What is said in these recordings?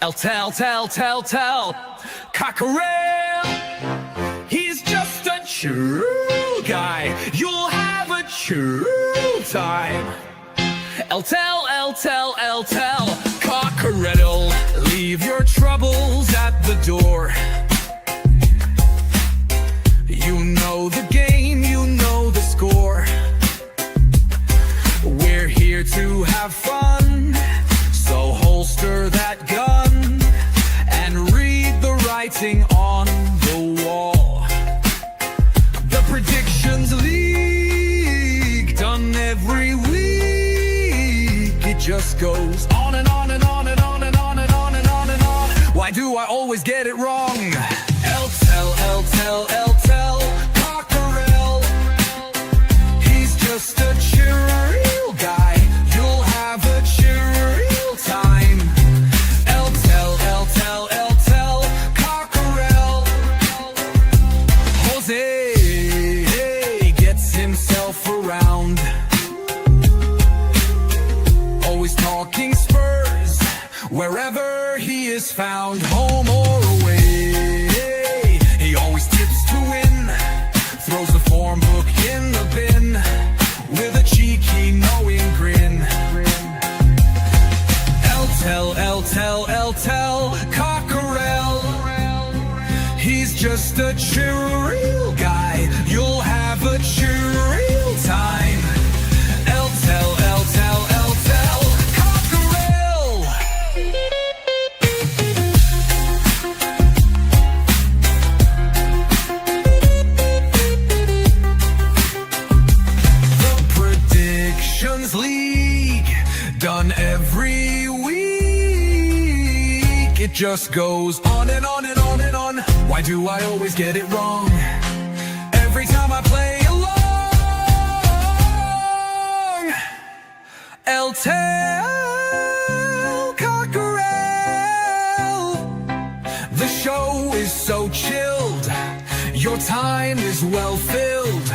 Tell, Cockerel, he's just a chill guy. You'll have a chill time. Tell, Cockerel, leave your troubles at the door. You know the game, you know the score. We're here to have fun, so holster that gun and read the writing on the wall. The predictions league, done every week. It just goes on and on and on and on and on and on and on and on. Why do I always get it wrong? Tell, Cockerel, he's just a chill guy. You'll have a chill time. Tell, Cockerel. Jose gets himself around, always talking Spurs wherever he is found, home or away. He always tips to win, throws the form book in the bin with a cheeky knowing grin. Tell, Cockerel, he's just a chill guy. You'll have a chill time. Tell, Cockerel. The predictions league, done every week. It just goes on and on and on and on. Why do I always get it wrong? Every time I play along. Tell, Cockerel, the show is so chilled, your time is well filled.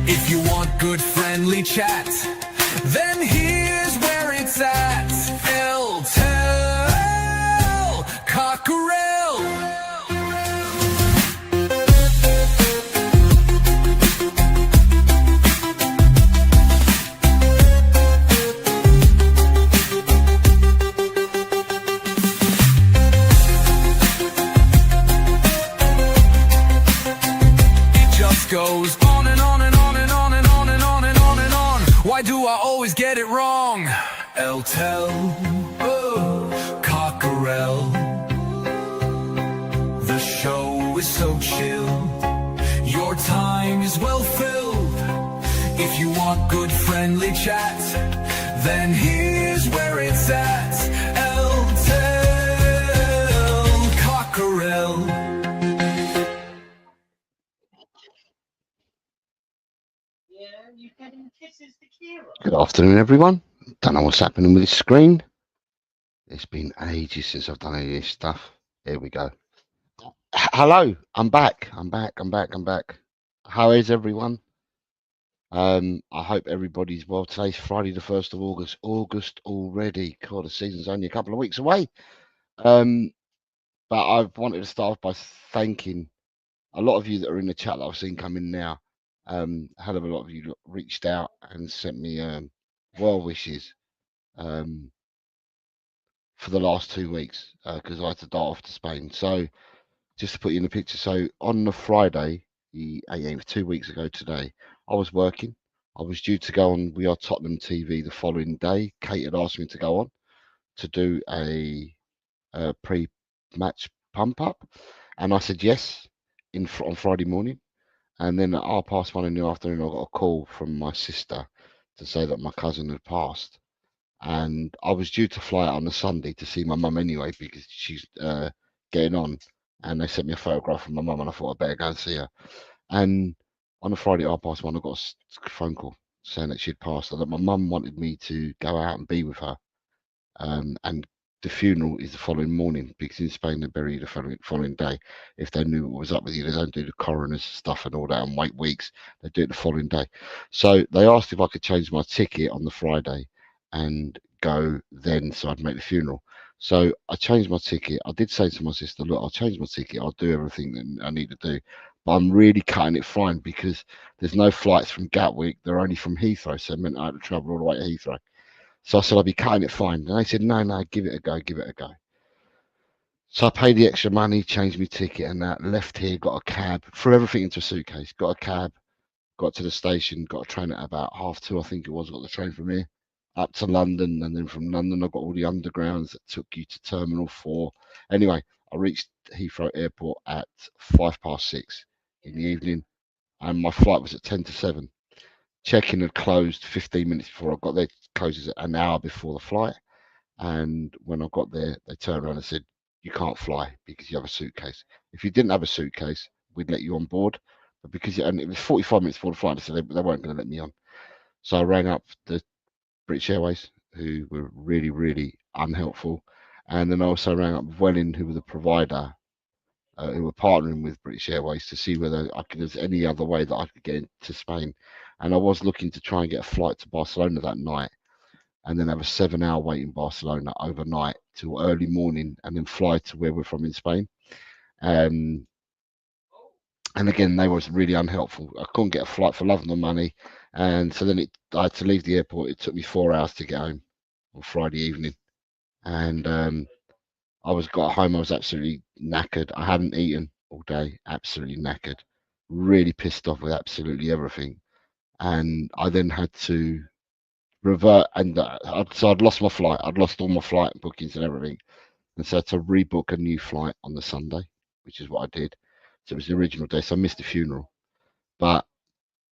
If you want good friendly chat, then here's where it's at. Tell, Cockerel. It just goes on and on and on and on and on and on and on and on. Why do I always get it wrong? Tell, Cockerel, the show is so chill, your time is well filled. If you want good friendly chat, then here's where it's at. Tell, Cockerel. Good afternoon, everyone. Don't know what's happening with this screen. It's been ages since I've done any of this stuff. Here we go. Hello, I'm back. I'm back. How is everyone? I hope everybody's well. Today's Friday, the 1st of August. August already. God, the season's only a couple of weeks away. But I wanted to start off by thanking a lot of you that are in the chat that I've seen come in now. A hell of a lot of you reached out and sent me well wishes for the last 2 weeks because I had to dart off to Spain. So just to put you in the picture, so on the Friday, the 18th, 2 weeks ago today, I was working. I was due to go on We Are Tottenham TV the following day. Kate had asked me to go on to do a pre-match pump up, and I said yes on Friday morning. And then at 1:30 in the afternoon, I got a call from my sister to say that my cousin had passed. And I was due to fly out on the Sunday to see my mum anyway, because she's getting on. And they sent me a photograph of my mum, and I thought I'd better go and see her. And on a Friday at 1:30, I got a phone call saying that she'd passed, and that my mum wanted me to go out and be with her. And the funeral is the following morning, because in Spain they bury you the following day. If they knew what was up with you, they don't do the coroner's stuff and all that and wait weeks. They do it the following day. So they asked if I could change my ticket on the Friday and go then, so I'd make the funeral. So I changed my ticket. I did say to my sister, look, I'll change my ticket. I'll do everything that I need to do. But I'm really cutting it fine because there's no flights from Gatwick. They're only from Heathrow. So it meant I had to travel all the way to Heathrow. So I said, I'll be cutting it fine. And they said, no, no, give it a go, give it a go. So I paid the extra money, changed my ticket and that, left here, got a cab, threw everything into a suitcase, got a cab, got to the station, got a train at about 2:30, I think it was, got the train from here up to London. And then from London, I got all the undergrounds that took you to Terminal 4. Anyway, I reached Heathrow Airport at 6:05 in the evening and my flight was at 10 to 7. Check-in had closed 15 minutes before I got there. It closes an hour before the flight. And when I got there, they turned around and said, you can't fly because you have a suitcase. If you didn't have a suitcase, we'd let you on board. But because and it was 45 minutes before the flight, so they weren't going to let me on. So I rang up the British Airways, who were really, really unhelpful. And then I also rang up Welling, who were the provider, who were partnering with British Airways to see whether there's any other way that I could get into Spain. And I was looking to try and get a flight to Barcelona that night and then have a 7 hour wait in Barcelona overnight till early morning and then fly to where we're from in Spain. Um, and again, they was really unhelpful. I couldn't get a flight for love nor money. And so then I had to leave the airport. It took me 4 hours to get home on Friday evening. And got home, I was absolutely knackered. I hadn't eaten all day, absolutely knackered, really pissed off with absolutely everything. And I then had to revert, and so I'd lost my flight. I'd lost all my flight bookings and everything, and so I had to rebook a new flight on the Sunday, which is what I did. So it was the original day, so I missed the funeral. But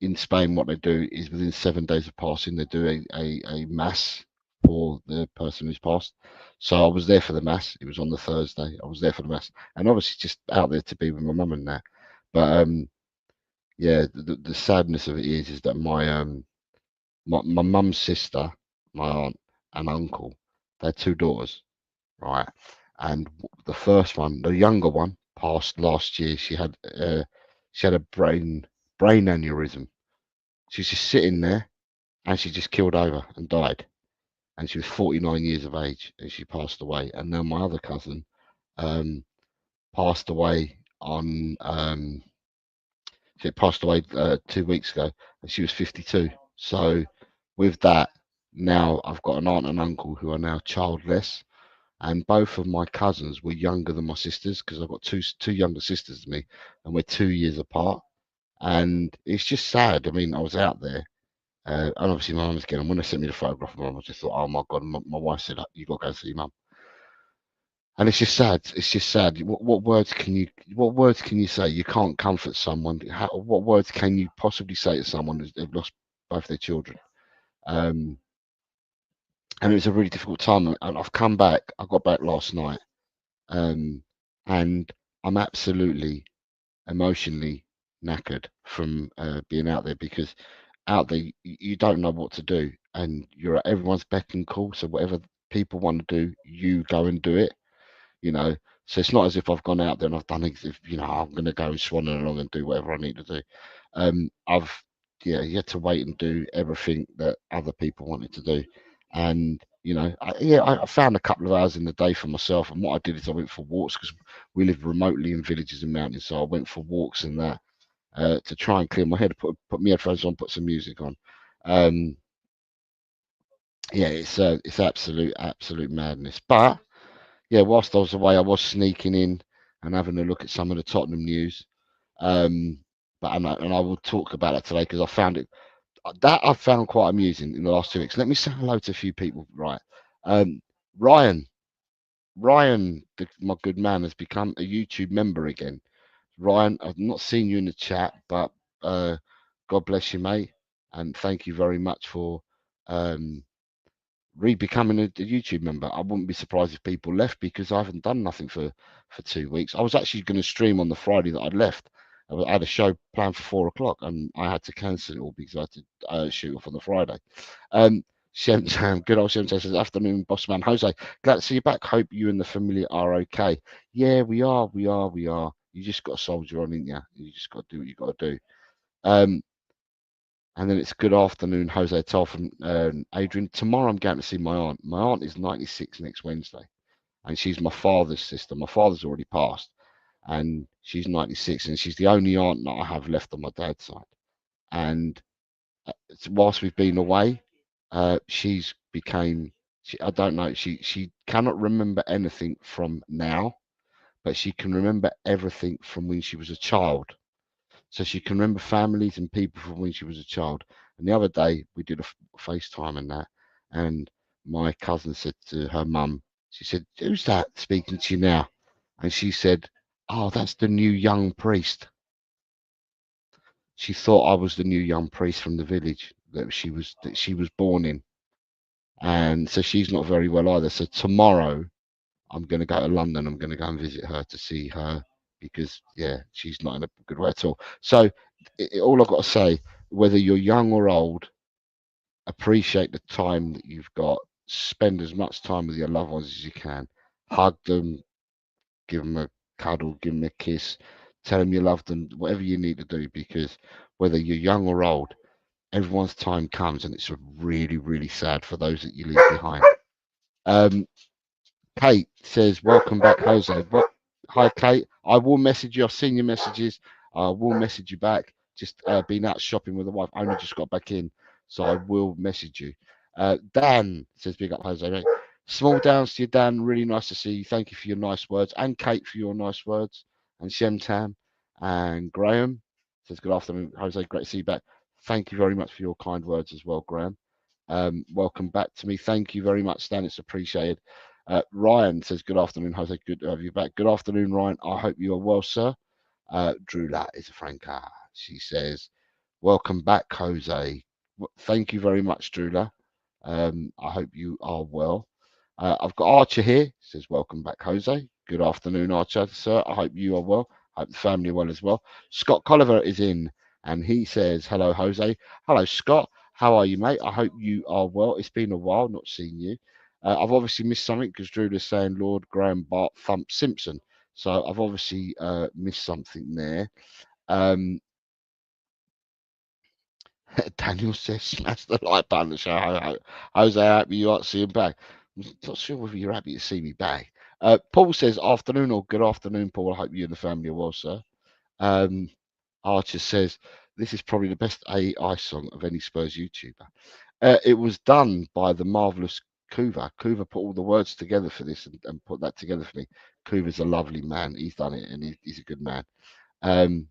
in Spain, what they do is within 7 days of passing, they do a mass for the person who's passed. So I was there for the mass. It was on the Thursday. I was there for the mass, and obviously just out there to be with my mum and that. But yeah, the sadness of it is that my mum's sister, my aunt and uncle, they had two daughters, right? And the first one, the younger one, passed last year. She had a brain aneurysm. She's just sitting there, and she just killed over and died. And she was 49 years of age, and she passed away. And now my other cousin um, passed away on she passed away 2 weeks ago, and she was 52. So with that, now I've got an aunt and uncle who are now childless, and both of my cousins were younger than my sisters because I've got two younger sisters than me, and we're 2 years apart. And it's just sad. I mean, I was out there, and obviously my mum's getting. When they sent me the photograph of my mum, I just thought, oh my god. My wife said, you got to go see your mum. And it's just sad. It's just sad. What words can you say? You can't comfort someone. What words can you possibly say to someone who's lost both their children? Um, and it was a really difficult time. And I've come back. I got back last night, um, and I'm absolutely emotionally knackered from being out there because out there you don't know what to do, and you're at everyone's beck and call. So whatever people want to do, you go and do it. You know, so it's not as if I've gone out there and I've done it. You know, I'm going to go swanning along and do whatever I need to do. I've yeah, you had to wait and do everything that other people wanted to do, and you know, I found a couple of hours in the day for myself. And what I did is I went for walks because we live remotely in villages and mountains, so I went for walks and that to try and clear my head. Put my headphones on, put some music on. Um, yeah, it's absolute madness, but yeah, whilst I was away, I was sneaking in and having a look at some of the Tottenham news. Um, and I will talk about that today because I found it that I found quite amusing in the last 2 weeks. Let me say hello to a few people. Right, um, Ryan, my good man, has become a YouTube member again. Ryan, I've not seen you in the chat, but God bless you, mate, and thank you very much for um, becoming a YouTube member. I wouldn't be surprised if people left because I haven't done nothing for 2 weeks. I was actually going to stream on the Friday that I'd left. I had a show planned for 4 o'clock and I had to cancel it all because I had to shoot off on the Friday. Shem good old Shem says, afternoon, boss man Jose. Glad to see you back. Hope you and the family are okay. Yeah, we are. You just got to soldier on, ain't you? You just got to do what you got to do. And then it's good afternoon, Jose Tolf and Adrian. Tomorrow I'm going to see my aunt. My aunt is 96 next Wednesday. and she's my father's sister. My father's already passed, and she's 96, and she's the only aunt that I have left on my dad's side. And whilst we've been away, she's became. I don't know. She cannot remember anything from now, but she can remember everything from when she was a child. So she can remember families and people from when she was a child. And the other day we did a FaceTime and that, and my cousin said to her mum, she said, "Who's that speaking to you now?" And she said, "Oh, that's the new young priest." She thought I was the new young priest from the village that she was born in. And so she's not very well either. So tomorrow I'm going to go to London. I'm going to go and visit her to see her because, yeah, she's not in a good way at all. So, all I've got to say, whether you're young or old, appreciate the time that you've got. Spend as much time with your loved ones as you can. Hug them, give them a cuddle, give them a kiss, tell them you love them, whatever you need to do, because whether you're young or old, everyone's time comes, and it's really, really sad for those that you leave behind. Um, Kate says, "Welcome back, Jose." What? Hi, Kate. I will message you. I've seen your messages. I will message you back. Just been out shopping with the wife. Only just got back in, so I will message you. Dan says, "Big up, Jose, mate." Small downs to you, Dan. Really nice to see you. Thank you for your nice words, and Kate for your nice words, and Shem Tam, and Graham says, "Good afternoon, Jose. Great to see you back." Thank you very much for your kind words as well, Graham. Welcome back to me. Thank you very much, Dan. It's appreciated. Ryan says, "Good afternoon, Jose. Good to have you back." Good afternoon, Ryan. I hope you are well, sir. Drula is a Franca. She says, "Welcome back, Jose." Thank you very much, Drula. I hope you are well. I've got Archer here. Says, "Welcome back, Jose." Good afternoon, Archer, sir. I hope you are well. I hope the family are well as well. Scott Colliver is in, and he says, "Hello, Jose." Hello, Scott. How are you, mate? I hope you are well. It's been a while not seeing you. I've obviously missed something because Drew is saying Lord Graham Bart Thump Simpson. So I've obviously missed something there. Um, Daniel says, "Smash the like button to show Jose happy you are to see him back." I'm not sure whether you're happy to see me back. Paul says, "Afternoon" or "Good afternoon, Paul. I hope you and the family are well, sir." Um, Archer says, "This is probably the best AI song of any Spurs YouTuber." It was done by the marvelous Kuva. Kuva put all the words together for this and put that together for me. Kuva's a lovely man. He's done it, and he's a good man. Um,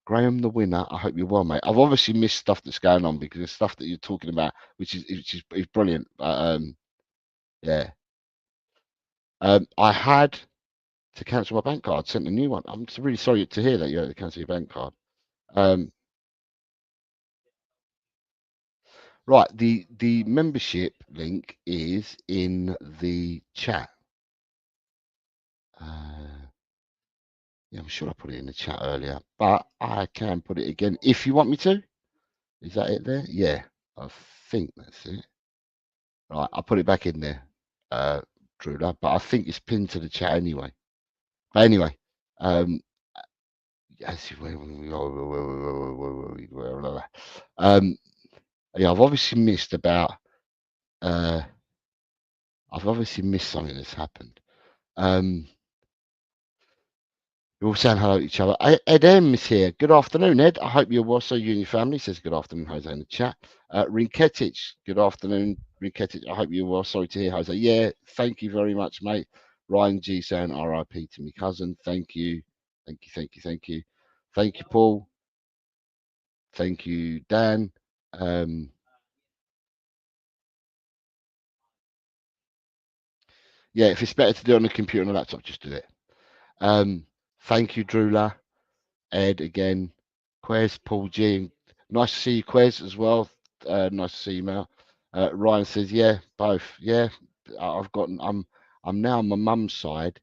Graham, the winner. I hope you're well, mate. I've obviously missed stuff that's going on because the stuff that you're talking about, which is brilliant. Yeah, I had to cancel my bank card. Sent a new one. I'm really sorry to hear that you had to cancel your bank card. Um, right, the membership link is in the chat. Yeah, I'm sure I put it in the chat earlier, but I can put it again if you want me to. Is that it there? Yeah, I think that's it. Right, I'll put it back in there, Drula, but I think it's pinned to the chat anyway. But anyway, yes, yeah, uh, I've obviously missed something that's happened. We're all saying hello to each other. Ed M is here. Good afternoon, Ed. I hope you're well. So you and your family says good afternoon, Jose, in the chat. Rinketic, good afternoon, Rinketic. I hope you're well. Sorry to hear, Jose. Yeah, thank you very much, mate. Ryan G saying RIP to me cousin. Thank you. Thank you, thank you, thank you. Thank you, Paul. Thank you, Dan. Yeah, if it's better to do it on the computer and a laptop, just do it. Thank you, Drula. Ed again, Quez, Paul G. Nice to see you, Quez, as well. Nice to see you, Mel. Ryan says, "Yeah, both. Yeah, I've got. I'm now on my mum's side.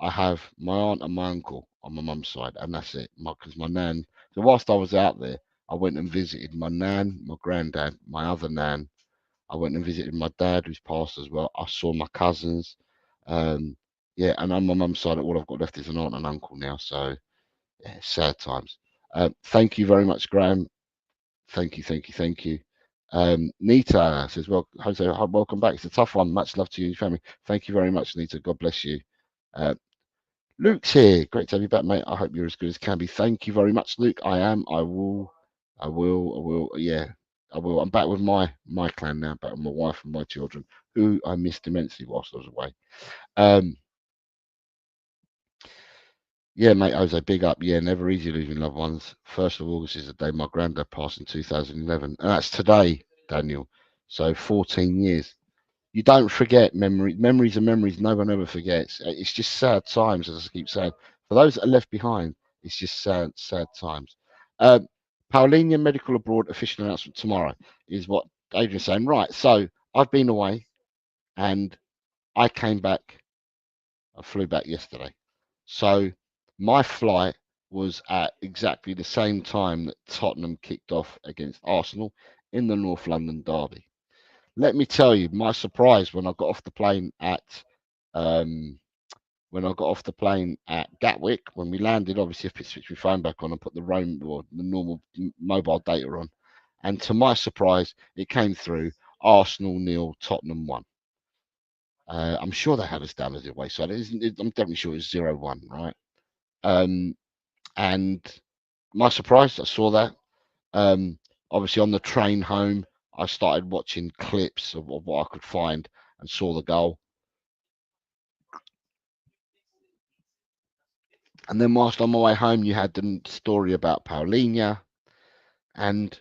I have my aunt and my uncle on my mum's side, and that's it. Because my nan. So whilst I was out there, I went and visited my nan, my granddad, my other nan. I went and visited my dad, who's passed as well. I saw my cousins. Yeah, and on my mum's side, all I've got left is an aunt and uncle now. So." Yeah, sad times. Thank you very much, Graham. Thank you, thank you, thank you. Nita says, "Well, Jose, welcome back. It's a tough one. Much love to you and your family. Thank you very much, Nita. God bless you." Uh, Luke's here. Great to have you back, mate. I hope you're as good as can be. Thank you very much, Luke. I am. I will. I will. I will. Yeah, I will. I'm back with my clan now. Back with my wife and my children, who I missed immensely whilst I was away. Um, yeah, mate. Jose, big up. Yeah, never easy losing loved ones. 1st of August is the day my granddad passed in 2011, and that's today, Daniel. So 14 years. You don't forget memories. Memories are memories. No one ever forgets. It's just sad times, as I keep saying. For those that are left behind, it's just sad, sad times. Um, Paulinia medical abroad official announcement tomorrow is what Adrian's saying. Right. So I've been away and I came back. I flew back yesterday. So my flight was at exactly the same time that Tottenham kicked off against Arsenal in the North London derby. Let me tell you, my surprise when I got off the plane at um, Gatwick, when we landed, obviously I switched my phone back on and put the roam or the normal mobile data on, and to my surprise, it came through Arsenal nil, Tottenham 1. I'm sure they had us down as away, so I'm definitely sure it was 0-1, right? Um, and my surprise, I saw that. Um, Obviously, on the train home, I started watching clips of what I could find and saw the goal. And then, whilst on my way home, you had the story about Paulinho. And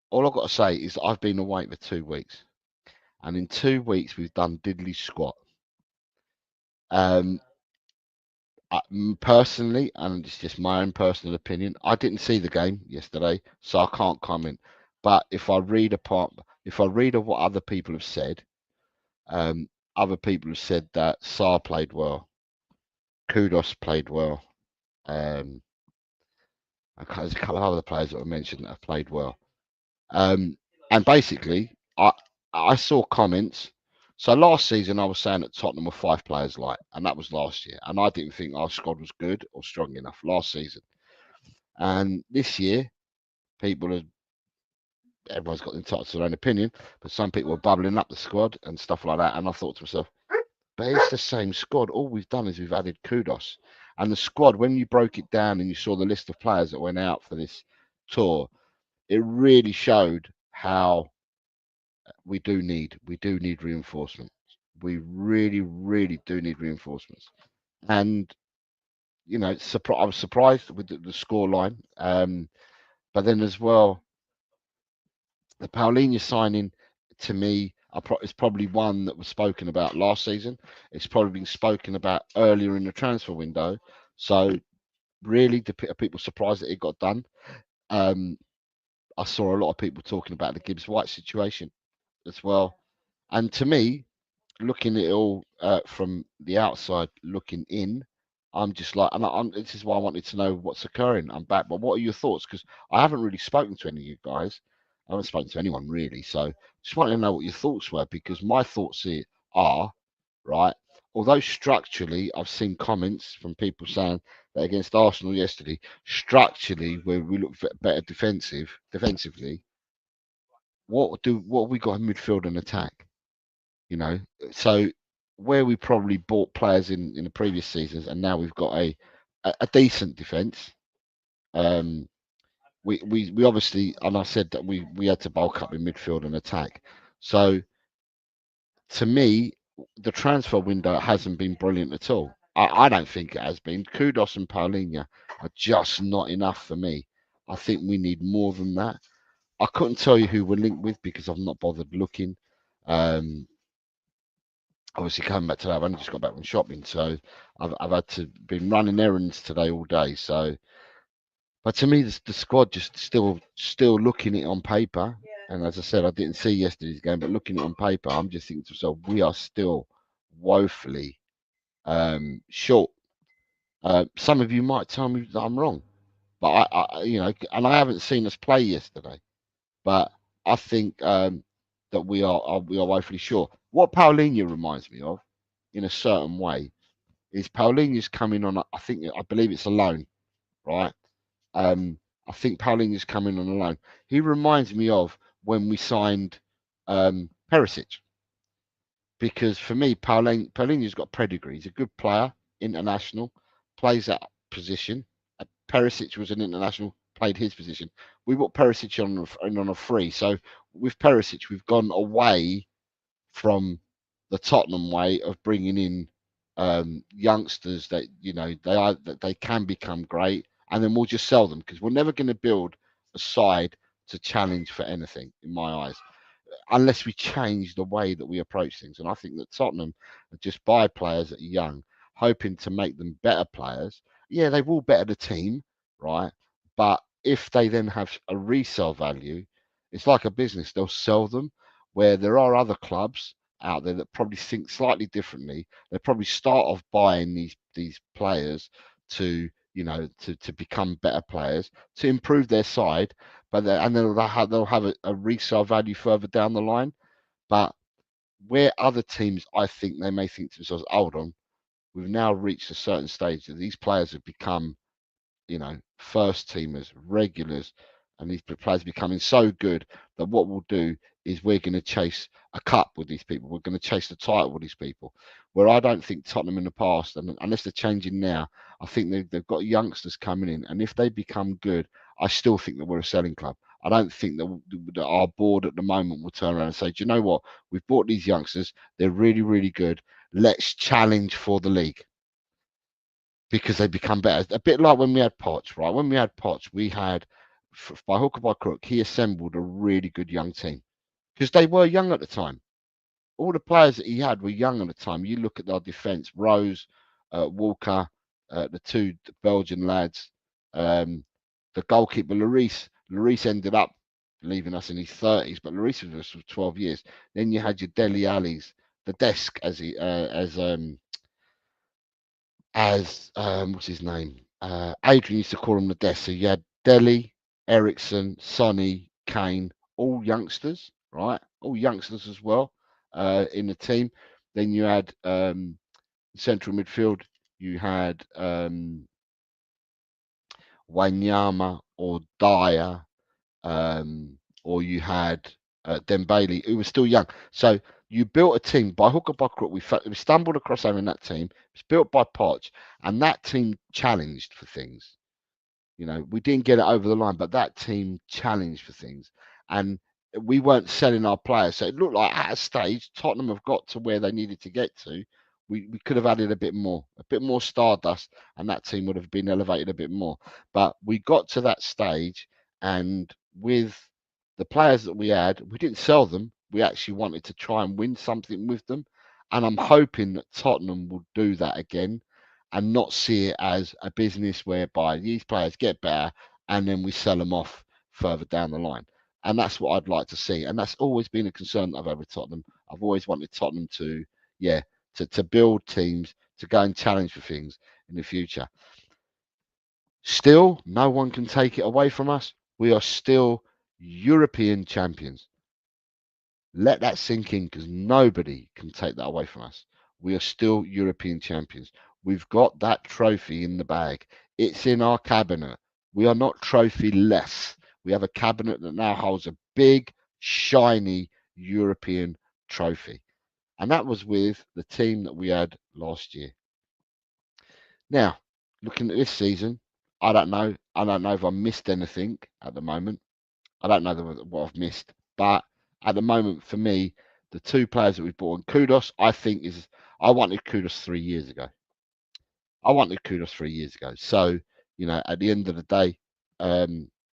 all I've got to say is that I've been away for 2 weeks. And in 2 weeks, we've done diddly squat. Um, Personally, and it's just my own personal opinion, I didn't see the game yesterday, so I can't comment. But if I read of what other people have said, other people have said that Saar played well, Kudos played well. Um, there's a couple of other players that were mentioned that have played well. Um, and basically, I saw comments. So last season, I was saying that Tottenham were 5 players light, and that was last year. And I didn't think our squad was good or strong enough last season. And this year, people are everyone's got entitled to their own opinion, but some people were bubbling up the squad and stuff like that. And I thought to myself, but it's the same squad. All we've done is we've added Kudos. And the squad, when you broke it down and you saw the list of players that went out for this tour, it really showed how we do need reinforcements. We really, really do need reinforcements. And I was surprised with the score line. But then as well, the Paulinho signing to me is probably one that was spoken about last season. It's probably been spoken about earlier in the transfer window. So really, are people surprised that it got done? Um, I saw a lot of people talking about the Gibbs White situation as well. And to me, looking at it all from the outside, looking in, I'm just like, this is why I wanted to know what's occurring. I'm back, but what are your thoughts? Because I haven't really spoken to any of you guys. I haven't spoken to anyone really. So just wanted to know what your thoughts were because my thoughts here are right. Although structurally, I've seen comments from people saying that against Arsenal yesterday, structurally, where we look better defensively, what have we got in midfield and attack? You know, so where we probably bought players in the previous seasons, and now we've got a decent defence. Um, we obviously, and I said that we had to bulk up in midfield and attack. So to me, the transfer window hasn't been brilliant at all. I don't think it has been. Kudos and Paulinho are just not enough for me. I think we need more than that. I couldn't tell you who we're linked with because I've not bothered looking. Um, Obviously coming back today, I've only just got back from shopping, so I've had to been running errands today all day. So, but to me, the squad just still looking at it on paper, and as I said, I didn't see yesterday's game, but looking at it on paper, I'm just thinking to myself, we are still woefully short. Some of you might tell me that I'm wrong, but and I haven't seen us play yesterday, but I think that we are woefully short. What Paulinho reminds me of, in a certain way, is Paulinho's coming on. I believe it's a loan, right? I think Paulinho's coming on a loan. He reminds me of when we signed Perisic, because for me, Paulinho's got pedigree. He's a good player, international, plays that position. Perisic was an international, played his position. We bought Perisic on a free. So with Perisic, we've gone away from the Tottenham way of bringing in youngsters that that they can become great, and then we'll just sell them because we're never going to build a side to challenge for anything, in my eyes, unless we change the way that we approach things. And I think that Tottenham just buy players that are young, hoping to make them better players. Yeah, they will better the team, right? But if they then have a resale value, it's like a business. They'll sell them, where there are other clubs out there that probably think slightly differently. They probably start off buying these players to to become better players, to improve their side, but and then they'll have a resale value further down the line. But where other teams, I think they may think to themselves, hold on, we've now reached a certain stage that these players have become first teamers, regulars, and these players becoming so good that what we'll do is we're going to chase a cup with these people. We're going to chase the title with these people. Where I don't think Tottenham in the past, and unless they're changing now, I think they've got youngsters coming in, and if they become good, I still think that we're a selling club. I don't think that our board at the moment will turn around and say, do you know what? We've bought these youngsters. They're really, really good. Let's challenge for the league, because they become better. A bit like when we had Potts, right? When we had Potts, we had, by hook or by crook, he assembled a really good young team because they were young at the time. All the players that he had were young at the time. You look at our defence: Rose, Walker, the two Belgian lads, the goalkeeper Lloris. Lloris ended up leaving us in his 30s, but Lloris was with us for 12 years. Then you had your Deli Allis, the desk, as what's his name? Adrian used to call him the desk. So you had Deli, Ericsson, Sonny, Kane, all youngsters, right? All youngsters as well in the team. Then you had central midfield. You had Wanyama or Dyer, or you had Dembele, who was still young. So you built a team by hook or by crook. We stumbled across having that team. It was built by Poch, and that team challenged for things. We didn't get it over the line, but that team challenged for things, and we weren't selling our players. So it looked like at a stage Tottenham have got to where they needed to get to. We could have added a bit more stardust, and that team would have been elevated a bit more. But we got to that stage, and with the players that we had, we didn't sell them. We actually wanted to try and win something with them, and I'm hoping that Tottenham will do that again and not see it as a business whereby these players get better and then we sell them off further down the line. And that's what I'd like to see. And that's always been a concern that I've had with Tottenham. I've always wanted Tottenham to, yeah, to build teams, to go and challenge for things in the future. Still, no one can take it away from us. We are still European champions. Let that sink in, because nobody can take that away from us. We are still European champions. We've got that trophy in the bag. It's in our cabinet. We are not trophy less. We have a cabinet that now holds a big, shiny European trophy. And that was with the team that we had last year. Now, looking at this season, I don't know. I don't know if I missed anything at the moment. I don't know what I've missed. But at the moment, for me, the two players that we've bought, and Kudos, I think I wanted Kudos 3 years ago. So, at the end of the day,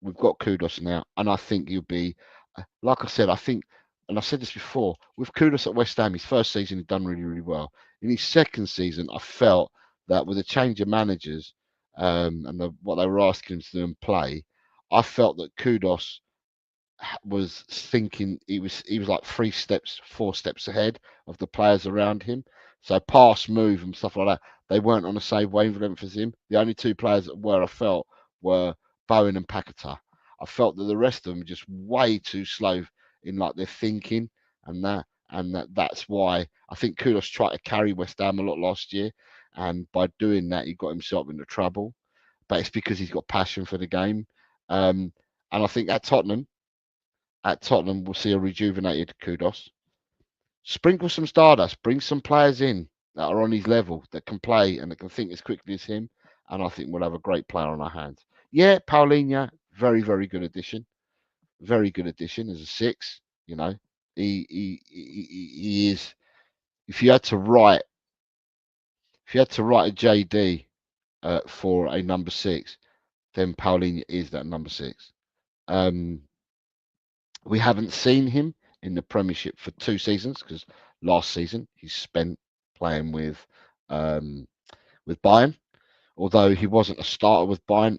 we've got Kudos now, and I think he'll be, like I said, I think, and I've said this before, with Kudos at West Ham, his first season, he'd done really, really well. In his second season, I felt that with a change of managers and what they were asking him to do and play, I felt that Kudos was thinking he was like 4 steps ahead of the players around him. So pass, move, and stuff like that, they weren't on the same wavelength as him. The only two players that were, I felt, were Bowen and Paquetá. I felt that the rest of them were just way too slow in like their thinking, that's why I think Kudos tried to carry West Ham a lot last year, and by doing that, he got himself into trouble. But it's because he's got passion for the game, and I think at Tottenham, at Tottenham will see a rejuvenated Kudos. Sprinkle some stardust, bring some players in that are on his level, that can play and that can think as quickly as him, and I think we'll have a great player on our hands. Yeah, Paulinho, very, very good addition. Very good addition as a six. You know, he is. If you had to write, a JD for a number six, then Paulinho is that number six. We haven't seen him in the Premiership for 2 seasons because last season he spent playing with Bayern. Although he wasn't a starter with Bayern,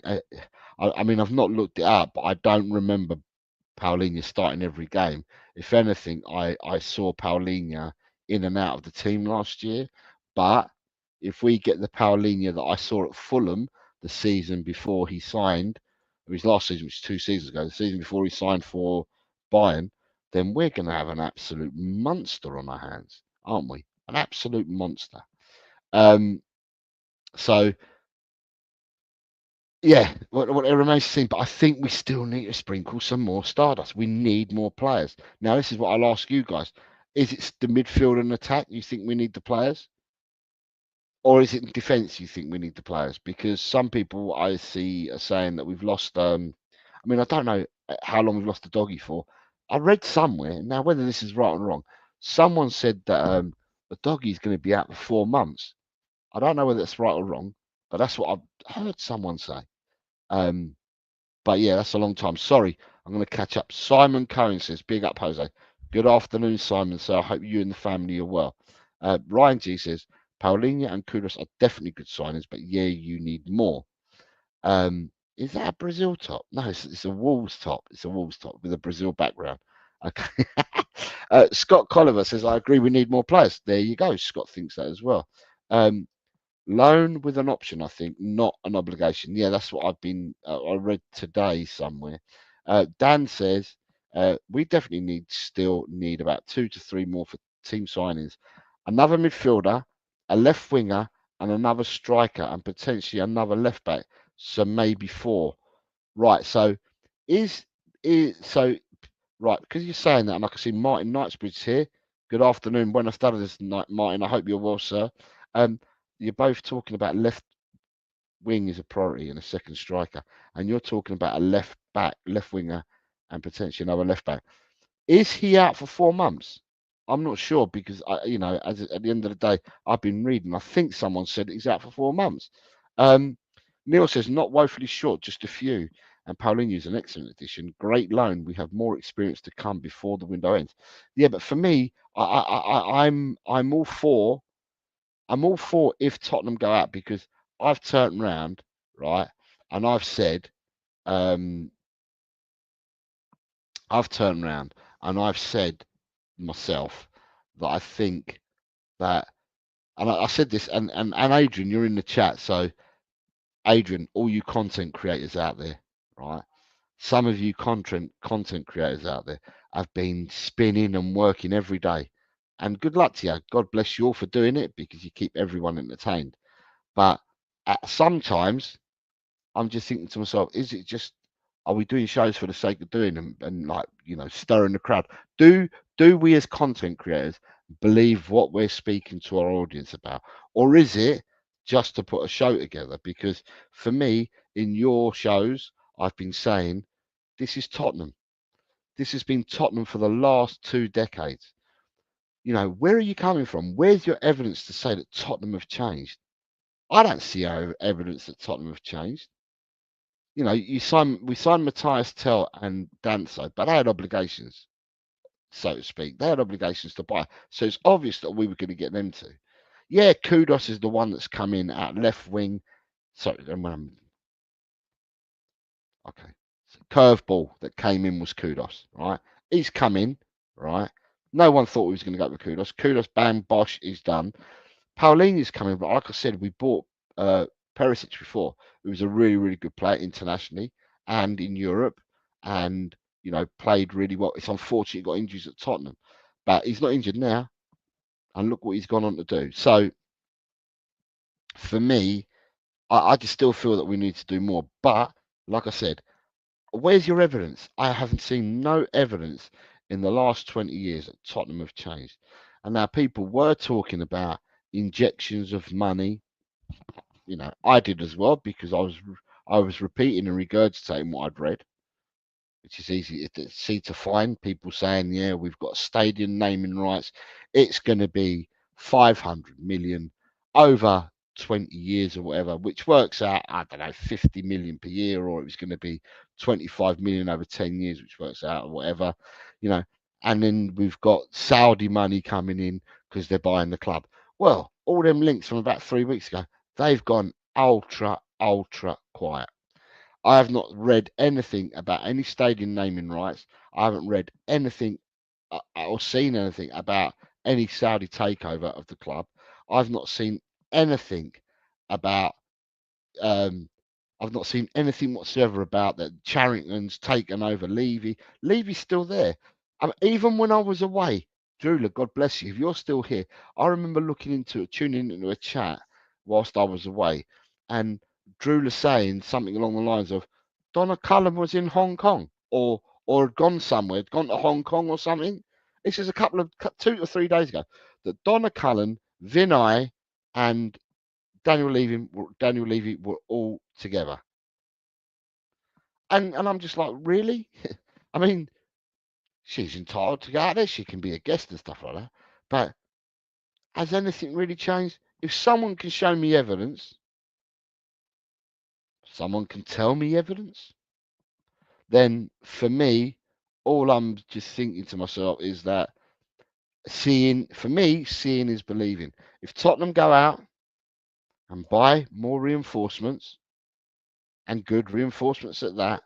I mean I've not looked it up, but I don't remember Paulinho starting every game. If anything, I saw Paulinho in and out of the team last year. But if we get the Paulinho that I saw at Fulham the season before he signed, or his last season, which was 2 seasons ago, the season before he signed for Bayern, then we're going to have an absolute monster on our hands, aren't we? An absolute monster. So yeah, what it remains to see, but I think we still need to sprinkle some more stardust. We need more players. Now, this is what I'll ask you guys: is it the midfield and attack you think we need the players, or is it in defence you think we need the players? Because some people I see are saying that we've lost. I mean, I don't know how long we've lost the doggy for. I read somewhere now, whether this is right or wrong. Someone said that the doggy's going to be out for 4 months. I don't know whether it's right or wrong, but that's what I've heard someone say. But yeah, that's a long time. Sorry, I'm going to catch up. Simon Cohen says, big up, Jose. Good afternoon, Simon. So I hope you and the family are well. Ryan G says, Paulinho and Kudus are definitely good signings, but yeah, you need more. Is that a Brazil top? No, it's a Wolves top. It's a Wolves top with a Brazil background. Okay. Scott Colliver says, I agree, we need more players. There you go. Scott thinks that as well. Loan with an option, I think, not an obligation. Yeah, that's what I've been. I read today somewhere. Dan says we definitely still need about 2 to 3 more for team signings. Another midfielder, a left winger, and another striker, and potentially another left back. So maybe 4. Right. So is so right because you're saying that, and I can see Martin Knightsbridge here. Good afternoon, buenas tardes, Martin. I hope you're well, sir. Um, you're both talking about left wing is a priority and a second striker, and you're talking about a left back, left winger, and potentially another left back. Is he out for 4 months? I'm not sure because at the end of the day, I've been reading. I think someone said he's out for 4 months. Neil says not woefully short, just a few. And Paulinho is an excellent addition. Great loan. We have more experience to come before the window ends. Yeah, but for me, I'm all for if Tottenham go out because I've turned round, right, and um, I've turned round and I've said myself that I think that, and I said this, and Adrian, you're in the chat, so Adrian, all you content creators out there, right? Some of you content creators out there have been spinning and working every day, and good luck to you. God bless you all for doing it because you keep everyone entertained. But sometimes I'm just thinking to myself, is it just, are we doing shows for the sake of doing them and like, stirring the crowd? Do we as content creators believe what we're speaking to our audience about? Or is it just to put a show together? Because for me, in your shows, I've been saying, this is Tottenham. This has been Tottenham for the last 2 decades. Where are you coming from? Where's your evidence to say that Tottenham have changed? I don't see evidence that Tottenham have changed. We signed Matthias Tell and Danso, but they had obligations, so to speak. They had obligations to buy. So it's obvious that we were going to get them to. Yeah, Kudos is the one that's come in at left wing. Sorry, okay. So curveball that came in was Kudos, right? He's come in, right? No one thought he was going to go with Kudos. Kudos, bang, bosh, he's done. Paulinho's coming, but like I said, we bought Perisic before, who was a really, really good player internationally and in Europe, and played really well. It's unfortunate he got injuries at Tottenham, but he's not injured now, and look what he's gone on to do. So for me, I just still feel that we need to do more. But like I said, Where's your evidence? I haven't seen no evidence in the last 20 years that Tottenham have changed. And now people were talking about injections of money. I did as well because I was repeating and regurgitating what I'd read, which is easy to see to find. People saying, yeah, we've got stadium naming rights. It's going to be 500 million over 20 years or whatever, which works out, I don't know, 50 million per year, or it was going to be 25 million over 10 years, which works out or whatever, you know. And then we've got Saudi money coming in because they're buying the club. Well, all them links from about 3 weeks ago, they've gone ultra, ultra quiet. I have not read anything about any stadium naming rights. I haven't read anything or seen anything about any Saudi takeover of the club. I've not seen anything about um, I've not seen anything whatsoever about that Charrington's taken over Levy. Levy's still there. Even when I was away, Drula, God bless you, if you're still here, I remember tuning into a chat whilst I was away, and Drula saying something along the lines of Donna Cullen was in Hong Kong or had gone somewhere, had gone to Hong Kong or something. This is 2 or 3 days ago that Donna Cullen, Vinay, and Daniel Levy were all together. And I'm just like, really? I mean, she's entitled to go out there. She can be a guest and stuff like that. But has anything really changed? If someone can show me evidence, someone can tell me evidence, then for me, all I'm just thinking to myself is that seeing is believing. If Tottenham go out and buy more reinforcements and good reinforcements at that,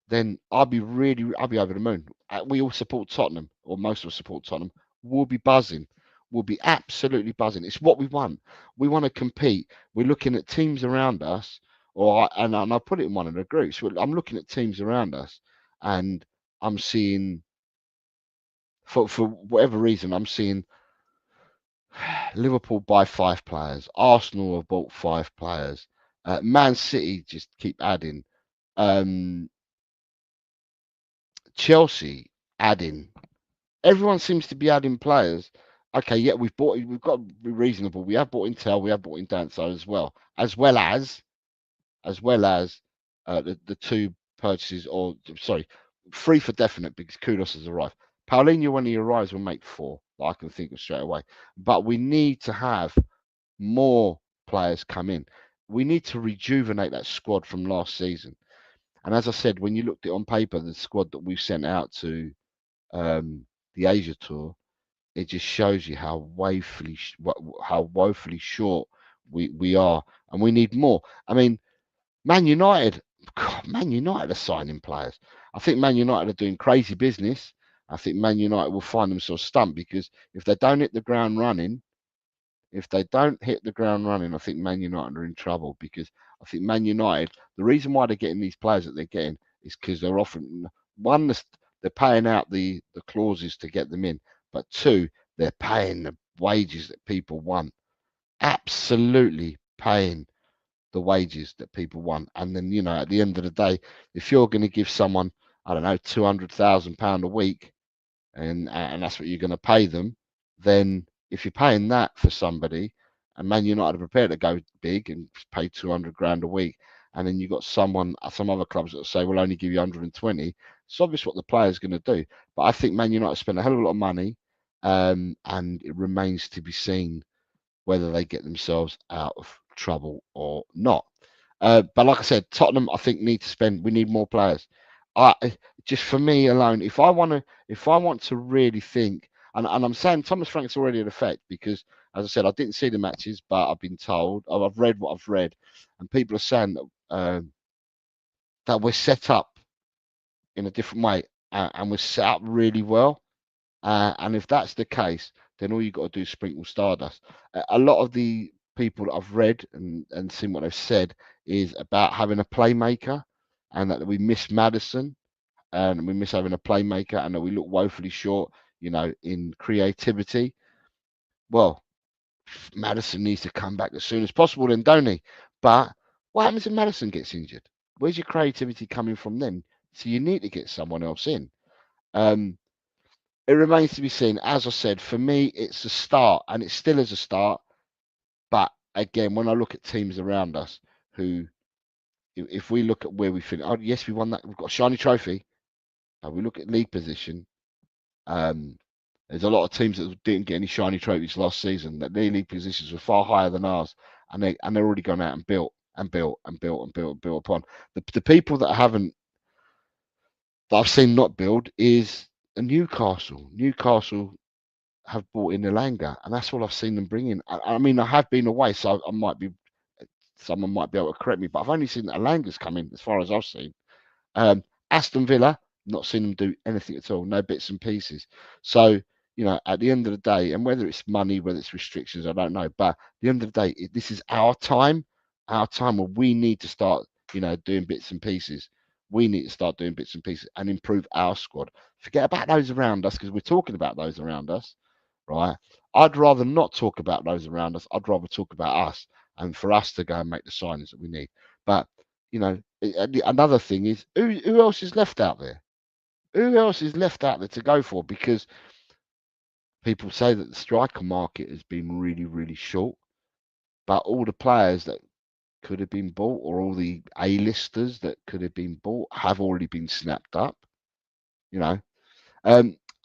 then I'll be over the moon. We all support Tottenham, or most of us support Tottenham. We'll be buzzing. We'll be absolutely buzzing. It's what we want. We want to compete. We're looking at teams around us, and I put it in one of the groups. I'm looking at teams around us, and I'm seeing, for whatever reason, I'm seeing Liverpool buy 5 players. Arsenal have bought 5 players. Man City just keep adding. Um, Chelsea adding. Everyone seems to be adding players. Okay, yeah, we've got to be reasonable. We have bought Intel, we have bought in Danso as well as the 2 purchases, or sorry, 3 for definite because Kudos has arrived. Paulinho, when he arrives, will make 4 that I can think of straight away. But we need to have more players come in. We need to rejuvenate that squad from last season. And as I said, when you looked at it on paper, the squad that we've sent out to the Asia tour, it just shows you how woefully short we are, and we need more. I mean, Man United, God, Man United are signing players. I think Man United are doing crazy business. I think Man United will find themselves stumped because if they don't hit the ground running, I think Man United are in trouble because I think Man United, the reason why they're getting these players that they're getting is because they're often, one, they're paying out the clauses to get them in, but two, they're paying the wages that people want. Absolutely paying the wages that people want. And then, at the end of the day, if you're going to give someone, I don't know, £200,000 a week, and that's what you're going to pay them, then if you're paying that for somebody, and Man United are prepared to go big and pay 200 grand a week, and then you've got some other clubs that say we'll only give you 120, it's obvious what the player's going to do. But I think Man United spend a hell of a lot of money, and it remains to be seen whether they get themselves out of trouble or not. But like I said, Tottenham, I think we need more players. I just for me alone, if I want to really think, and I'm saying Thomas Frank's already in effect because, as I said, I didn't see the matches, but I've been told, I've read what I've read, and people are saying that we're set up in a different way, and we're set up really well. And if that's the case, then all you've got to do is sprinkle stardust. A lot of the people that I've read and seen what they've said is about having a playmaker, and that we miss Madison, and we miss having a playmaker, and that we look woefully short, in creativity. Well, Madison needs to come back as soon as possible, then, don't he? But what happens if Madison gets injured? Where's your creativity coming from then? So you need to get someone else in. It remains to be seen. As I said, for me, it's a start, and it still is a start. But again, when I look at teams around us, who, if we look at where we finish, oh, yes, we won that. We've got a shiny trophy. We look at league position. Um, there's a lot of teams that didn't get any shiny trophies last season. That their league positions were far higher than ours, and they're already gone out and built and built and built and built and built upon. The people that haven't, that I've seen not build, is a Newcastle. Newcastle have brought in Elanga, and that's all I've seen them bring in. I mean, I have been away, so I might be, someone might be able to correct me, but I've only seen Elanga's come in as far as I've seen. Aston Villa, not seen them do anything at all, no bits and pieces. So, at the end of the day, and whether it's money, whether it's restrictions, I don't know. But at the end of the day, this is our time where we need to start, doing bits and pieces. We need to start doing bits and pieces and improve our squad. Forget about those around us, because we're talking about those around us, right? I'd rather not talk about those around us. I'd rather talk about us, and for us to go and make the signings that we need. But another thing is, who else is left out there? Who else is left out there to go for? Because people say that the striker market has been really, really short, but all the players that could have been bought, or all the A-listers that could have been bought, have already been snapped up. You know,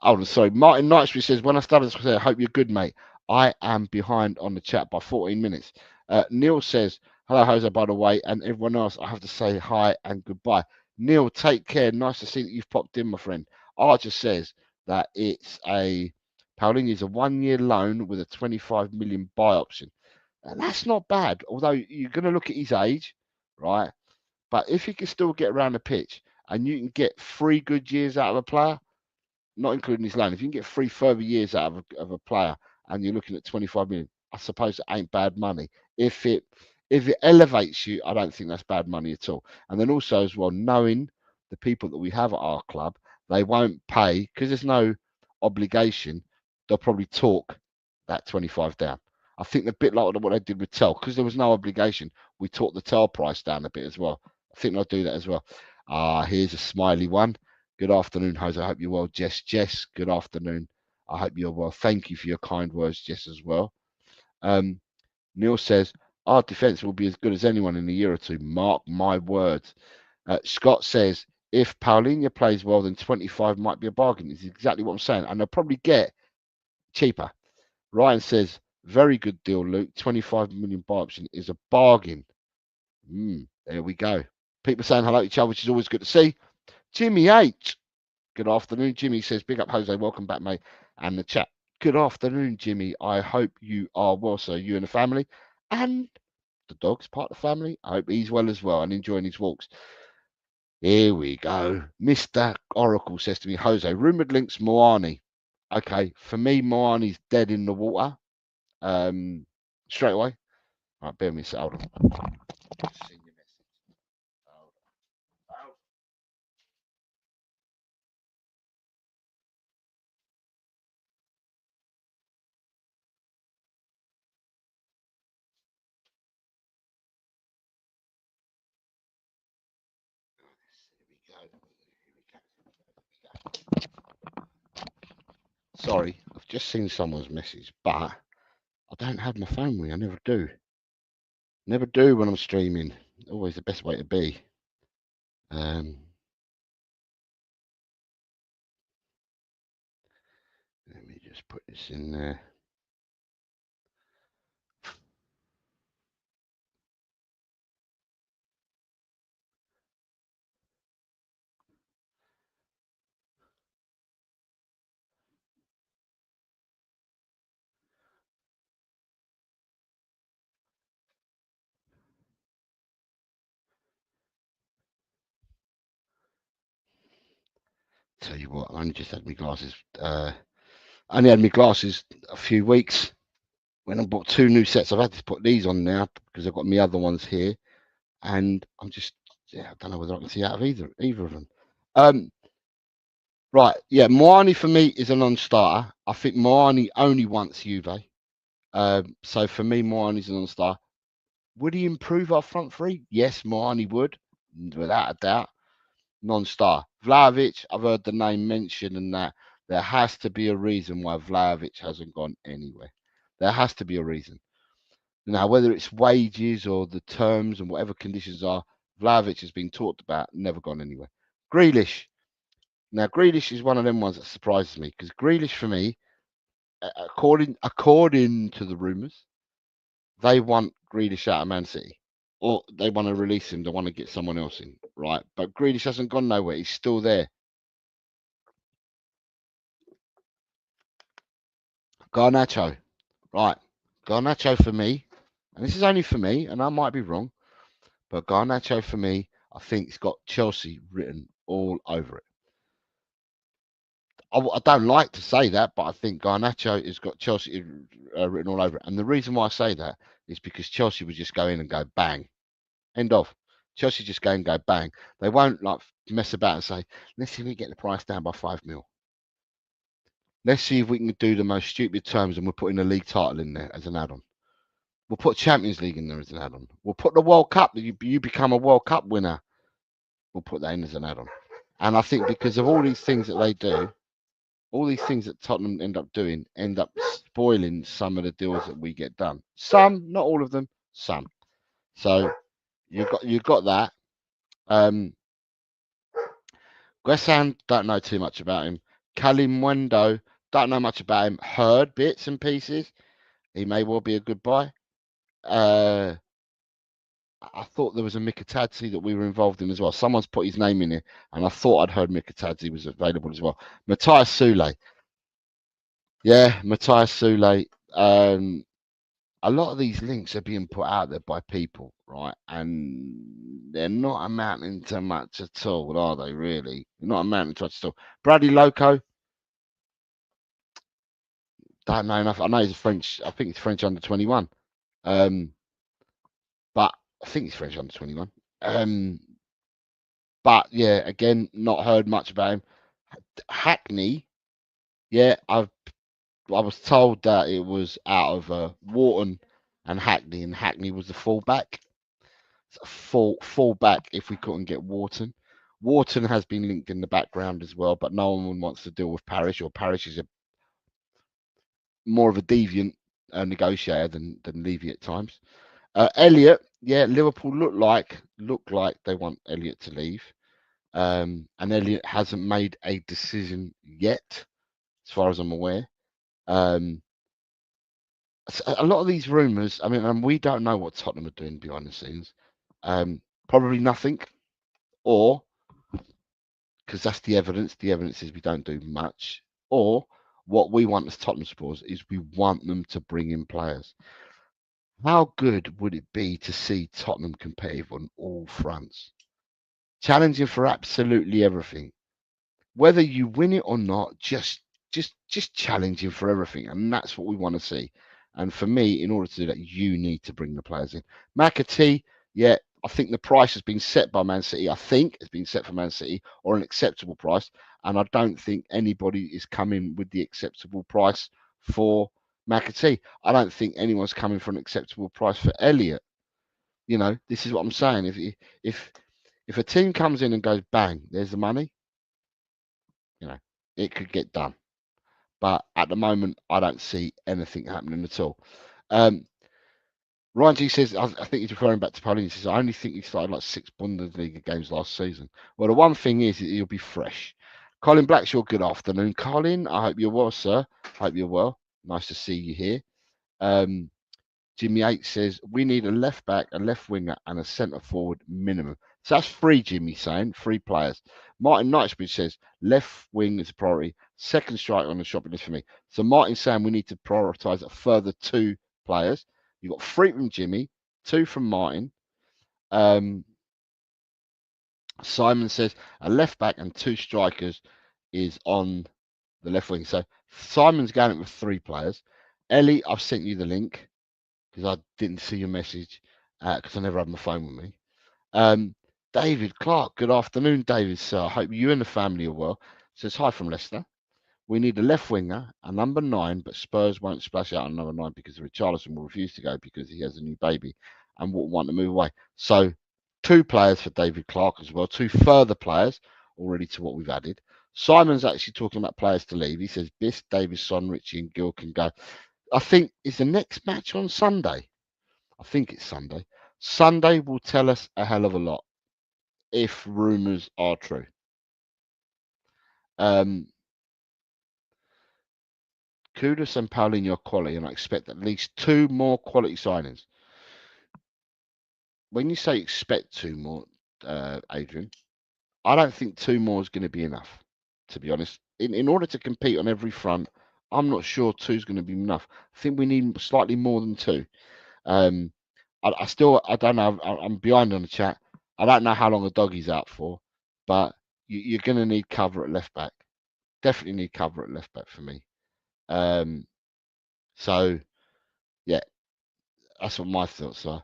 oh, sorry. Martin Knightsbury says, when I started this, I hope you're good, mate. I am behind on the chat by 14 minutes. Neil says, hello, Jose, by the way, and everyone else, I have to say hi and goodbye. Neil, take care. Nice to see that you've popped in, my friend. Archer says that Paulinho is a 1-year loan with a 25 million buy option. And that's not bad, although you're going to look at his age, right? But if he can still get around the pitch and you can get 3 good years out of a player, not including his loan, if you can get 3 further years out of a player, and you're looking at 25 million, I suppose it ain't bad money. If it elevates you, I don't think that's bad money at all. And then also as well, knowing the people that we have at our club, they won't pay because there's no obligation. They'll probably talk that 25 down. I think a bit like what they did with Tel, because there was no obligation. We talked the Tel price down a bit as well. I think they'll do that as well. Here's a smiley one. Good afternoon, Jose. I hope you're well. Jess, good afternoon. I hope you're well. Thank you for your kind words, Jess, as well. Neil says, our defence will be as good as anyone in a year or two. Mark my words. Scott says, if Paulinho plays well, then 25 might be a bargain. It's exactly what I'm saying. And they'll probably get cheaper. Ryan says, very good deal, Luke. 25 million buy option is a bargain. There we go. People saying hello to each other, which is always good to see. Jimmy H. Good afternoon, Jimmy says, big up, Jose. Welcome back, mate. And the chat. Good afternoon, Jimmy. I hope you are well, sir. You and the family. And the dog's part of the family. I hope he's well as well and enjoying his walks. Here we go. Mr. Oracle says to me, Jose, rumoured links Moani. Okay, for me, Moani's dead in the water. Straight away. All right, bear with me a second. Hold on. Sorry, I've just seen someone's message, but I don't have my phone with me. I never do. Never do when I'm streaming. Always the best way to be. Let me just put this in there. Tell you what, I only just had my glasses. I only had my glasses a few weeks. When I bought 2 new sets, I've had to put these on now because I've got my other ones here, and I'm just, I don't know whether I can see out of either of them. Right, yeah, Moani for me is a non-starter. I think Moani only wants Juve. So for me, Moani's a non-starter. Would he improve our front three? Yes, Moani would, without a doubt. non-star. Vlahovic, I've heard the name mentioned, and that there has to be a reason why Vlahovic hasn't gone anywhere. There has to be a reason. Now, whether it's wages or the terms and whatever conditions are, Vlahovic has been talked about, never gone anywhere. Grealish. Now, Grealish is one of them ones that surprises me because Grealish, for me, according to the rumours, they want Grealish out of Man City, or they want to release him. They want to get someone else in, right? But Grealish hasn't gone nowhere. He's still there. Garnacho, right? Garnacho for me, and this is only for me, and I might be wrong, but Garnacho for me, I think it's got Chelsea written all over it. I don't like to say that, but I think Garnacho has got Chelsea written all over it. And the reason why I say that is because Chelsea would just go in and go bang, end of. Chelsea just go and go bang. They won't like mess about and say, let's see if we get the price down by 5 mil. Let's see if we can do the most stupid terms and we're putting a league title in there as an add-on. We'll put Champions League in there as an add-on. We'll put the World Cup. You become a World Cup winner. We'll put that in as an add-on. And I think because of all these things that they do, all these things that Tottenham end up doing end up spoiling some of the deals that we get done. Some, not all of them, some. So you've got that. Guesan, don't know too much about him. Kalimwendo, don't know much about him. Heard bits and pieces. He may well be a good buy. I thought there was a Mikatadze that we were involved in as well. Someone's put his name in here, and I thought I'd heard Mikatadze was available as well. Matthias Sule. Yeah, Matthias Sule. A lot of these links are being put out there by people, right? And they're not amounting to much at all, are they, really? They're not amounting to much at all. Bradley Loco. Don't know enough. I know he's a French. I think he's French under 21. But I think he's French under 21. But yeah, again, not heard much about him. Hackney, yeah, I was told that it was out of Wharton and Hackney was the fullback. Fullback if we couldn't get Wharton. Wharton has been linked in the background as well, but no one wants to deal with Parish, or Parish is more of a deviant negotiator than Levy at times. Elliot, yeah, Liverpool look like they want Elliot to leave. And Elliot hasn't made a decision yet, as far as I'm aware. A lot of these rumours, I mean, and we don't know what Tottenham are doing behind the scenes. Probably nothing, or because that's the evidence. The evidence is we don't do much, or what we want as Tottenham supporters is we want them to bring in players. How good would it be to see Tottenham competitive on all fronts, challenging for absolutely everything? Whether you win it or not, just challenging for everything, and that's what we want to see. And for me, in order to do that, you need to bring the players in. McAtee, yeah, I think the price has been set by Man City. I think it's been set for Man City, or an acceptable price, and I don't think anybody is coming with the acceptable price for McAtee. I don't think anyone's coming for an acceptable price for Elliot. You know, this is what I'm saying. If a team comes in and goes bang, there's the money. You know, it could get done. But at the moment, I don't see anything happening at all. Ryan G says, I think he's referring back to Pauline. He says, I only think he started like 6 Bundesliga games last season. Well, the one thing is he'll be fresh. Colin Blackshaw, good afternoon. Colin, I hope you're well, sir. Hope you're well. Nice to see you here. Jimmy 8 says, we need a left back, a left winger, and a centre forward minimum. So that's 3, Jimmy saying, 3 players. Martin Knightsbridge says, left wing is a priority, second striker on the shopping list for me. So Martin's saying we need to prioritise a further 2 players. You've got 3 from Jimmy, 2 from Martin. Simon says, a left back and 2 strikers is on the left wing. So Simon's going with 3 players. Ellie, I've sent you the link, because I didn't see your message because I never had my phone with me. David Clark, good afternoon, David. Sir, I hope you and the family are well. Says hi from Leicester. We need a left winger, a number 9, but Spurs won't splash out on number 9 because Richarlison will refuse to go because he has a new baby and won't want to move away. So 2 players for David Clark as well, 2 further players already to what we've added. Simon's actually talking about players to leave. He says Biss, Davis, Son, Richie, and Gill can go. I think is the next match on Sunday. I think it's Sunday. Sunday will tell us a hell of a lot if rumours are true. Kudus and Paulinho are quality, and I expect at least 2 more quality signings. When you say expect 2 more, Adrian, I don't think 2 more is going to be enough, to be honest. In order to compete on every front, I'm not sure 2 is going to be enough. I think we need slightly more than 2. I don't know. I'm behind on the chat. I don't know how long a doggy's out for, but you're going to need cover at left back. Definitely need cover at left back for me. So, yeah, that's what my thoughts are.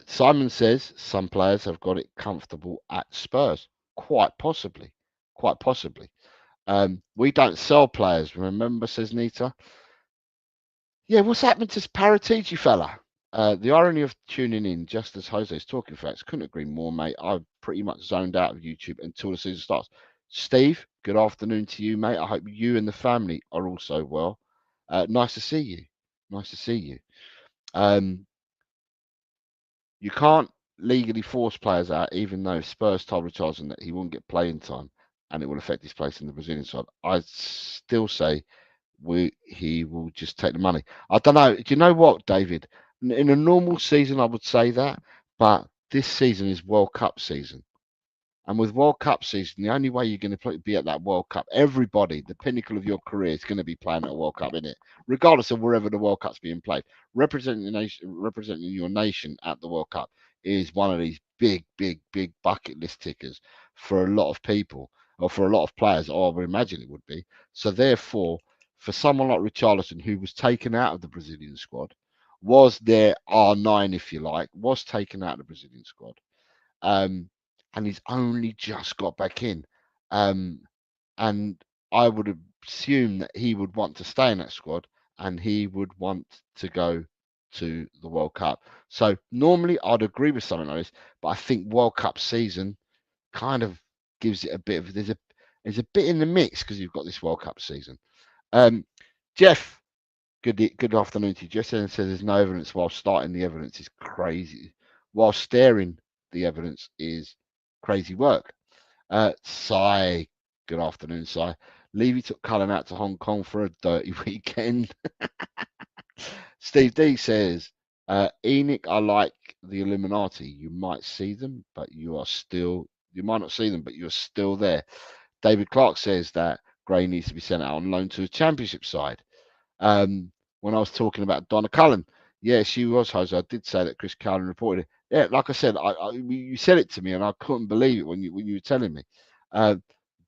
Simon says some players have got it comfortable at Spurs. Quite possibly. Quite possibly. We don't sell players, remember, says Nita. Yeah, what's happened to this Paratici fella? The irony of tuning in just as Jose's talking facts. Couldn't agree more, mate. I've pretty much zoned out of YouTube until the season starts. Steve, good afternoon to you, mate. I hope you and the family are also well. Nice to see you. Nice to see you. You can't legally force players out, even though Spurs told Richarlison that he won't get playing time and it will affect his place in the Brazilian side. I still say he will just take the money. I don't know. Do you know what, David? In a normal season, I would say that, but this season is World Cup season. And with World Cup season, the only way you're going to be at that World Cup, everybody, the pinnacle of your career is going to be playing at a World Cup, isn't it? Regardless of wherever the World Cup's being played. Representing your nation at the World Cup is one of these big, big, big bucket list tickers for a lot of people, or for a lot of players, or I would imagine it would be. So therefore, for someone like Richarlison, who was taken out of the Brazilian squad, was their R9, if you like, was taken out of the Brazilian squad. And he's only just got back in. And I would assume that he would want to stay in that squad and he would want to go to the World Cup. So normally I'd agree with something like this, but I think World Cup season kind of gives it a bit of there's a bit in the mix because you've got this World Cup season. Jeff, good afternoon to you. Jeff says there's no evidence while starting the evidence is crazy. While staring the evidence is crazy work. Sai, good afternoon, Sai. Levy took Cullen out to Hong Kong for a dirty weekend. Steve D says, Enoch, I like the Illuminati. You might see them, but you might not see them, but you're still there. David Clark says that Gray needs to be sent out on loan to a championship side. When I was talking about Donna Cullen, yeah, she was, Jose. I did say that Chris Cullen reported it. Yeah, like I said, you said it to me, and I couldn't believe it when you were telling me.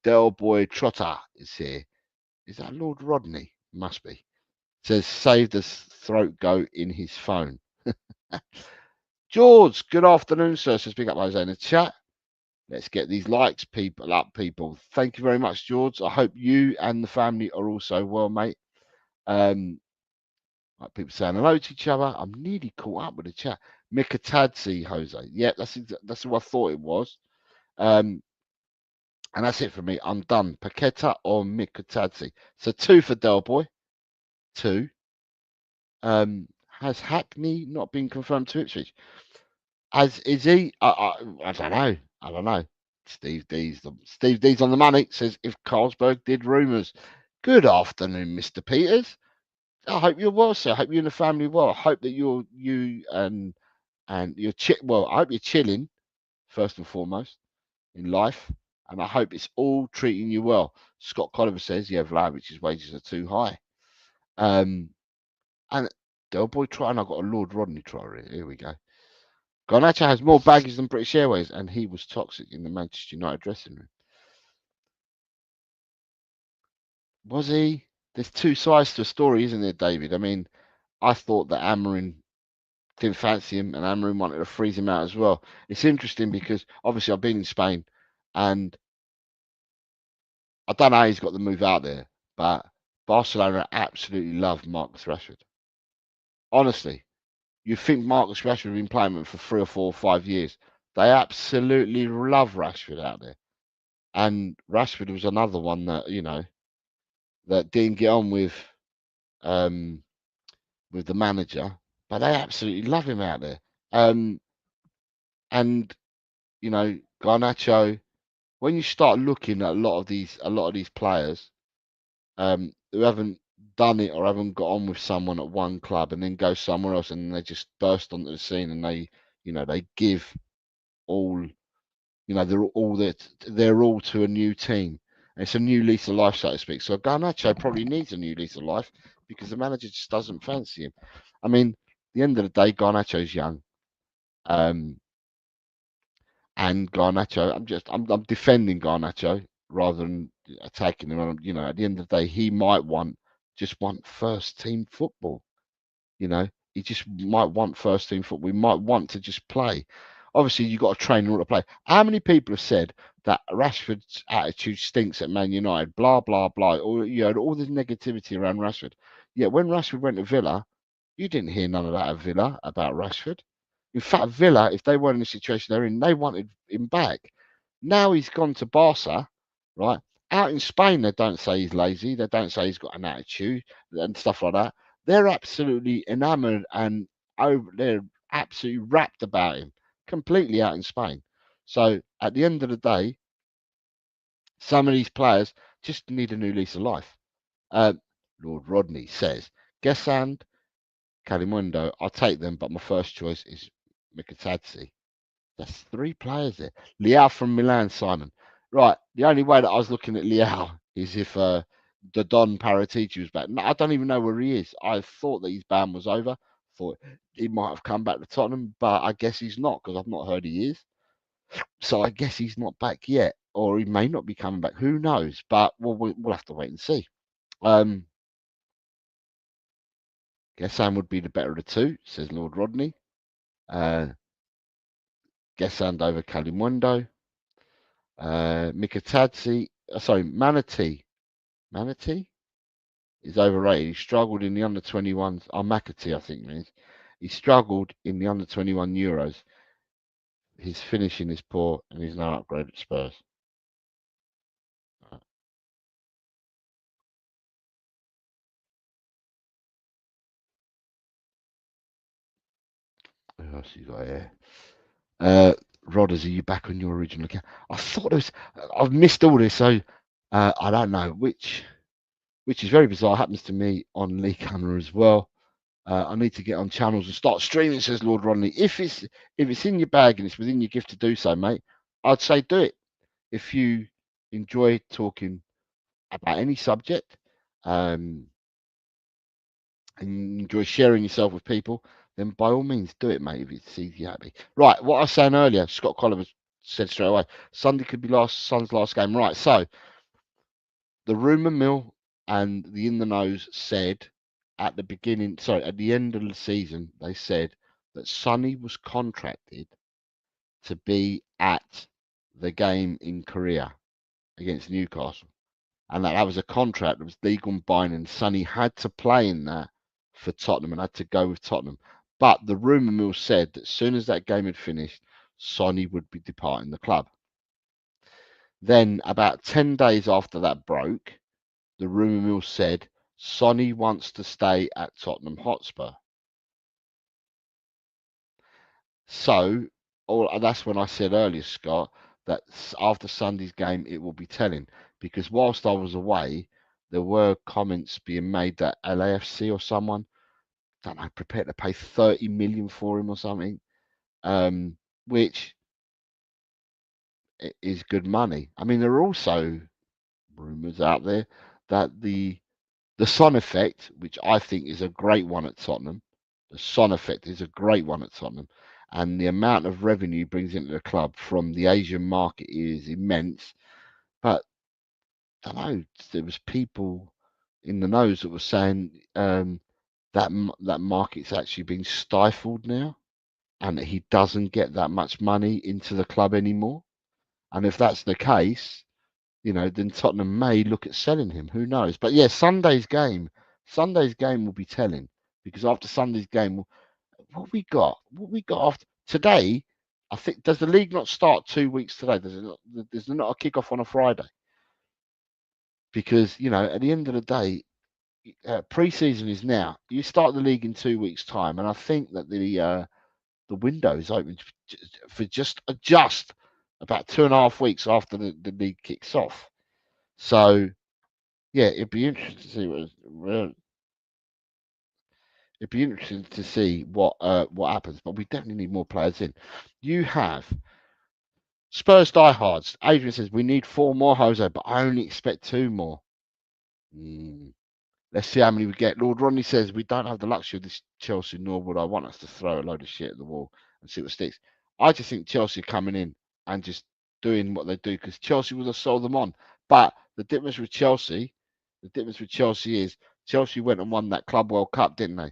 Del Boy Trotter is here. Is that Lord Rodney? Must be. Says saved his throat go in his phone. George, good afternoon, sir. Says pick up Jose in the chat. Let's get these likes, people. Thank you very much, George. I hope you and the family are also well, mate. Like people saying hello to each other. I'm nearly caught up with the chat. Mikatadze, Jose. Yeah, that's what I thought it was. And that's it for me. I'm done. Paqueta or Mikatadze. So 2 for Del Boy. 2. Has Hackney not been confirmed to Ipswich? Is he? I don't know. Steve D's on the money. Says if Carlsberg did rumours. Good afternoon, Mr. Peters. I hope you're well, sir. I hope you and the family well. I hope that you and you're I hope you're chilling first and foremost in life, and I hope it's all treating you well. Scott Colliver says, yeah, Vlahovic's wages are too high. And Del Boy Trotter, and I've got a Lord Rodney Trotter here. Here we go. Garnacho has more baggage than British Airways, and he was toxic in the Manchester United dressing room. Was he? There's 2 sides to a story, isn't there, David? I mean, I thought that Amorim didn't fancy him, and Amorim wanted to freeze him out as well. It's interesting because obviously I've been in Spain, and I don't know how he's got the move out there, but Barcelona absolutely love Marcus Rashford. Honestly, you think Marcus Rashford has been playing with him for 3 or 4 or 5 years. They absolutely love Rashford out there. And Rashford was another one that, that didn't get on um, with the manager, but they absolutely love him out there. And Garnacho, when you start looking at a lot of these players who haven't done it or haven't got on with someone at one club and then go somewhere else and they just burst onto the scene and they give all, they're all to a new team. And it's a new lease of life, so to speak. So Garnacho probably needs a new lease of life because the manager just doesn't fancy him. I mean, at the end of the day, Garnacho's young. Um, and Garnacho, I'm defending Garnacho rather than attacking him. At the end of the day, he might just want first team football. He just might want first team football. He might want to just play. Obviously, you've got to train in order to play. How many people have said that Rashford's attitude stinks at Man United? Blah blah blah. Or all this negativity around Rashford. Yeah, when Rashford went to Villa, you didn't hear none of that at Villa about Rashford. In fact, Villa, if they weren't in the situation they're in, they wanted him back. Now he's gone to Barca, right? Out in Spain, they don't say he's lazy. They don't say he's got an attitude and stuff like that. They're absolutely enamored and they're absolutely wrapped about him, completely out in Spain. So at the end of the day, some of these players just need a new lease of life. Uh, Lord Rodney says, Gesand, Calimundo, I'll take them, but my first choice is Mikatadze. That's three players there. Leao from Milan, Simon. Right, the only way that I was looking at Leao is if the Don Paratici was back. No, I don't even know where he is. I thought that his ban was over. Thought he might have come back to Tottenham, but I guess he's not because I've not heard he is. So I guess he's not back yet, or he may not be coming back. Who knows? But we'll have to wait and see. Guess Sam would be the better of the two, says Lord Rodney. Gesand over Kalimundo. Mikatadze, sorry, Manatee. Manatee is overrated. He struggled in the under 21s. Oh, McAtee, I think it means. He struggled in the under 21 Euros. His finishing is poor and he's now upgraded at Spurs. Right. Who else you got here? Rodders, are you back on your original account? I thought I've missed all this, so I don't know which is very bizarre. Happens to me on Lee Camera as well. I need to get on channels and start streaming, says Lord Rodney. If it's in your bag and it's within your gift to do so, mate, I'd say do it. If you enjoy talking about any subject, and you enjoy sharing yourself with people, then by all means do it, mate, if it sees you happy. Right, what I was saying earlier, Scott Colliver said straight away, Sunday could be Son's last game. Right, so the rumour mill and the in the nose said at the end of the season, they said that Sonny was contracted to be at the game in Korea against Newcastle. And that was a contract that was legal and binding. Sonny had to play in that for Tottenham and had to go with Tottenham. But the rumour mill said that as soon as that game had finished, Sonny would be departing the club. Then, about 10 days after that broke, the rumour mill said Sonny wants to stay at Tottenham Hotspur. So, that's when I said earlier, Scott, that after Sunday's game, it will be telling. Because whilst I was away, there were comments being made that LAFC or someone, don't know, prepared to pay 30 million for him or something, which is good money. I mean, there are also rumours out there that the Son effect, which I think is a great one at Tottenham, the Son effect is a great one at Tottenham, and the amount of revenue brings into the club from the Asian market is immense. But I don't know, there was people in the nose that were saying that market's actually been stifled now, and that he doesn't get that much money into the club anymore. And if that's the case, then Tottenham may look at selling him. Who knows? But yeah, Sunday's game will be telling because after Sunday's game, what we got after today, I think, does the league not start 2 weeks today? There's not a kick-off on a Friday? Because, at the end of the day, pre-season is now. You start the league in 2 weeks' time, and I think that the window is open for just about 2.5 weeks after the league kicks off. So, yeah, it'd be interesting to see what happens. But we definitely need more players in. You have Spurs diehards. Adrian says we need 4 more, Jose, but I only expect 2 more. Let's see how many we get. Lord Rodney says we don't have the luxury of this Chelsea, nor would I want us to throw a load of shit at the wall and see what sticks. I just think Chelsea coming in and just doing what they do, because Chelsea would have sold them on. But the difference with Chelsea is Chelsea went and won that Club World Cup, didn't they?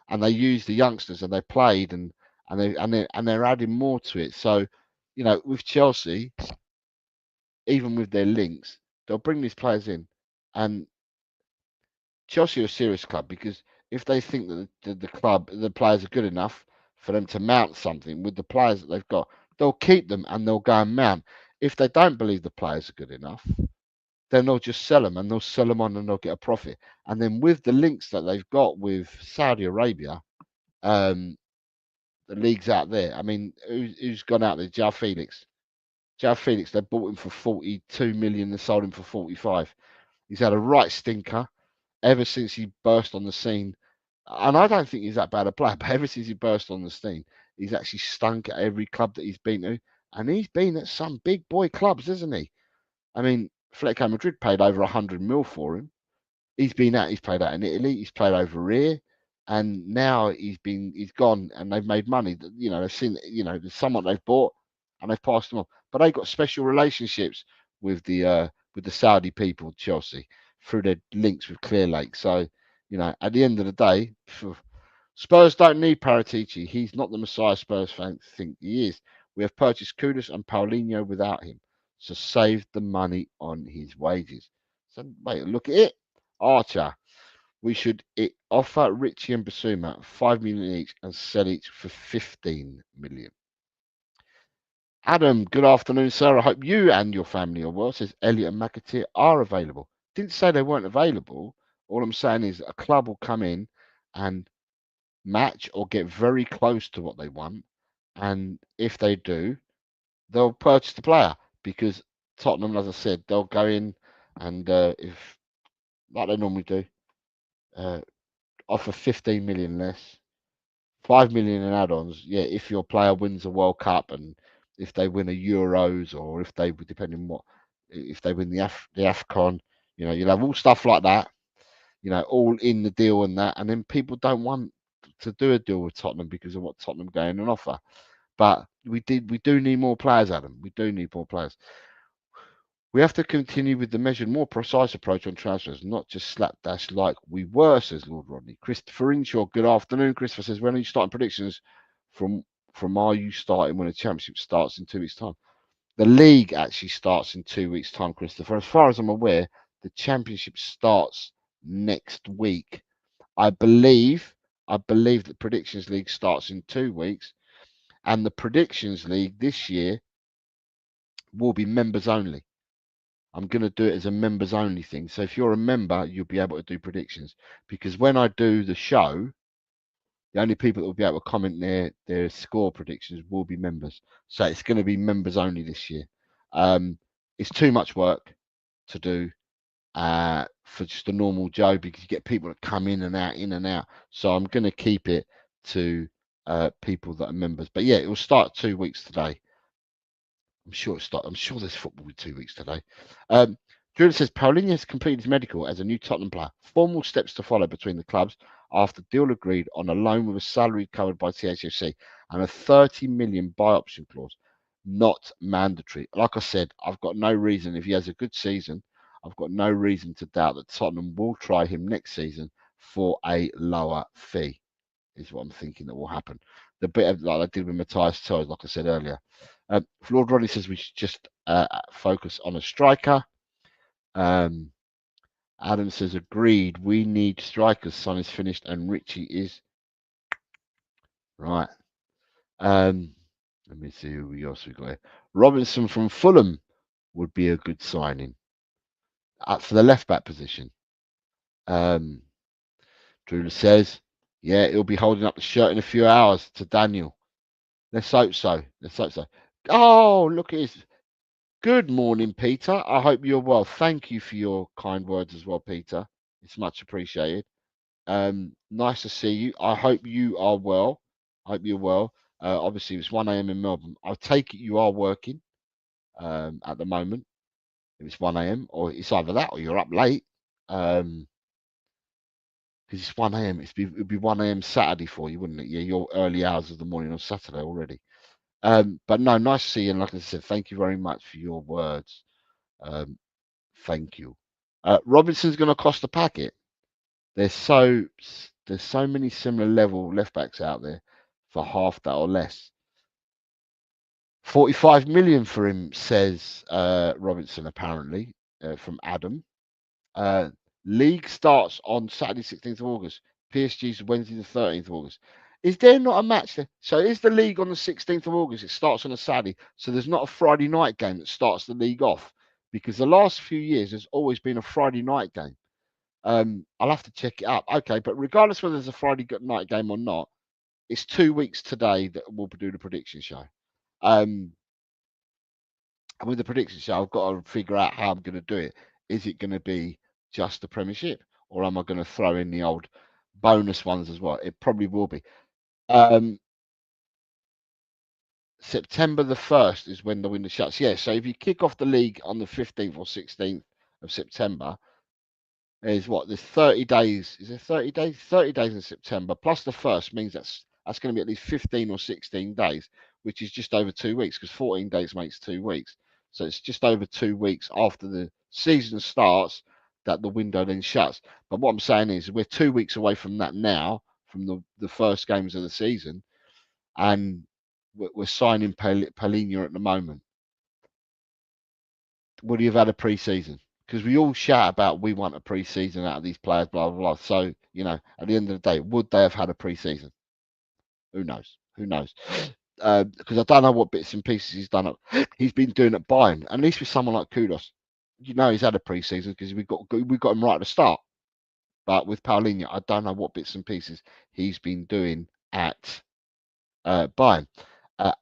And they used the youngsters and they played and they're adding more to it. So, with Chelsea, even with their links, they'll bring these players in, and Chelsea are a serious club, because if they think that the players are good enough for them to mount something with the players that they've got, they'll keep them and they'll go and mount. If they don't believe the players are good enough, then they'll just sell them, and they'll sell them on and they'll get a profit. And then with the links that they've got with Saudi Arabia, the leagues out there. I mean, who's gone out there? João Felix. João Felix, they bought him for 42 million and sold him for 45. He's had a right stinker ever since he burst on the scene. And I don't think he's that bad a player, but ever since he burst on the scene, he's actually stunk at every club that he's been to. And he's been at some big boy clubs, isn't he? I mean, Atletico Madrid paid over 100 mil for him. He's played out in Italy, he's played over here, and now he's gone, and they've made money. They've seen, there's someone they've bought, and they've passed them on. But they've got special relationships with the Saudi people, Chelsea, through their links with Clear Lake. So, at the end of the day, Spurs don't need Paratici. He's not the Messiah Spurs fans think he is. We have purchased Kudus and Paulinho without him, so save the money on his wages. So wait, look at it. Archer, we should offer Richie and Basuma 5 million each and sell each for 15 million. Adam, good afternoon, sir. I hope you and your family are well. Says Elliot and McAteer are available. Didn't say they weren't available. All I'm saying is a club will come in and match or get very close to what they want. And if they do, they'll purchase the player, because Tottenham, as I said, they'll go in and if like they normally do, offer 15 million less, 5 million in add-ons. Yeah, if your player wins a World Cup, and if they win a Euros, or if they, depending on if they win the AFCON, you'll have all stuff like that, all in the deal and that. And then people don't want to do a deal with Tottenham because of what Tottenham going and offer. But we do need more players, Adam. We do need more players. We have to continue with the measured, more precise approach on transfers, not just slapdash like we were, says Lord Rodney. Christopher Inshaw, good afternoon. Christopher says, when are you starting predictions from are you starting when the championship starts in 2 weeks' time? The league actually starts in 2 weeks' time, Christopher. As far as I'm aware, the championship starts next week. I believe the Predictions League starts in 2 weeks, and the Predictions League this year will be members only. I'm going to do it as a members only thing. So if you're a member, you'll be able to do predictions, because when I do the show, the only people that will be able to comment their score predictions will be members. So it's going to be members only this year. It's too much work to do for just a normal Joe, because you get people that come in and out. So I'm going to keep it to people that are members. But yeah, it will start 2 weeks today. I'm sure there's football with 2 weeks today. Julian says Paulinho has completed his medical as a new Tottenham player. Formal steps to follow between the clubs after deal agreed on a loan with a salary covered by THFC and a 30 million buy option clause, not mandatory. Like I said, I've got no reason, if he has a good season, I've got no reason to doubt that Tottenham will try him next season for a lower fee, is what I'm thinking that will happen. The bit of like I did with Matthias Toes, like I said earlier. Lord Rodney says we should just focus on a striker. Adam says agreed. We need strikers. Son is finished and Richie is right. Let me see who else we got here. Robinson from Fulham would be a good signing for the left back position. Drula says, yeah, he'll be holding up the shirt in a few hours to Daniel. Let's hope so. Let's hope so. Oh, look at this. Good morning, Peter. I hope you're well. Thank you for your kind words as well, Peter. It's much appreciated. Nice to see you. I hope you are well. I hope you're well. Obviously, it's 1 a.m. in Melbourne. I take it you are working at the moment. If it's 1 a.m. or it's either that or you're up late. Because it's 1 a.m. It'd be 1 a.m. Saturday for you, wouldn't it? Yeah, your early hours of the morning on Saturday already. But no, nice to see you. And like I said, thank you very much for your words. Thank you. Robinson's going to cost a packet. There's so many similar level left backs out there for half that or less. 45 million for him, says Robinson, apparently, from Adam. League starts on Saturday, 16th of August. PSG's Wednesday, the 13th of August. Is there not a match there? So is the league on the 16th of August? It starts on a Saturday. So there's not a Friday night game that starts the league off, because the last few years there's always been a Friday night game. I'll have to check it up. Okay, but regardless whether there's a Friday night game or not, it's 2 weeks today that we'll do the prediction show. And with the prediction show, I've got to figure out how I'm going to do it. Is it going to be just the Premiership, or am I going to throw in the old bonus ones as well? It probably will be. September the 1st is when the window shuts. Yeah, so if you kick off the league on the 15th or 16th of September, there's 30 days. Is there 30 days? 30 days in September plus the first means that's going to be at least 15 or 16 days, which is just over 2 weeks, because 14 days makes 2 weeks. So it's just over 2 weeks after the season starts that the window then shuts. But what I'm saying is we're 2 weeks away from that now, from the first games of the season, and we're signing Paulinho at the moment. Would he have had a pre-season? Because we all shout about we want a pre-season out of these players, blah blah blah. So at the end of the day, would they have had a pre-season? Who knows? Who knows? Because I don't know what bits and pieces he's done. He's been doing at Bayern. At least with someone like Kudos, he's had a pre-season because we got him right at the start. But with Paulinho, I don't know what bits and pieces he's been doing at Bayern.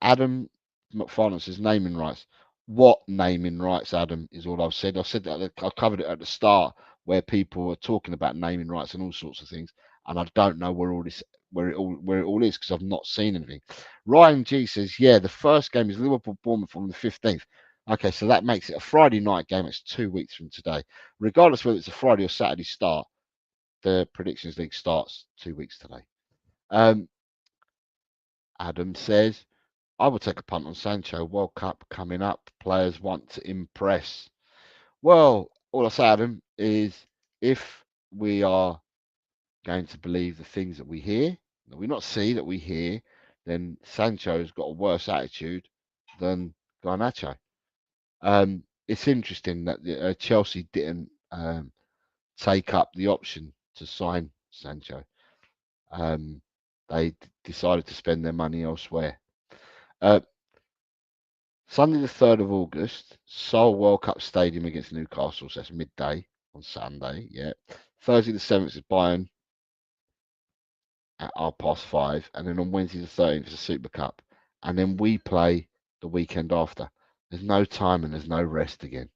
Adam McFarlane says naming rights. What naming rights, Adam, is all I've said. I said that I covered it at the start, where people were talking about naming rights and all sorts of things, and I don't know where it all is, because I've not seen anything. Ryan G says, yeah, the first game is Liverpool Bournemouth on the 15th. Okay, so that makes it a Friday night game. It's 2 weeks from today. Regardless whether it's a Friday or Saturday start, the Predictions League starts 2 weeks today. Adam says, I will take a punt on Sancho. World Cup coming up. Players want to impress. Well, all I say, Adam, is if we are going to believe the things that we hear, that we not see, that we hear, then Sancho's got a worse attitude than Garnacho. It's interesting that Chelsea didn't take up the option to sign Sancho. They decided to spend their money elsewhere. Sunday the 3rd of August, Seoul World Cup Stadium against Newcastle. So that's midday on Sunday. Yeah. Thursday the 7th is Bayern at 5:30. And then on Wednesday the 13th is the Super Cup. And then we play the weekend after. There's no time and there's no rest again.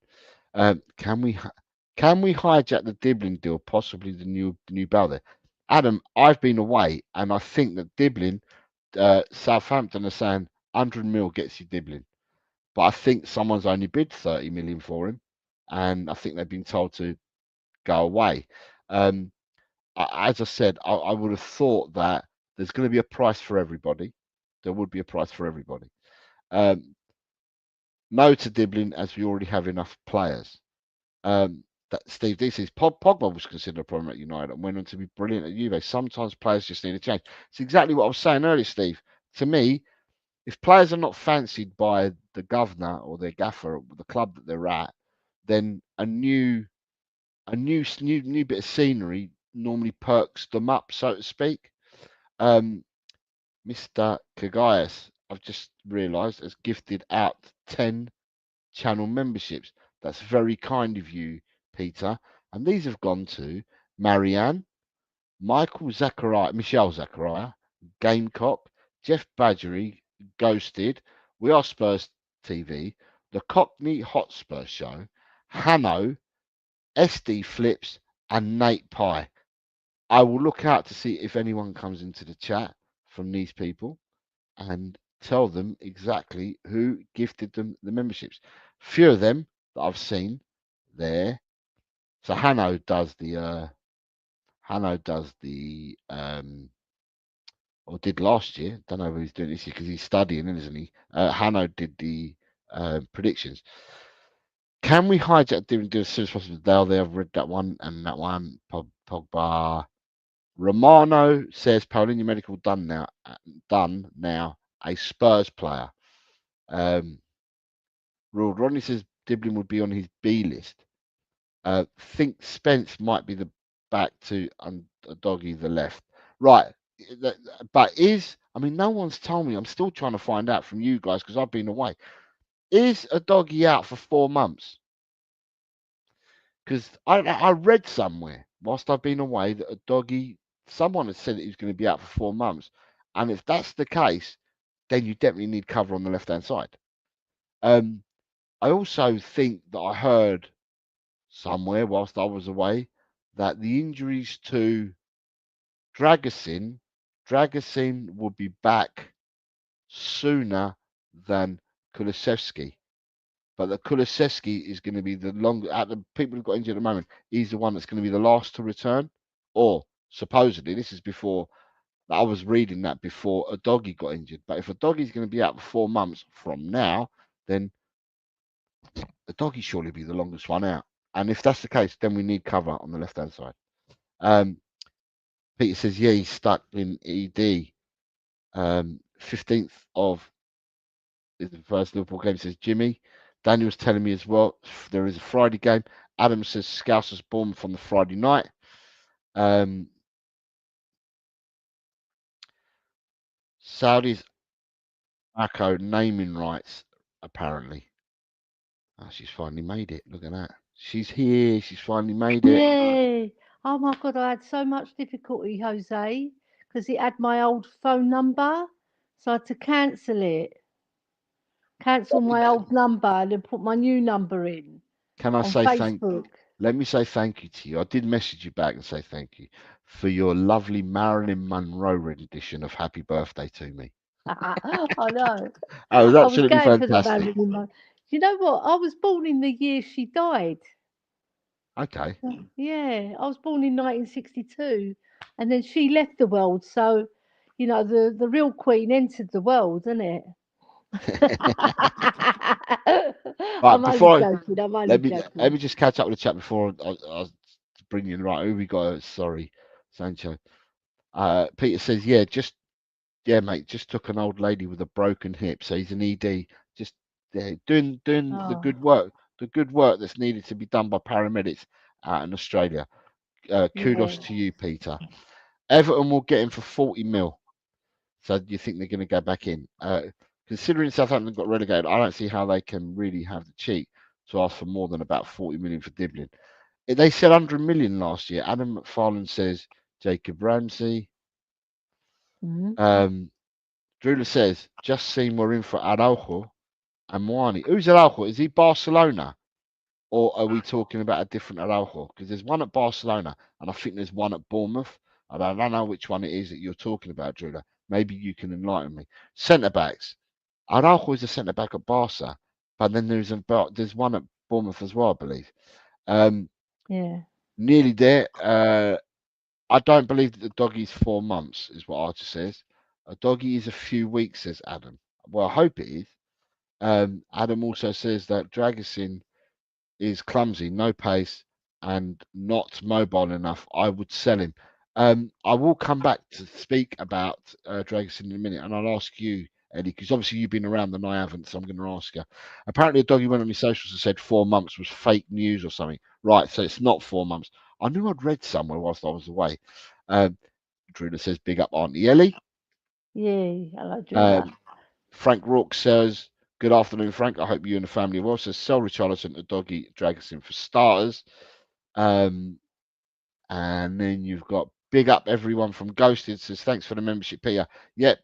Can we hijack the Diblin deal, possibly the new Balde? Adam, I've been away, and I think that Diblin, Southampton are saying 100 mil gets you Diblin. But I think someone's only bid 30 million for him, and I think they've been told to go away. As I said, I would have thought that there's going to be a price for everybody. There would be a price for everybody. No to Diblin, as we already have enough players. Steve D says Pogba was considered a problem at United and went on to be brilliant at Juve. Sometimes players just need a change. It's exactly what I was saying earlier, Steve. To me, if players are not fancied by the governor or their gaffer or the club that they're at, then a new bit of scenery normally perks them up, so to speak. Mr. Kagayas, I've just realised, has gifted out 10 channel memberships. That's very kind of you, Peter. And these have gone to Marianne, Michelle Zachariah, Gamecock, Jeff Badgery, Ghosted, We Are Spurs TV, The Cockney Hotspur Show, Hanno, SD Flips, and Nate Pye. I will look out to see if anyone comes into the chat from these people and tell them exactly who gifted them the memberships. Few of them that I've seen there. So Hanno does the or did last year. Don't know if he's doing this year because he's studying, isn't he? Hanno did the predictions. Can we hijack do as soon as possible? They have read that one and that one. Pogba. Romano says Paulinho medical done now. Done now. A Spurs player. Ruled. Rodney says Diblin would be on his B list. Think Spence might be the back to Doggy the left. Right. But I mean, no one's told me. I'm still trying to find out from you guys because I've been away. Is a Doggy out for 4 months? Because I read somewhere whilst I've been away that a Doggy, someone had said that he was going to be out for 4 months. And if that's the case, then you definitely need cover on the left hand side. I also think that I heard somewhere whilst I was away that the injuries to Dragusin will be back sooner than Kulusevski. But the Kulusevski is going to be the longer, out of the people who've got injured at the moment, he's the one that's going to be the last to return. Or supposedly, this is before, I was reading that before a doggy got injured. But if a doggy's going to be out for 4 months from now, then the doggy surely be the longest one out. And if that's the case, then we need cover on the left hand side. Peter says, yeah, he's stuck in ED. 15th of is the first Liverpool game, says Jimmy. Daniel's telling me as well, there is a Friday game. Adam says Scouse was born from the Friday night. Saudi's Mako naming rights, apparently. Oh, she's finally made it. Look at that. She's here. She's finally made it. Yeah. Oh my God, I had so much difficulty, Jose, because it had my old phone number. So I had to cancel it. Cancel my old number and then put my new number in Can I on say Facebook. Let me say thank you to you. I did message you back and say thank you for your lovely Marilyn Monroe rendition of Happy Birthday to me. I know. That was I was absolutely going for the fantastic. Marilyn Monroe. You know what? I was born in the year she died. Okay. Yeah, I was born in 1962, and then she left the world. So, the real queen entered the world, isn't it? Right, I'm only before joking. I'm only let me joking. just catch up with the chat before I bring you in. Right, who we got? Sorry, Sancho. Peter says, yeah, mate, just took an old lady with a broken hip, so he's an ED. Just doing the Oh, good work that's needed to be done by paramedics out in Australia. yeah. Kudos to you, Peter. Everton will get him for 40 mil. So do you think they're going to go back in? Considering Southampton got relegated, I don't see how they can really have the cheek to ask for more than about 40 million for Diblin. They said 100 million last year. Adam McFarlane says Jacob Ramsey. Mhm. Drula says, just seen we're in for Araujo and Moani. Who's Araujo? Is he Barcelona? Or are we talking about a different Araujo? Because there's one at Barcelona and I think there's one at Bournemouth. And I don't know which one it is that you're talking about, Drula. Maybe you can enlighten me. Centre backs. Araujo is a centre back at Barca, but then there's one at Bournemouth as well, I believe. Um, Yeah. Nearly there. I don't believe that the doggy's 4 months, is what Archer says. A doggy is a few weeks, says Adam. Well, I hope it is. Adam also says that Dragusin is clumsy, no pace, and not mobile enough. I would sell him. I will come back to speak about Dragusin in a minute, and I'll ask you, Eddie, because obviously you've been around and I haven't, so I'm going to ask you. Apparently, a doggy went on his socials and said 4 months was fake news or something. Right, so it's not 4 months. I knew I'd read somewhere whilst I was away. Um, Drula says, big up Auntie Ellie. Yeah. Hello, Um, Judah. Frank Rourke says, "Good afternoon, Frank. I hope you and the family are well." Says, "Sell Richarlison to Doggy Dragosin for starters." Um, and then you've got big up everyone from Ghosted. Says, "Thanks for the membership, Peter." Yep,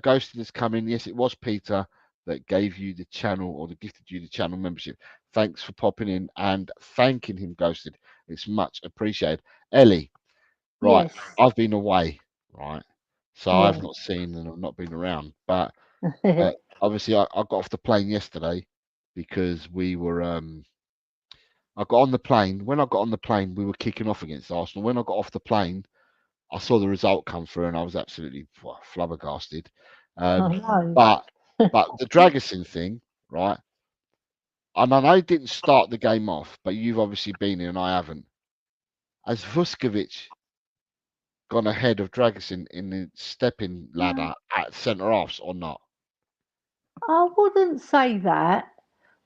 Ghosted has come in. Yes, it was Peter that gave you the channel or that gifted you the channel membership. Thanks for popping in and thanking him, Ghosted. It's much appreciated. Ellie, right? Yes. I've been away, right? So I've Yeah. not seen and I've not been around. But obviously, I got off the plane yesterday because we were. I got on the plane. When I got on the plane, we were kicking off against Arsenal. When I got off the plane, I saw the result come through, and I was absolutely flabbergasted. I Um, know. but the Dragosin thing, right? And I know it didn't start the game off, but you've obviously been in, and I haven't. Has Vuskovic gone ahead of Dragosin in the stepping ladder at centre halves or not? I wouldn't say that,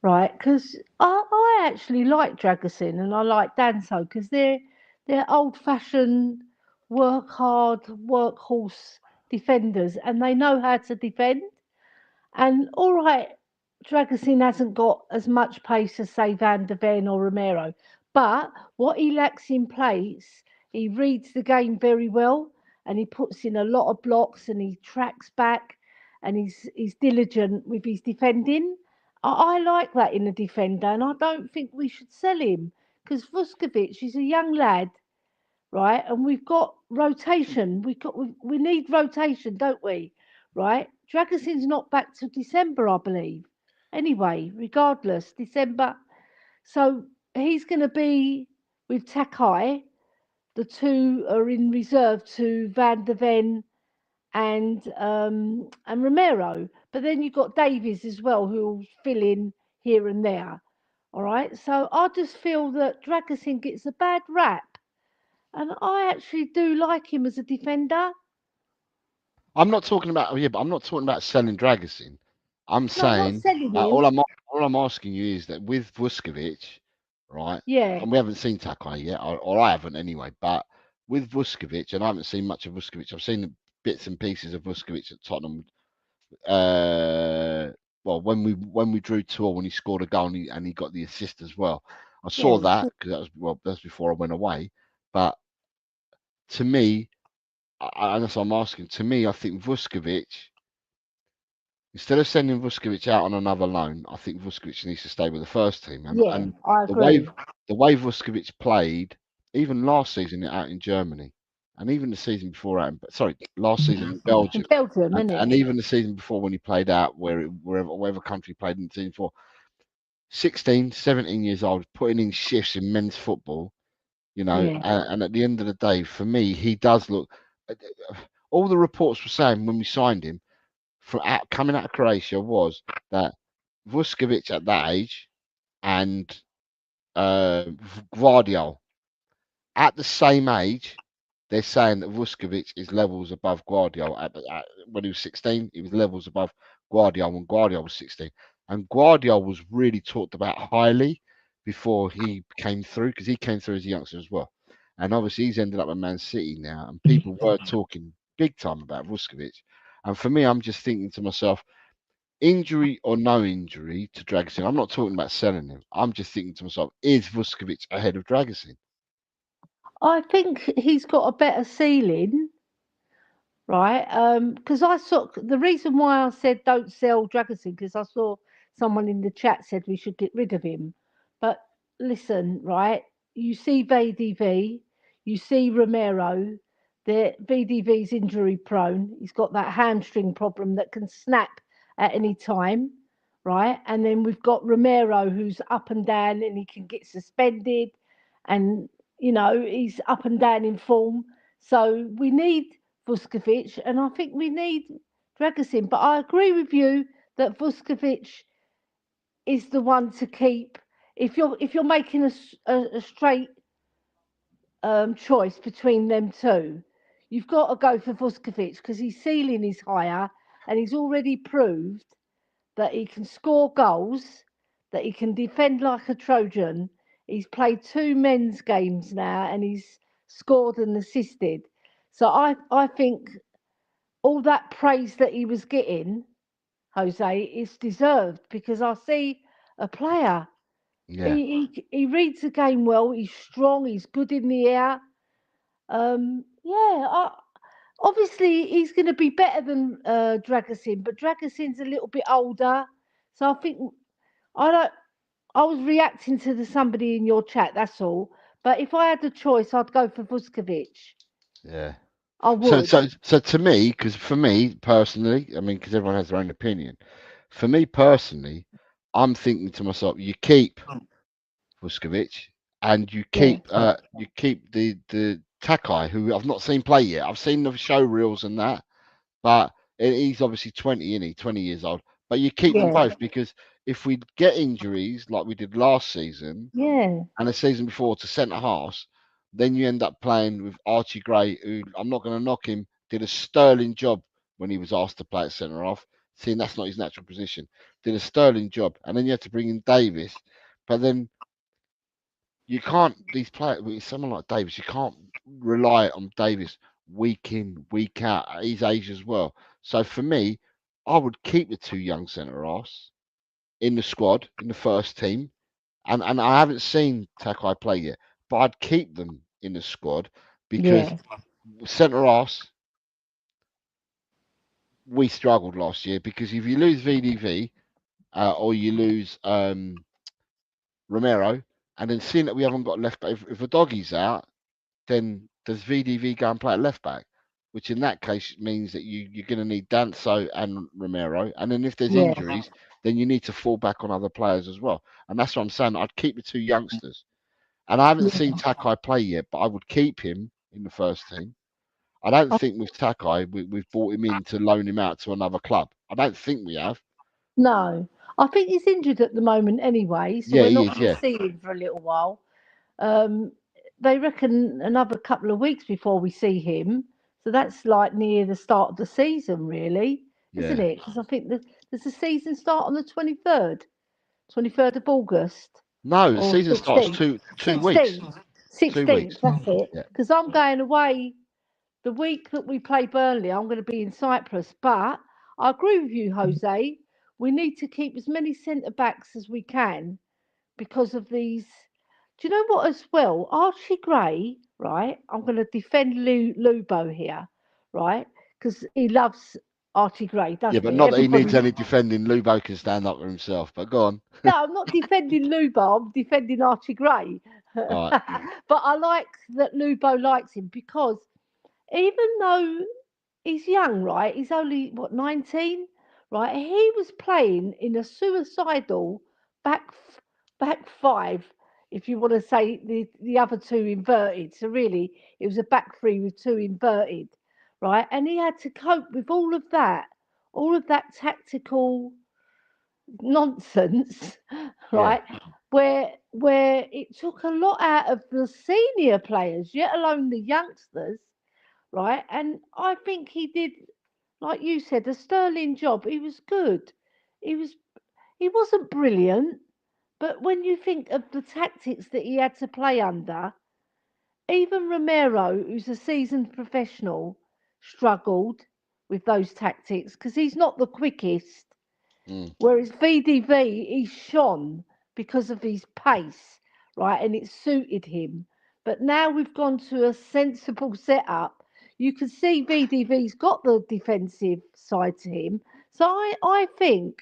right? Because I actually like Dragosin and I like Danso because they're old fashioned, work hard, workhorse defenders and they know how to defend. And all right, Dragosin hasn't got as much pace as say Van de Ven or Romero, but what he lacks in pace, he reads the game very well, and he puts in a lot of blocks, and he tracks back, and he's diligent with his defending. I like that in a defender, and I don't think we should sell him because Vuskovic is a young lad, right? And we've got rotation. We need rotation, don't we? Right? Dragosin's not back till December, I believe. Anyway, regardless, December. So he's going to be with Takai. The two are in reserve to Van de Ven and Romero. But then you've got Davies as well, who'll fill in here and there. All right. So I just feel that Dragosin gets a bad rap and I actually do like him as a defender. I'm not talking about but I'm not talking about selling Dragosin. I'm No, not saying selling all him. I'm asking you is that with Vuskovic, right? Yeah, And we haven't seen Takai yet, or I haven't anyway. But with Vuskovic, and I haven't seen much of Vuskovic. I've seen bits and pieces of Vuskovic at Tottenham. Uh, well, when we drew 2-2 when he scored a goal and he got the assist as well. I saw yeah. that because that's before I went away. But to me, and that's what I'm asking. To me, I think Vuskovic. Instead of sending Vuskovic out on another loan, I think Vuskovic needs to stay with the first team. Yeah, And I the way agree. the way Vuskovic played, even last season out in Germany, and even the season before out, last season in In Belgium, Belgium, isn't and it? even the season before when he played out wherever country he played in the season for, 16, 17 years old, putting in shifts in men's football, Yeah, and at the end of the day, for me, he does look. All the reports were saying when we signed him coming out of Croatia was that Vuskovic at that age and Gvardiol at the same age, they're saying that Vuskovic is levels above Guardiola. When he was 16, he was levels above Guardiola when Guardiola was 16. And Guardiola was really talked about highly before he came through because he came through as a youngster as well. And obviously, he's ended up at Man City now, and people were talking big time about Vuskovic. And for me, I'm just thinking to myself, injury or no injury to Dragosin, I'm not talking about selling him. I'm just thinking to myself, is Vuskovic ahead of Dragosin? I think he's got a better ceiling, right? Because I saw the reason why I said don't sell Dragosin because I saw someone in the chat said we should get rid of him. But listen, right? You see VDV, you see Romero. The VDV's injury prone. He's got that hamstring problem that can snap at any time, right? And then we've got Romero who's up and down and he can get suspended, and he's up and down in form. So we need Vuskovic, and I think we need Dragosin. But I agree with you that Vuskovic is the one to keep. If you're making a straight choice between them two, you've got to go for Vuskovic because his ceiling is higher, and he's already proved that he can score goals, that he can defend like a Trojan. He's played two men's games now, and he's scored and assisted. So I think all that praise that he was getting, Jose, it's deserved because I see a player. Yeah, He reads the game well. He's strong. He's good in the air. Yeah. Obviously, he's going to be better than Dragusin, but Dragusin's a little bit older, so I think I don't. I was reacting to somebody in your chat. That's all. But if I had the choice, I'd go for Vuskovic. yeah. I So, would. so, so to me, because for me personally, I mean, because everyone has their own opinion. For me personally, I'm thinking to myself, you keep Vuskovic and Yeah. you keep the Takai, who I've not seen play yet. I've seen the show reels and that, but he's obviously 20, isn't he? 20 years old. But you keep them Yeah. both because if we get injuries like we did last season Yeah. and the season before to centre halves, then you end up playing with Archie Gray, who I'm not going to knock him, did a sterling job when he was asked to play at centre half, seeing that's not his natural position. Did a sterling job. And then you have to bring in Davis. But then you can't, these players, with someone like Davis, you can't rely on Davis week in, week out at his age as well. So for me, I would keep the two young centre halves in the squad, in the first team. And I haven't seen Takai play yet, but I'd keep them in the squad because Yeah. centre halves, we struggled last year because if you lose VDV or you lose Romero, and then seeing that we haven't got left back, if a doggy's out, then does VDV go and play at left back? Which in that case means that you're going to need Danso and Romero. And then if there's Yeah. injuries, then you need to fall back on other players as well. And that's what I'm saying. I'd keep the two youngsters. And I haven't seen Yeah. Takai play yet, but I would keep him in the first team. I don't think with Takai, we've brought him in to loan him out to another club. I don't think we have. No. I think he's injured at the moment anyway, so Yeah, we're he not is. going to Yeah, see him for a little while. Um, they reckon another couple of weeks before we see him. So that's like near the start of the season, really, isn't yeah. it? Because I think does the season start on the 23rd, 23rd of August No, the or season starts 16th? two weeks. 16th. 2 16th, weeks. that's it. Yeah. Because I'm going away the week that we play Burnley. I'm going to be in Cyprus. But I agree with you, Jose. We need to keep as many centre backs as we can because of these. Do you know what, as well? Archie Gray, right? I'm going to defend Lubo here, right? Because he loves Archie Gray, Yeah, doesn't but he? not that he needs Everybody. any defending. Lubo can stand up for himself. But go on. No, I'm not defending Lubo. I'm defending Archie Gray. All right. But I like that Lubo likes him because even though he's young, right? He's only what 19, right? He was playing in a suicidal back five, if you want to say the other two inverted. So really, it was a back three with two inverted, right? And he had to cope with all of that tactical nonsense, Yeah. right? Where it took a lot out of the senior players, yet alone the youngsters, right? And I think he did, like you said, a sterling job. He was good. He was. He wasn't brilliant, but when you think of the tactics that he had to play under, even Romero, who's a seasoned professional, struggled with those tactics because he's not the quickest. Mm, Whereas VDV, he shone because of his pace, right? And it suited him. But now we've gone to a sensible setup. You can see VDV's got the defensive side to him. So I think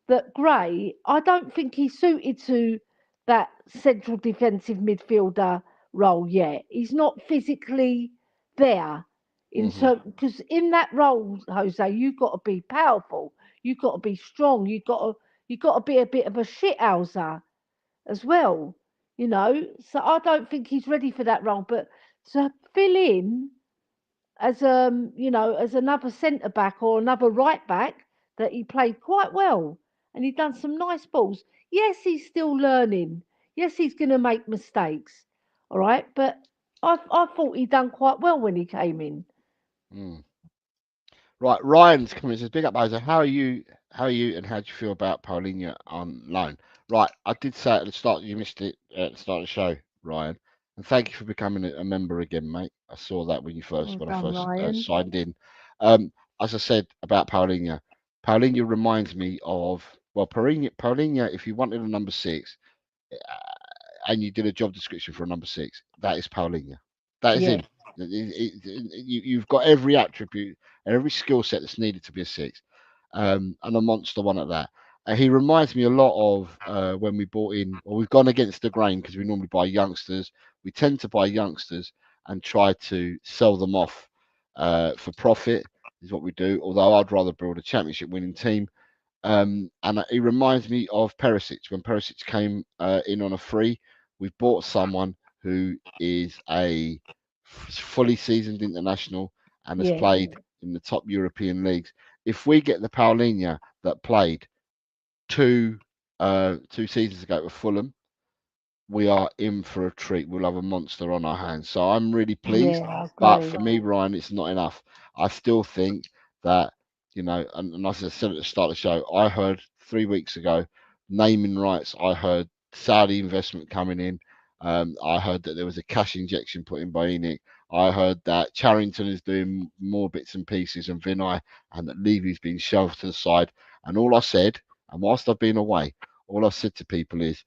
that Gray, I don't think he's suited to that central defensive midfielder role yet. He's not physically there in hmm because in that role, Jose, you've got to be powerful. You've got to be strong. You've got to be a bit of a shithouser as well. So I don't think he's ready for that role. But to fill in as as another centre back or another right back that he played quite well and he done some nice balls. Yes, he's still learning. Yes, he's going to make mistakes. All right, but I thought he done quite well when he came in. mm. Right, Ryan's coming. Says, "Big up, Bozo. How are you? How are you? And how do you feel about Paulinho on loan?" Right, I did say at the start. You missed it at the start of the show, Ryan. And thank you for becoming a member again, mate. I saw that when Well I done, first Ryan. signed in. Um, as I said about Paulinho, Paulinho reminds me of, well, Paulinho, if you wanted a number 6 and you did a job description for a number 6, that is Paulinho. That is Yeah, him. You've got every attribute and every skill set that's needed to be a 6, and a monster one at that. He reminds me a lot of when we bought in, or we've gone against the grain because we normally buy youngsters. We tend to buy youngsters and try to sell them off for profit, is what we do. Although I'd rather build a championship winning team. And he reminds me of Perisic. When Perisic came in on a free, we bought someone who is a fully seasoned international and has yeah, played in the top European leagues. If we get the Paulinho that played two seasons ago with Fulham, we are in for a treat. We'll have a monster on our hands. So I'm really pleased. yeah. I But agree. for me, Ryan, it's not enough. I still think that, and as I said at the start of the show, I heard 3 weeks ago naming rights. I heard Saudi investment coming in. I heard that there was a cash injection put in by ENIC. I heard that Charrington is doing more bits and pieces than Vinay, and that Levy's been shoved to the side. And all I said, and whilst I've been away, all I said to people is,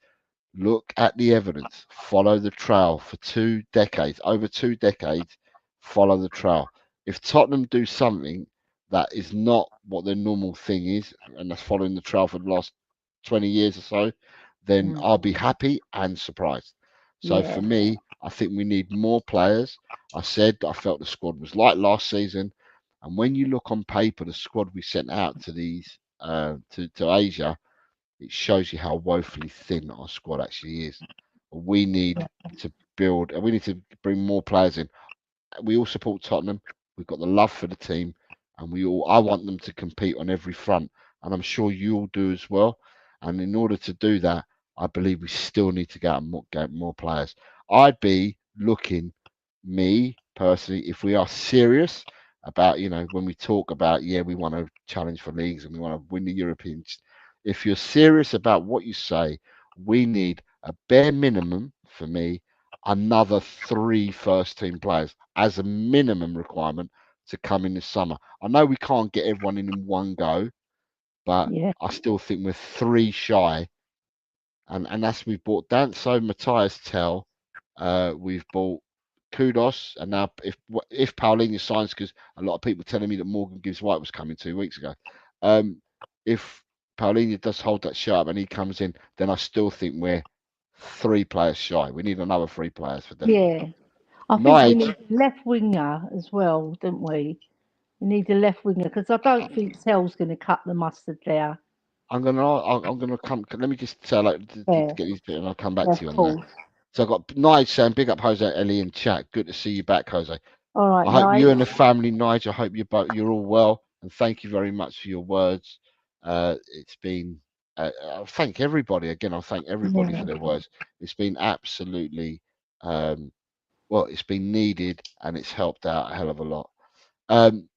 look at the evidence. Follow the trail for 2 decades, over 2 decades. Follow the trail. If Tottenham do something that is not what their normal thing is, and that's following the trail for the last 20 years or so, then Mm, I'll be happy and surprised. So yeah, for me, I think we need more players. I said I felt the squad was like last season, and when you look on paper, the squad we sent out to these to Asia, it shows you how woefully thin our squad actually is. We need to build, and we need to bring more players in. We all support Tottenham. We've got the love for the team, and I want them to compete on every front, and I'm sure you all do as well. And in order to do that, I believe we still need to get more players. I'd be looking, me personally, if we are serious about, when we talk about, yeah, we want to challenge for leagues and we want to win the European. If you're serious about what you say, we need a bare minimum for me, another 3 first team players as a minimum requirement to come in this summer. I know we can't get everyone in one go, but yeah, I still think we're 3 shy. And that's we've bought Danso, Matthias Tell, we've bought Kudos, and now if Paulinho signs, because a lot of people telling me that Morgan Gibbs White was coming 2 weeks ago. If Paulinho does hold that sharp and he comes in, then I still think we're 3 players shy. We need another 3 players for definite. yeah. I think we Nige, need a left winger as well, don't we? We need a left winger because I don't think Cell's going to cut the mustard there. I'm gonna come. Let me just say, like, to Yeah, get these bits, and I'll come back of to you on that. course. So I've got Nige saying, big up Jose Ellie in chat. Good to see you back, Jose. All right, I hope you and nice. the family, Nige, I hope you're all well, and thank you very much for your words. It's been. I'll thank everybody again. I'll thank everybody for Yeah, their words. It's been absolutely, well, it's been needed, and it's helped out a hell of a lot. Um,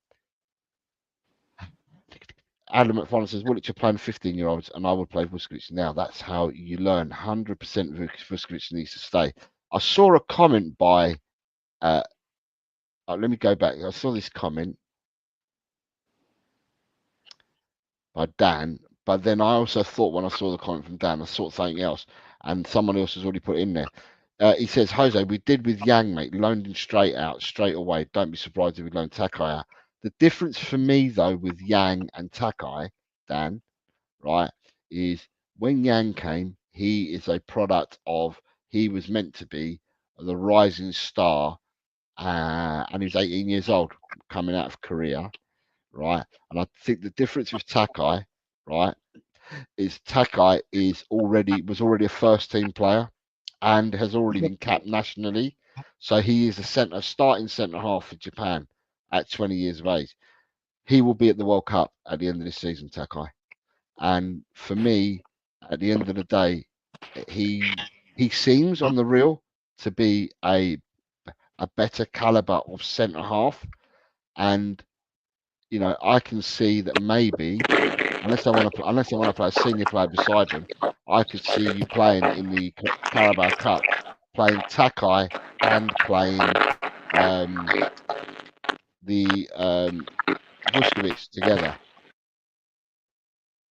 Adam McFarlane says, Woolwich are playing 15-year-olds, and I would play Vuskovic now. That's how you learn. 100% Vuskovic needs to stay. I saw a comment by. Let me go back. I saw this comment by Dan, but then I also thought when I saw the comment from Dan, I saw something else, and someone else has already put it in there. He says, Jose, we did with Yang, mate, loaned him straight out, straight away. Don't be surprised if we loan Takai out. The difference for me, though, with Yang and Takai, Dan, right, is when Yang came, he is a product of, he was meant to be the rising star, and he was 18 years old coming out of Korea, right? And I think the difference with Takai, right, is Takai was already a first team player and has already yeah, been capped nationally. So he is a starting centre half for Japan at 20 years of age. He will be at the World Cup at the end of this season, Takai. And for me, at the end of the day, he seems on the real to be a better caliber of centre half. And I can see that maybe unless I want to play a senior player beside them, I could see you playing in the Carabao Cup, playing Takai and playing um, the Vuskovic together.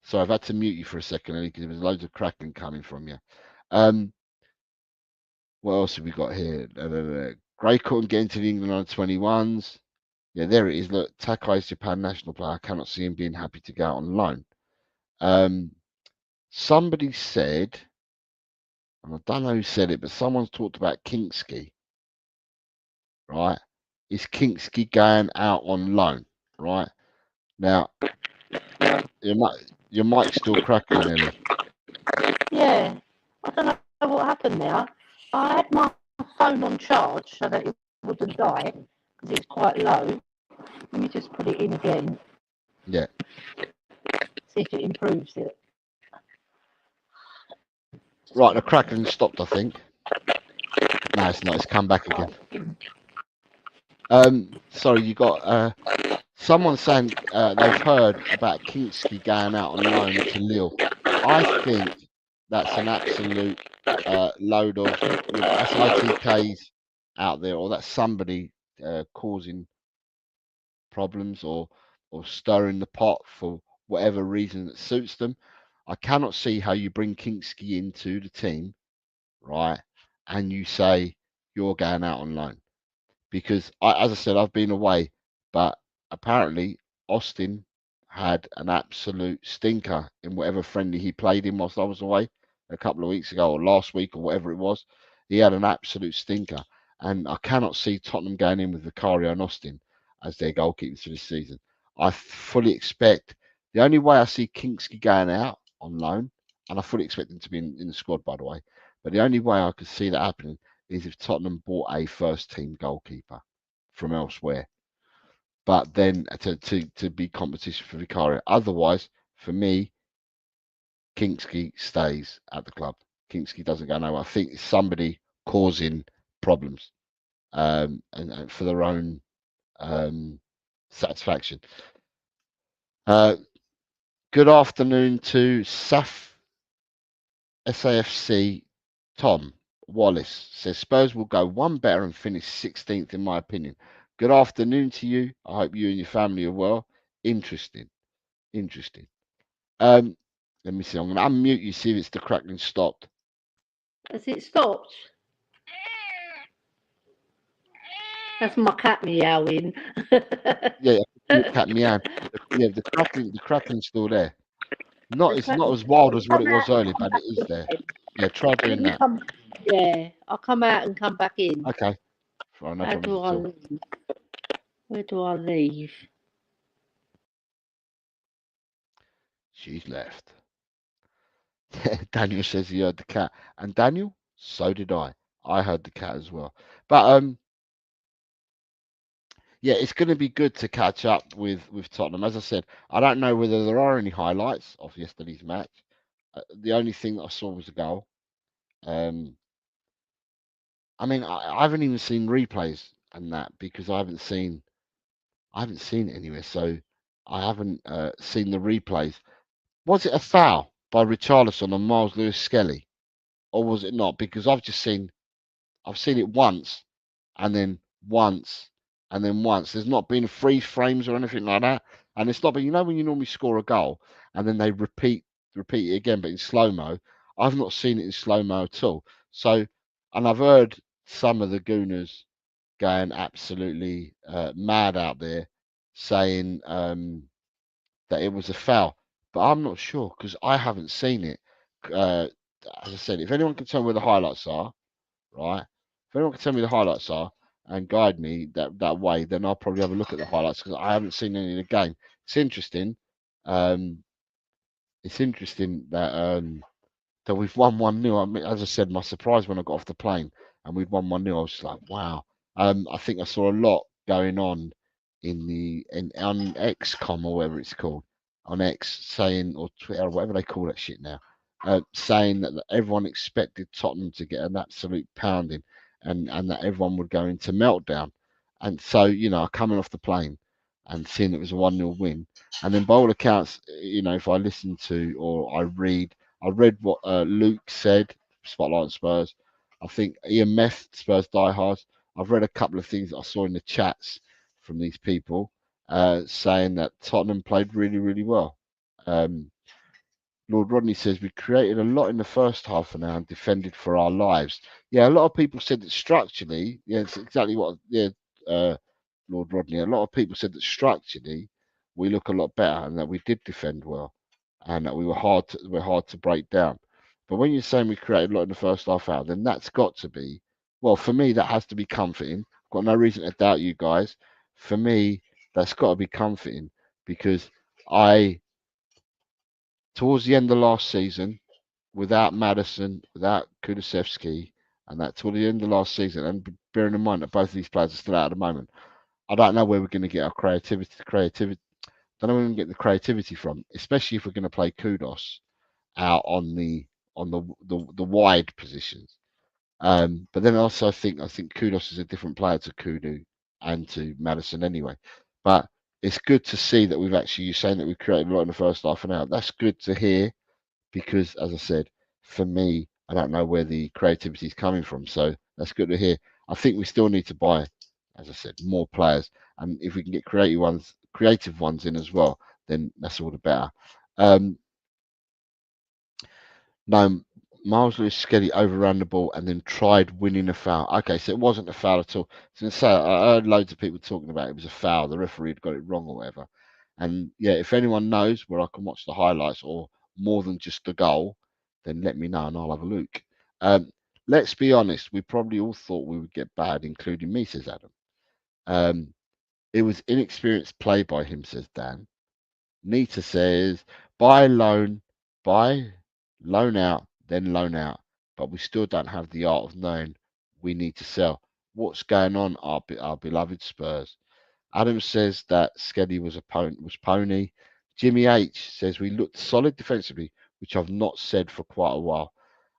Sorry, I've had to mute you for a second, Ellie, because there was loads of cracking coming from you. What else have we got here? Grey Cotton getting to the England under 21s. Yeah, there it is. Look, Takai is Japan national player. I cannot see him being happy to go out on loan. Somebody said, and I don't know who said it, but someone's talked about Kinksky, right? Is Kinksky going out on loan, right? Now, your mic's still crackling, Ellie. Yeah, I don't know what happened there. I had my phone on charge so that it wouldn't die because it's quite low. Let me just put it in again. Yeah. See if it improves it. Right, the crackling stopped, I think. No, it's not. It's come back again. Sorry, you got someone saying they've heard about Kinksky going out on loan to Lille. I think that's an absolute load of that's ITKs out there, or that's somebody causing problems or stirring the pot for whatever reason that suits them. I cannot see how you bring Kinksky into the team, right, and you say you're going out on loan. Because as I said, I've been away, but apparently Austin had an absolute stinker in whatever friendly he played in whilst I was away a couple of weeks ago or last week or whatever it was. He had an absolute stinker, and I cannot see Tottenham going in with Vicario and Austin as their goalkeepers for this season. I fully expect the only way I see Kinksky going out on loan, and I fully expect him to be in the squad, by the way, but the only way I could see that happening is if Tottenham bought a first team goalkeeper from elsewhere. But then to be competition for Vicario. Otherwise, for me, Kinksky stays at the club. Kinksky doesn't go nowhere. I think it's somebody causing problems and for their own satisfaction. Good afternoon to SAFC Tom Wallace says Spurs will go one better and finish 16th, in my opinion. Good afternoon to you. I hope you and your family are well. Interesting. Let me see. I'm going to unmute you, see if it's the crackling stopped. Has it stopped? That's my cat meowing. Yeah, cat meow. Yeah, the crackling's still there. It's not as wild as what it was earlier, but it is there. Yeah, try doing that. Yeah, I'll come out and come back in. Okay. Fine, no How do I leave? Where do I leave? She's left. Daniel says he heard the cat. And Daniel, so did I. I heard the cat as well. But yeah, it's going to be good to catch up with Tottenham. As I said, I don't know whether there are any highlights of yesterday's match. The only thing that I saw was a goal. I mean, I haven't even seen replays and that because I haven't seen it anywhere. So I haven't seen the replays. Was it a foul by Richarlison on Miles Lewis-Skelly, or was it not? Because I've seen it once, and then once, and then once. There's not been freeze frames or anything like that, and it's not been. You know when you normally score a goal and then they repeat it again, but in slow mo. I've not seen it in slow mo at all. So, and I've heard some of the Gooners going absolutely mad out there, saying that it was a foul, but I'm not sure because I haven't seen it. Uh, as I said, if anyone can tell me where the highlights are, right? If anyone can tell me the highlights are and guide me that way, then I'll probably have a look at the highlights because I haven't seen any of the game. It's interesting. It's interesting that we've won 1-0. I mean, as I said, my surprise when I got off the plane and we'd won 1-0, I was just like, wow. I think I saw a lot going on on XCOM or whatever it's called, on X, saying, or Twitter, or whatever they call that shit now, saying that everyone expected Tottenham to get an absolute pounding and that everyone would go into meltdown. And so, coming off the plane and seeing it was a 1-0 win, and then by all accounts, if I listen to or I read what Luke said, Spotlight on Spurs. I think Ian Meth, Spurs diehards. I've read a couple of things that I saw in the chats from these people saying that Tottenham played really, really well. Lord Rodney says we created a lot in the first half an hour and defended for our lives. Yeah, a lot of people said that structurally, yeah, it's exactly what, yeah, Lord Rodney, a lot of people said that structurally we look a lot better and that we did defend well and that we're hard to break down. But when you're saying we created a lot in the first half hour, then that's got to be, well, for me, that has to be comforting. Got no reason to doubt you guys. For me, that's got to be comforting because I, towards the end of last season, without Madison, without Kulusevski, and that toward the end of last season, and bearing in mind that both of these players are still out at the moment, I don't know where we're going to get our creativity. Don't know where we're going to get the creativity from, especially if we're going to play Kudos out on the wide positions. But then also I think Kudos is a different player to Kudu and to Madison anyway. But it's good to see that we've actually, you saying that we created a lot in the first half an hour. That's good to hear because, as I said, for me, I don't know where the creativity is coming from. So that's good to hear. I think we still need to buy, as I said, more players, and if we can get creative ones in as well, then that's all the better. No, Miles Lewis Skelly overran the ball and then tried winning a foul. Okay, so it wasn't a foul at all. So I heard loads of people talking about it was a foul. The referee had got it wrong or whatever. And yeah, if anyone knows where I can watch the highlights or more than just the goal, then let me know and I'll have a look. Let's be honest, we probably all thought we would get bad, including me, says Adam. It was inexperienced play by him, says Dan. Nita says, buy buy, loan out, then loan out. But we still don't have the art of knowing we need to sell. What's going on, our beloved Spurs? Adam says that Skeddy was pony. Jimmy H says we looked solid defensively, which I've not said for quite a while.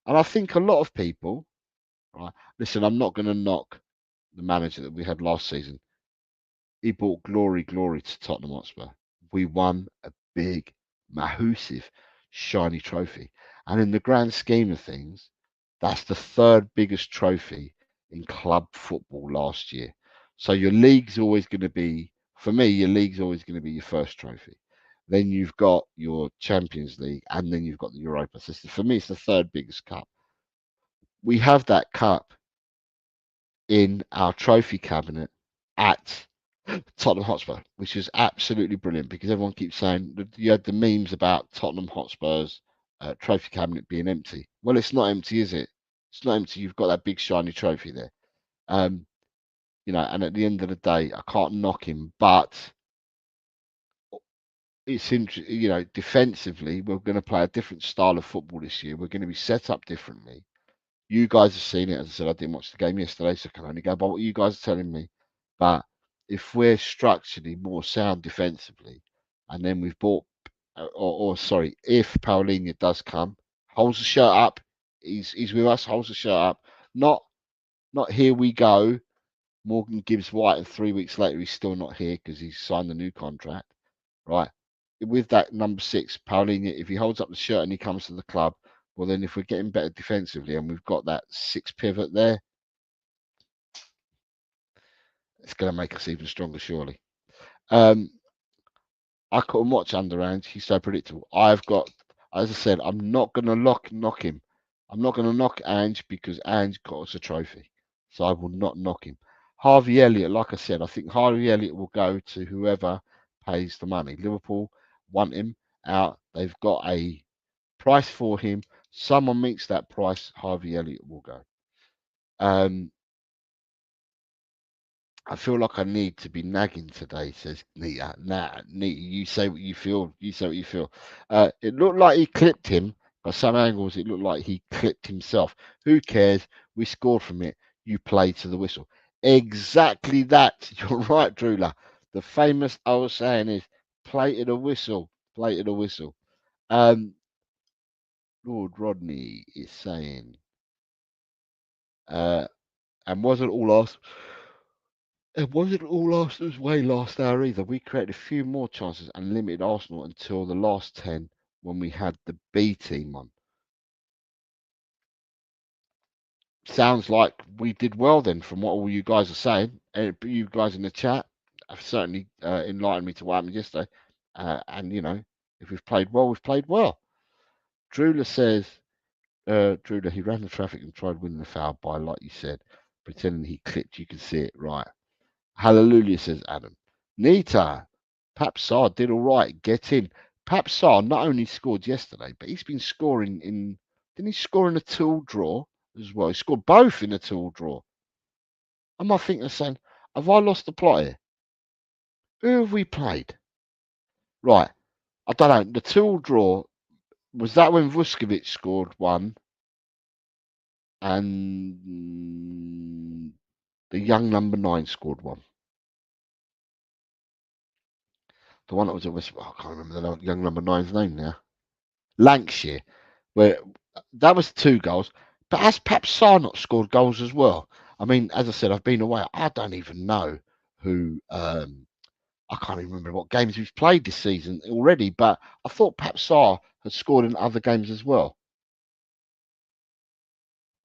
And I think a lot of people, right? Listen, I'm not going to knock the manager that we had last season. He brought glory to Tottenham Hotspur. We won a big, massive, shiny trophy. And in the grand scheme of things, that's the third biggest trophy in club football last year. So your league's always going to be, for me, your league's always going to be your first trophy. Then you've got your Champions League, and then you've got the Europa. So for me, it's the third biggest cup. We have that cup in our trophy cabinet at Tottenham Hotspur, which is absolutely brilliant because everyone keeps saying that you had the memes about Tottenham Hotspur's trophy cabinet being empty. Well, it's not empty, is it? It's not empty. You've got that big shiny trophy there. And at the end of the day, I can't knock him, but it's interesting. Defensively, we're going to play a different style of football this year. We're going to be set up differently. You guys have seen it. As I said, I didn't watch the game yesterday, so I can only go by what you guys are telling me. But if we're structurally more sound defensively, and then we've bought, sorry, if Paulinho does come, holds the shirt up, he's with us, holds the shirt up. Not here we go. Morgan Gibbs White, and 3 weeks later he's still not here because he's signed the new contract, right? With that number 6, Paulinho, if he holds up the shirt and he comes to the club, well, then if we're getting better defensively and we've got that 6 pivot there, it's going to make us even stronger, surely. I couldn't watch Underhand. He's so predictable. As I said, I'm not going to knock him. I'm not going to knock Ange because Ange got us a trophy. So I will not knock him. Harvey Elliott, like I said, I think Harvey Elliott will go to whoever pays the money. Liverpool want him out. They've got a price for him. Someone meets that price, Harvey Elliott will go. I feel like I need to be nagging today, says Nita. Nita, you say what you feel. You say what you feel. It looked like he clipped him. By some angles, it looked like he clipped himself. Who cares? We scored from it. You play to the whistle. Exactly that. You're right, Drula. The famous old saying is, play to the whistle. Play to the whistle. Lord Rodney is saying, and wasn't all us. It wasn't all Arsenal's way last hour either. We created a few more chances and limited Arsenal until the last 10 when we had the B team on. Sounds like we did well then from what all you guys are saying. You guys in the chat have certainly enlightened me to what happened yesterday. And, if we've played well, we've played well. Drula says, Drula, he ran the traffic and tried winning the foul by, like you said, pretending he clipped. You can see it, right? Hallelujah, says Adam. Nita, Papsar did all right. Get in. Papsar not only scored yesterday, but he's been scoring in. Didn't he score in a tool draw as well? He scored both in a tool draw. Am I thinking of saying, have I lost the plot here? Who have we played? Right, I don't know. The tool draw, was that when Vuskovic scored one and the young number 9 scored one? The one that was at West, I can't remember the young number 9's name now. Lancashire, where that was 2 goals. But has Papsar not scored goals as well? I mean, as I said, I've been away. I don't even know who. I can't even remember what games we've played this season already. But I thought Papsar had scored in other games as well.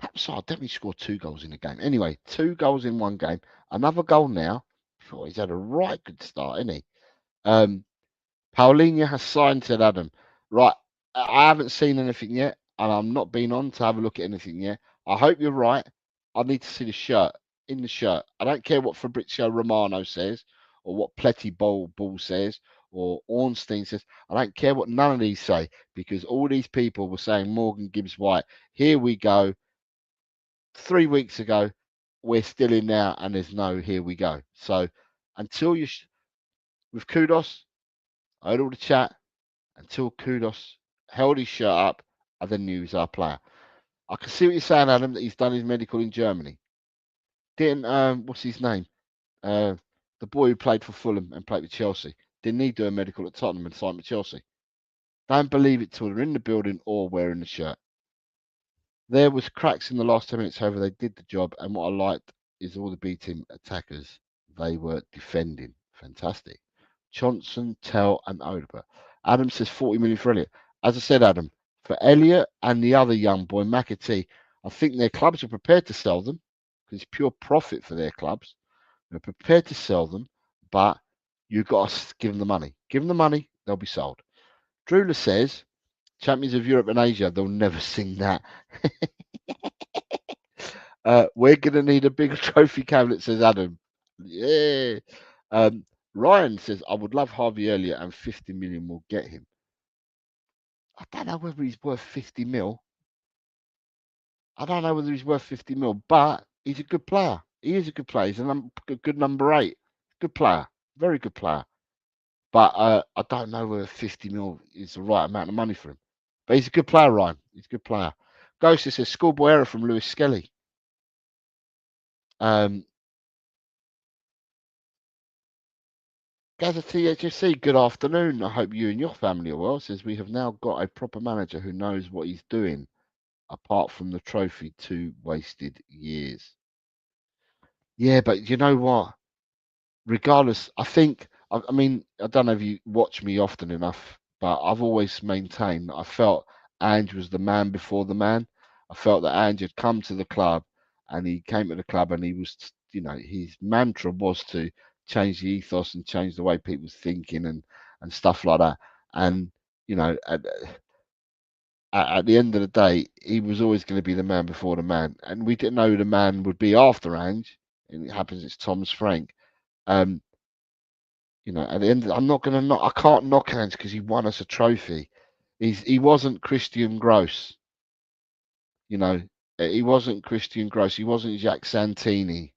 Papsar definitely scored 2 goals in a game. Anyway, 2 goals in one game. Another goal now. Oh, he's had a right good start, isn't he? Paulinho has signed, said Adam. Right, I haven't seen anything yet, and I'm not been on to have a look at anything yet. I hope you're right. I need to see the shirt. In the shirt. I don't care what Fabrizio Romano says, or what Pletty Ball says, or Ornstein says. I don't care what none of these say, because all these people were saying Morgan Gibbs White. Here we go. 3 weeks ago, we're still in now, and there's no here we go. So until you, with kudos, I heard all the chat. Until Kudos held his shirt up, I then knew he was our player. I can see what you're saying, Adam, that he's done his medical in Germany. Didn't, what's his name? The boy who played for Fulham and played with Chelsea. Didn't he do a medical at Tottenham and sign with Chelsea? Don't believe it till they're in the building or wearing the shirt. There was cracks in the last 10 minutes, however, they did the job. And what I liked is all the B team attackers, they were defending. Fantastic. Johnson, Tell, and Odegaard. Adam says 40 million for Elliot. As I said, Adam, for Elliot and the other young boy, McAtee, I think their clubs are prepared to sell them because it's pure profit for their clubs. They're prepared to sell them, but you've got to give them the money. Give them the money, they'll be sold. Drula says, Champions of Europe and Asia, they'll never sing that. We're going to need a bigger trophy cabinet, says Adam. Yeah. Ryan says, I would love Harvey Elliott and 50 million will get him. I don't know whether he's worth 50 mil. I don't know whether he's worth 50 mil, but he's a good player. He is a good player. He's a good number 8. Good player. Very good player. But I don't know whether 50 mil is the right amount of money for him. But he's a good player, Ryan. He's a good player. Ghost says, schoolboy error from Lewis Skelly. Gaza THFC, good afternoon. I hope you and your family are well. Says we have now got a proper manager who knows what he's doing, apart from the trophy 2 wasted years. Yeah, but you know what? Regardless, I think, I mean, I don't know if you watch me often enough, but I've always maintained that I felt Ange was the man before the man. I felt that Ange had come to the club and he came to the club and he was, you know, his mantra was to change the ethos and change the way people was thinking and stuff like that. And, you know, at the end of the day, he was always going to be the man before the man. And we didn't know who the man would be after Ange. And it happens it's Thomas Frank. You know, at the end, I'm not going to knock. I can't knock Ange because he won us a trophy. He wasn't Christian Gross. You know, he wasn't Christian Gross. He wasn't Jack Santini.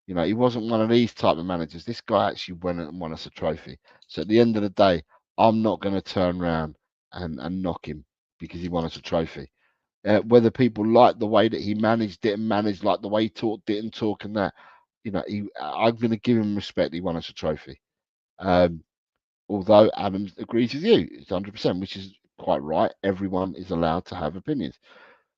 You know, he wasn't one of these type of managers. This guy actually went and won us a trophy. So at the end of the day, I'm not going to turn around and knock him because he won us a trophy. Whether people like the way that he managed, didn't manage, like the way he talked, didn't talk, and that, you know, I'm going to give him respect. He won us a trophy. Although Adam agrees with you, it's 100%, which is quite right. Everyone is allowed to have opinions.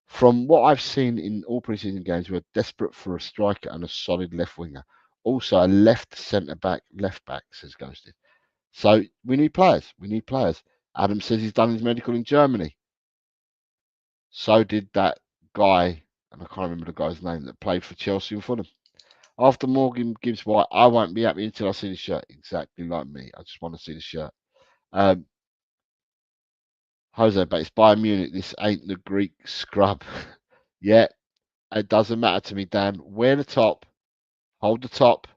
From what I've seen in all preseason games, we're desperate for a striker and a solid left winger. Also, a left centre back, left back, says Ghosted. So we need players. We need players. Adam says he's done his medical in Germany. So did that guy, and I can't remember the guy's name, that played for Chelsea and Fulham. After Morgan Gibbs White, I won't be happy until I see the shirt. Exactly like me. I just want to see the shirt. Jose, but it's Bayern Munich. This ain't the Greek scrub. Yeah, it doesn't matter to me, Dan. Wear the top, hold the top,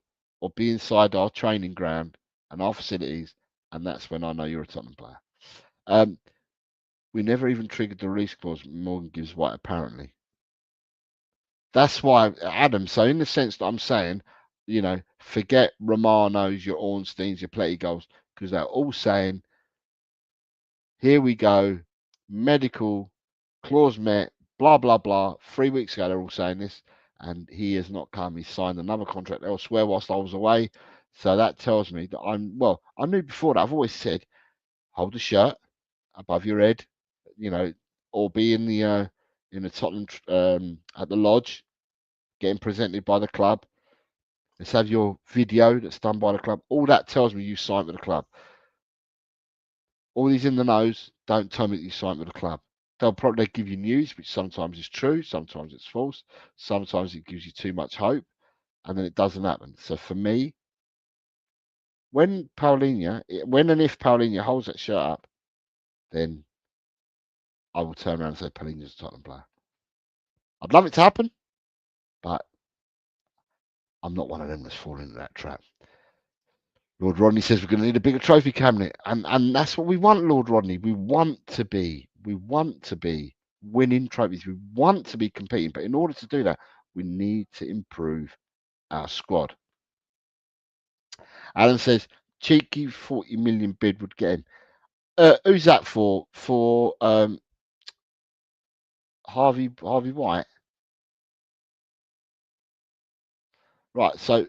or be inside our training ground and our facilities, and that's when I know you're a Tottenham player. We never even triggered the release clause. Morgan gives White apparently. That's why, Adam. So in the sense that I'm saying, forget Romanos, your Ornsteins, your Pletty goals, because they're all saying, here we go, medical clause met, blah blah blah. 3 weeks ago, they're all saying this, and he has not come. He signed another contract elsewhere whilst I was away. So that tells me that I knew before that. I've always said, hold the shirt above your head, or be in the Tottenham at the lodge, getting presented by the club. Let's have your video that's done by the club. All that tells me you signed with the club. All these in the nose don't tell me that you signed with the club. They'll probably give you news, which sometimes is true, sometimes it's false, sometimes it gives you too much hope, and then it doesn't happen. So for me, when and if Paulinho holds that shirt up, then I will turn around and say Paulinho's a Tottenham player. I'd love it to happen, but I'm not one of them that's fallen into that trap. Lord Rodney says we're going to need a bigger trophy cabinet, and that's what we want, Lord Rodney. We want to be winning trophies. We want to be competing, but in order to do that, we need to improve our squad. Alan says cheeky 40 million bid would get him. Who's that for? For Harvey White. Right. So,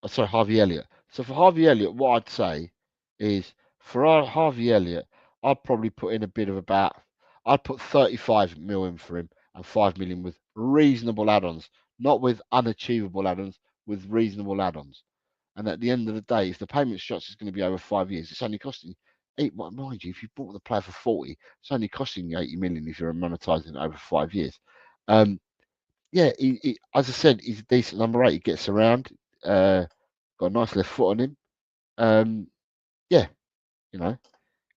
sorry, Harvey Elliott. So for Harvey Elliott, what I'd say is for our Harvey Elliott, I'd probably put in a bit of I'd put 35 million for him and 5 million with reasonable add-ons, not with unachievable add-ons, with reasonable add-ons. And at the end of the day, if the payment structure is going to be over 5 years, it's only costing mind you, if you bought the player for 40, it's only costing you 80 million if you're monetizing it over 5 years. Yeah, he, as I said, he's a decent number 8. He gets around, got a nice left foot on him. Yeah,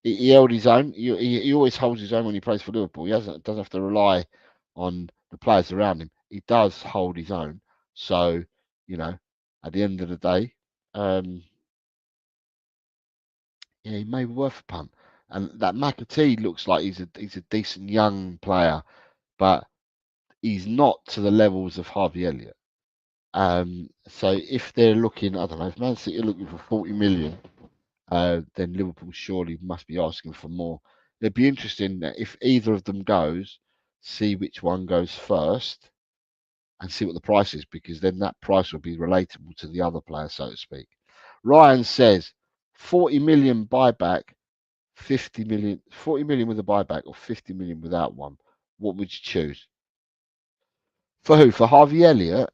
he held his own. He always holds his own when he plays for Liverpool. He doesn't have to rely on the players around him. He does hold his own. So, at the end of the day, he may be worth a punt. And that McAtee looks like he's a decent young player, but he's not to the levels of Harvey Elliott. So if they're looking, I don't know, if Man City are looking for 40 million, then Liverpool surely must be asking for more. It'd be interesting that if either of them goes, see which one goes first and see what the price is, because then that price will be relatable to the other player, so to speak. Ryan says 40 million buyback, 40 million with a buyback or 50 million without one. What would you choose? For who? For Harvey Elliott?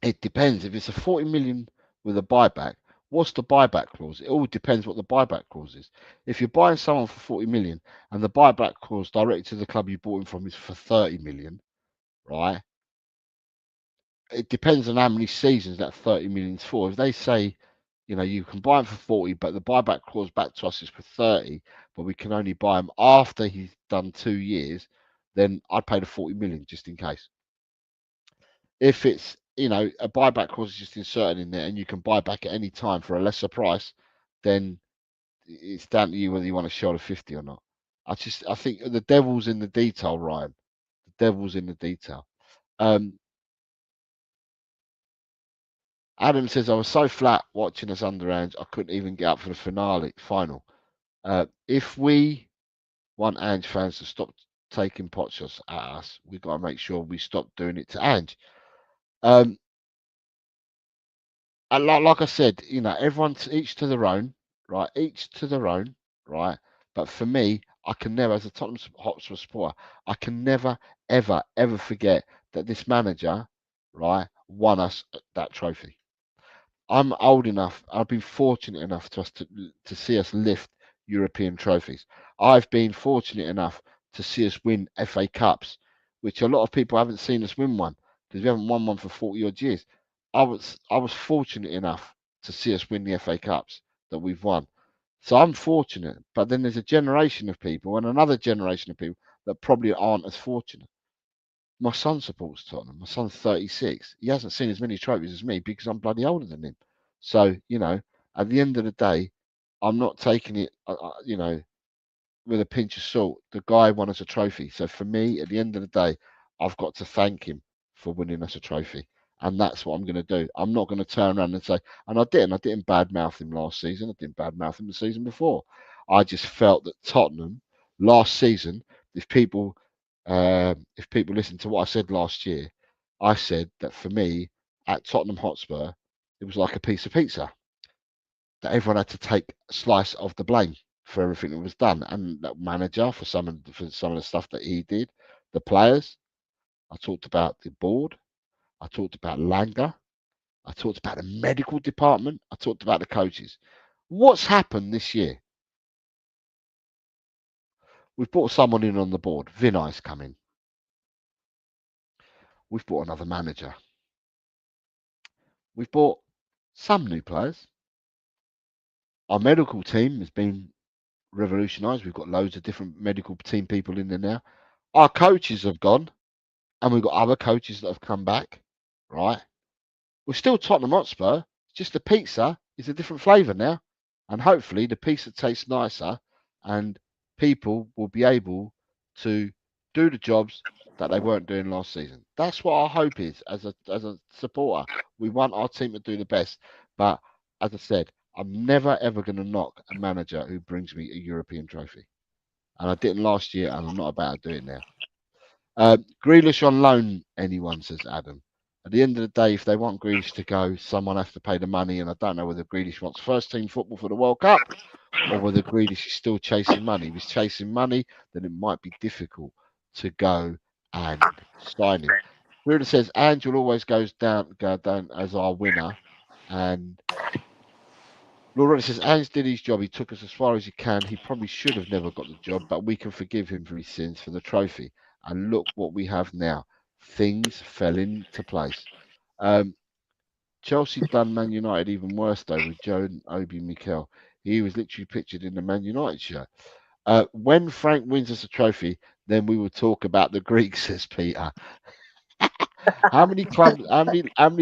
It depends. If it's a 40 million with a buyback, what's the buyback clause? It all depends what the buyback clause is. If you're buying someone for 40 million and the buyback clause directly to the club you bought him from is for 30 million, right? It depends on how many seasons that 30 million is for. If they say, you can buy him for 40, but the buyback clause back to us is for 30, but we can only buy him after he's done 2 years, then I'd pay the 40 million just in case. If it's, a buyback clause is just inserted in there and you can buy back at any time for a lesser price, then it's down to you whether you want to show the 50 or not. I think the devil's in the detail, Ryan. The devil's in the detail. Adam says, I was so flat watching us underhands, I couldn't even get up for the final. If we want Ange fans to stop taking pot shots at us, we've got to make sure we stop doing it to Ange. And like I said, everyone's each to their own, right? Each to their own, right? But for me, I can never, as a Tottenham Hotspur supporter, I can never, ever, ever forget that this manager, right, won us that trophy. I'm old enough. I've been fortunate enough to see us lift European trophies. I've been fortunate enough to see us win FA Cups, which a lot of people haven't seen us win one because we haven't won one for 40 odd years. I was fortunate enough to see us win the FA Cups that we've won. So I'm fortunate, but then there's a generation of people and another generation of people that probably aren't as fortunate. My son supports Tottenham. My son's 36. He hasn't seen as many trophies as me because I'm bloody older than him. So, at the end of the day, I'm not taking it, with a pinch of salt. The guy won us a trophy. So for me, at the end of the day, I've got to thank him for winning us a trophy. And that's what I'm going to do. I'm not going to turn around and say, and I didn't badmouth him last season. I didn't badmouth him the season before. I just felt that Tottenham last season, if people listen to what I said last year, I said that for me at Tottenham Hotspur, it was like a piece of pizza that everyone had to take a slice of the blame for everything that was done, and that manager for some of the stuff that he did, the players. I talked about the board. I talked about Langer. I talked about the medical department. I talked about the coaches. What's happened this year? We've brought someone in on the board. Vinay's come in. We've brought another manager. We've brought some new players. Our medical team has been revolutionised. We've got loads of different medical team people in there now. Our coaches have gone, and we've got other coaches that have come back, right? We're still Tottenham Hotspur. It's just the pizza is a different flavour now. And hopefully the pizza tastes nicer and people will be able to do the jobs that they weren't doing last season. That's what our hope is as a supporter. We want our team to do the best. But as I said, I'm never ever going to knock a manager who brings me a European trophy. And I didn't last year and I'm not about to do it now. Grealish on loan, anyone, says Adam. At the end of the day, if they want Grealish to go, someone has to pay the money, and I don't know whether Grealish wants first team football for the World Cup or whether Grealish is still chasing money. If he's chasing money, then it might be difficult to go and sign him. Ruda says Angel always go down as our winner, and Laura says Ange did his job. He took us as far as he can. He probably should have never got the job, but we can forgive him for his sins for the trophy. And look what we have now. Things fell into place. Um, Chelsea done Man United even worse though with Joe and Obi Mikel. He was literally pictured in the Man United shirt. When Frank wins us a trophy, then we will talk about the Greeks, says Peter. How many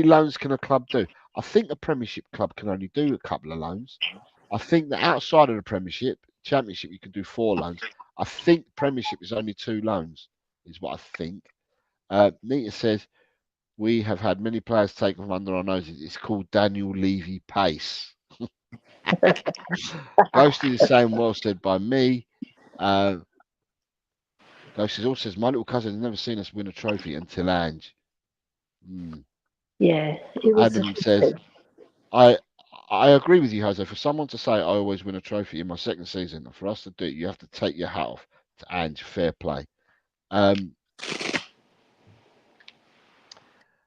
loans can a club do? I think a Premiership club can only do a couple of loans. I think that outside of the Premiership, Championship, you can do 4 loans. I think Premiership is only 2 loans, is what I think. Nita says we have had many players taken from under our noses. It's called Daniel Levy Pace. Ghosty is saying well said by me. Ghosty also says my little cousin has never seen us win a trophy until Ange. Yeah, it was. Adam says I agree with you, Jose. For someone to say I always win a trophy in my second season, for us to do it, you have to take your hat off to Ange. Fair play.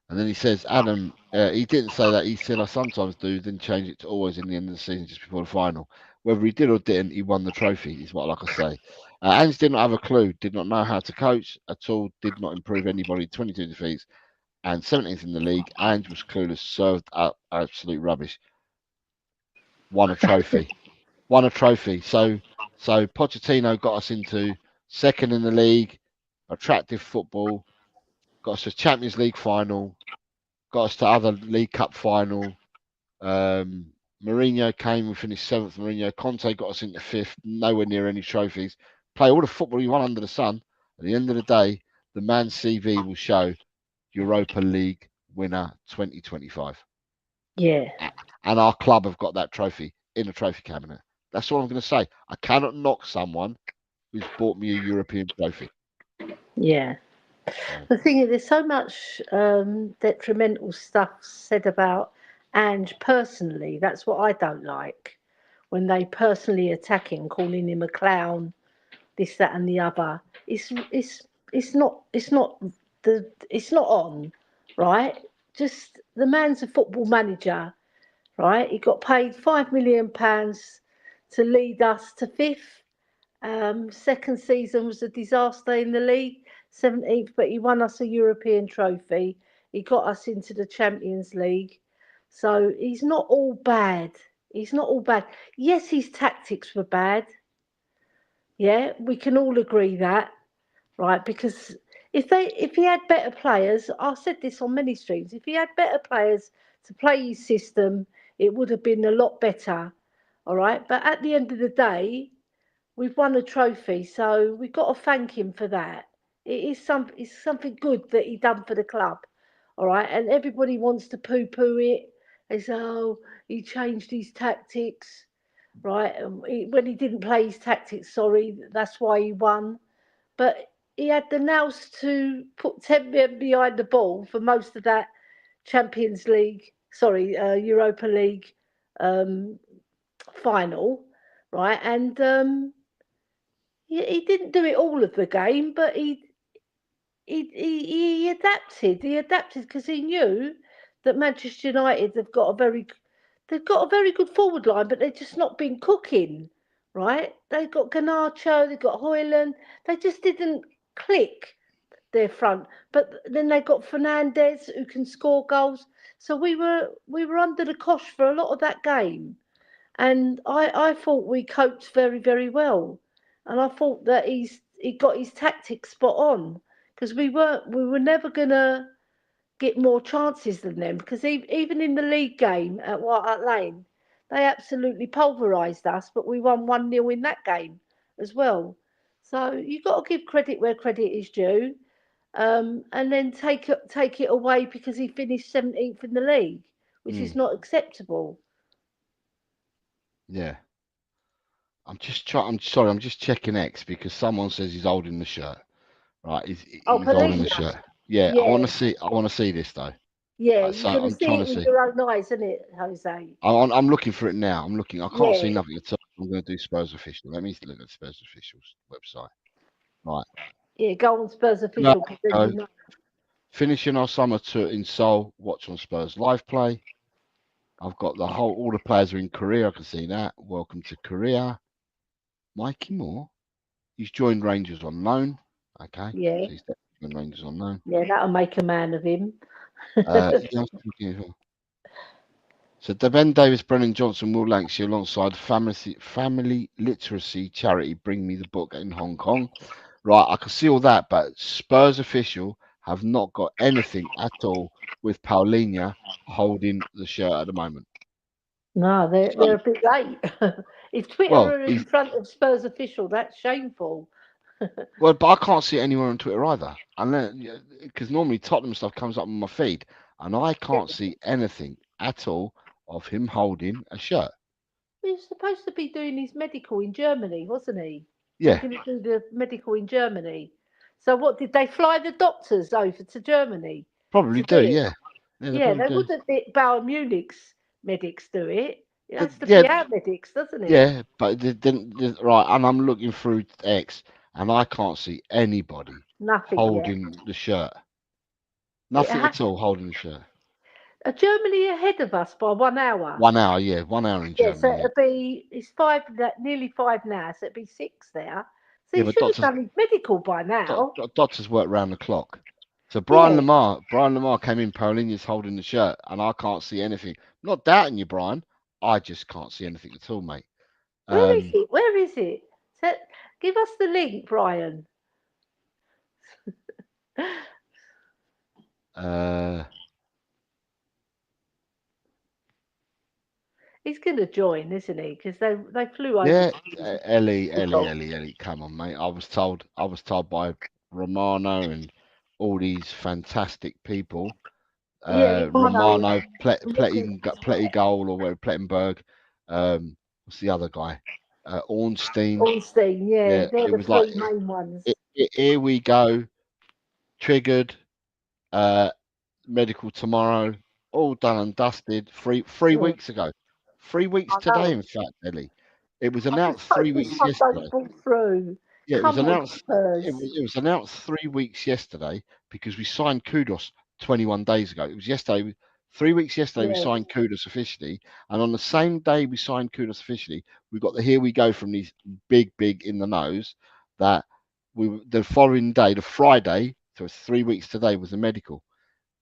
And then he says, Adam, he didn't say that. He said, I sometimes do, then change it to always in the end of the season, just before the final. Whether he did or didn't, he won the trophy, is what I like to say. Ange did not have a clue, did not know how to coach at all, did not improve anybody. 22 defeats and 17th in the league. Ange was clueless, served up absolute rubbish. Won a trophy. Won a trophy. So Pochettino got us into second in the league, attractive football, got us to Champions League final, got us to other League Cup final. Mourinho came, we finished 7th. Mourinho, Conte got us into 5th, nowhere near any trophies. Play all the football you want under the sun. At the end of the day, the man's CV will show Europa League winner 2025. Yeah. And our club have got that trophy in the trophy cabinet. That's all I'm going to say. I cannot knock someone who's bought me a European trophy. Yeah. The thing is, there's so much detrimental stuff said about Ange personally. That's what I don't like. When they personally attack him, calling him a clown, this, that, and the other. It's not on, right? Just the man's a football manager, right? He got paid £5 million to lead us to 5th. Second season was a disaster in the league, 17th, but he won us a European trophy. He got us into the Champions League. So he's not all bad. He's not all bad. Yes, his tactics were bad. Yeah, we can all agree that, right? Because if he had better players, I said this on many streams, if he had better players to play his system, it would have been a lot better. All right. But at the end of the day, we've won a trophy, so we've got to thank him for that. It's something good that he done for the club. All right. And everybody wants to poo poo it. They say, oh, he changed his tactics, right? When he didn't play his tactics, sorry, that's why he won. But he had the nous to put 10 men behind the ball for most of that Champions League, sorry, Europa League um, final, right? And he didn't do it all of the game, but he adapted. He adapted because he knew that Manchester United they've got a very good forward line, but they've just not been cooking, right? They've got Garnacho, they've got Hoyland. They just didn't click their front. But then they got Fernandez who can score goals. So we were under the cosh for a lot of that game. And I thought we coped very, very well. And I thought that he got his tactics spot on because we were never gonna get more chances than them because even in the league game at White Hart Lane, they absolutely pulverised us, but we won 1-0 in that game as well. So you've got to give credit where credit is due, and then take it away because he finished 17th in the league, which is Mm, not acceptable. yeah. I'm sorry. I'm just checking X because someone says he's holding the shirt. Right, Oh, he's holding the Polina. shirt. Yeah, I want Yeah, to see. I want to see this though. yeah, So you're going to I'm see trying it to with see. your own eyes, isn't it, Jose? I'm looking for it now. I'm looking. I can't see Yeah, nothing at all. I'm going to do Spurs official. Let me look at Spurs officials website. Right. yeah, go on Spurs There official because then we you go. know. Finishing our summer tour in Seoul. Watch on Spurs live play. I've got all the players are in Korea. I can see that. Welcome to Korea. Mikey Moore. He's joined Rangers on loan. Okay. Yeah, So he's definitely joined Rangers on loan. yeah, that'll make a man of him. Yeah, I'm thinking as well. So Ben Davis, Brennan Johnson, Will Lanksey alongside family literacy charity Bring Me the Book in Hong Kong. Right, I can see all that, but Spurs official have not got anything at all with Paulinho holding the shirt at the moment. No, So, they're a bit late. If Twitter well, are in front of Spurs official, that's shameful. but I can't see it anywhere on Twitter either, unless because normally Tottenham stuff comes up on my feed, and I Yeah, can't see anything at all of him holding a shirt. he was supposed to be doing his medical in Germany, wasn't he? He's Yeah, going to do the medical in Germany. So what did they fly the doctors over to Germany probably to do. do it? Yeah, yeah, they Yeah, probably they do. wouldn't let Bayern Munich's medics do it. It has to Yeah, be our medics, doesn't it? yeah, but they didn't. Right, and I'm looking through X, and I can't see anybody Nothing yet. holding the shirt. It Nothing has, at all holding the shirt. are Germany ahead of us by 1 hour? 1 hour, yeah, 1 hour in Yeah, so Germany. Yeah, it's five, nearly five now, so it'd be six there. So yeah, he but should have done his medical by now. doctors work round the clock. So Yeah, Brian Lamar came in. Paulinho's holding the shirt, and I can't see anything. I'm not doubting you, Brian. I just can't see anything at all, mate. where is Um, it? Where is it? So, give us the link, Brian. uh, He's going to join, isn't he? Because they flew over yeah, to Ellie, come on, mate. I was told by Romano and all these fantastic people. Yeah, Romano Romano, looking Pletty Goal or whatever, Plettenberg. What's the other guy? Ornstein. Ornstein. Yeah, Yeah, they're it the was like, three main ones. here we go, triggered. Uh, medical tomorrow, all done and dusted. Three Yeah, weeks ago, 3 weeks I today, know. in fact, Ellie. It was I just announced hope three this weeks one yesterday. don't fall through. Yeah, it was Come on, announced. Spurs. It was announced 3 weeks yesterday because we signed Kudos 21 days ago. It was yesterday. 3 weeks yesterday, we Yeah. signed Kudos officially, and on the same day we signed Kudos officially, we got the here we go from these big in the nose that the following day, the Friday, so it's 3 weeks today, was the medical.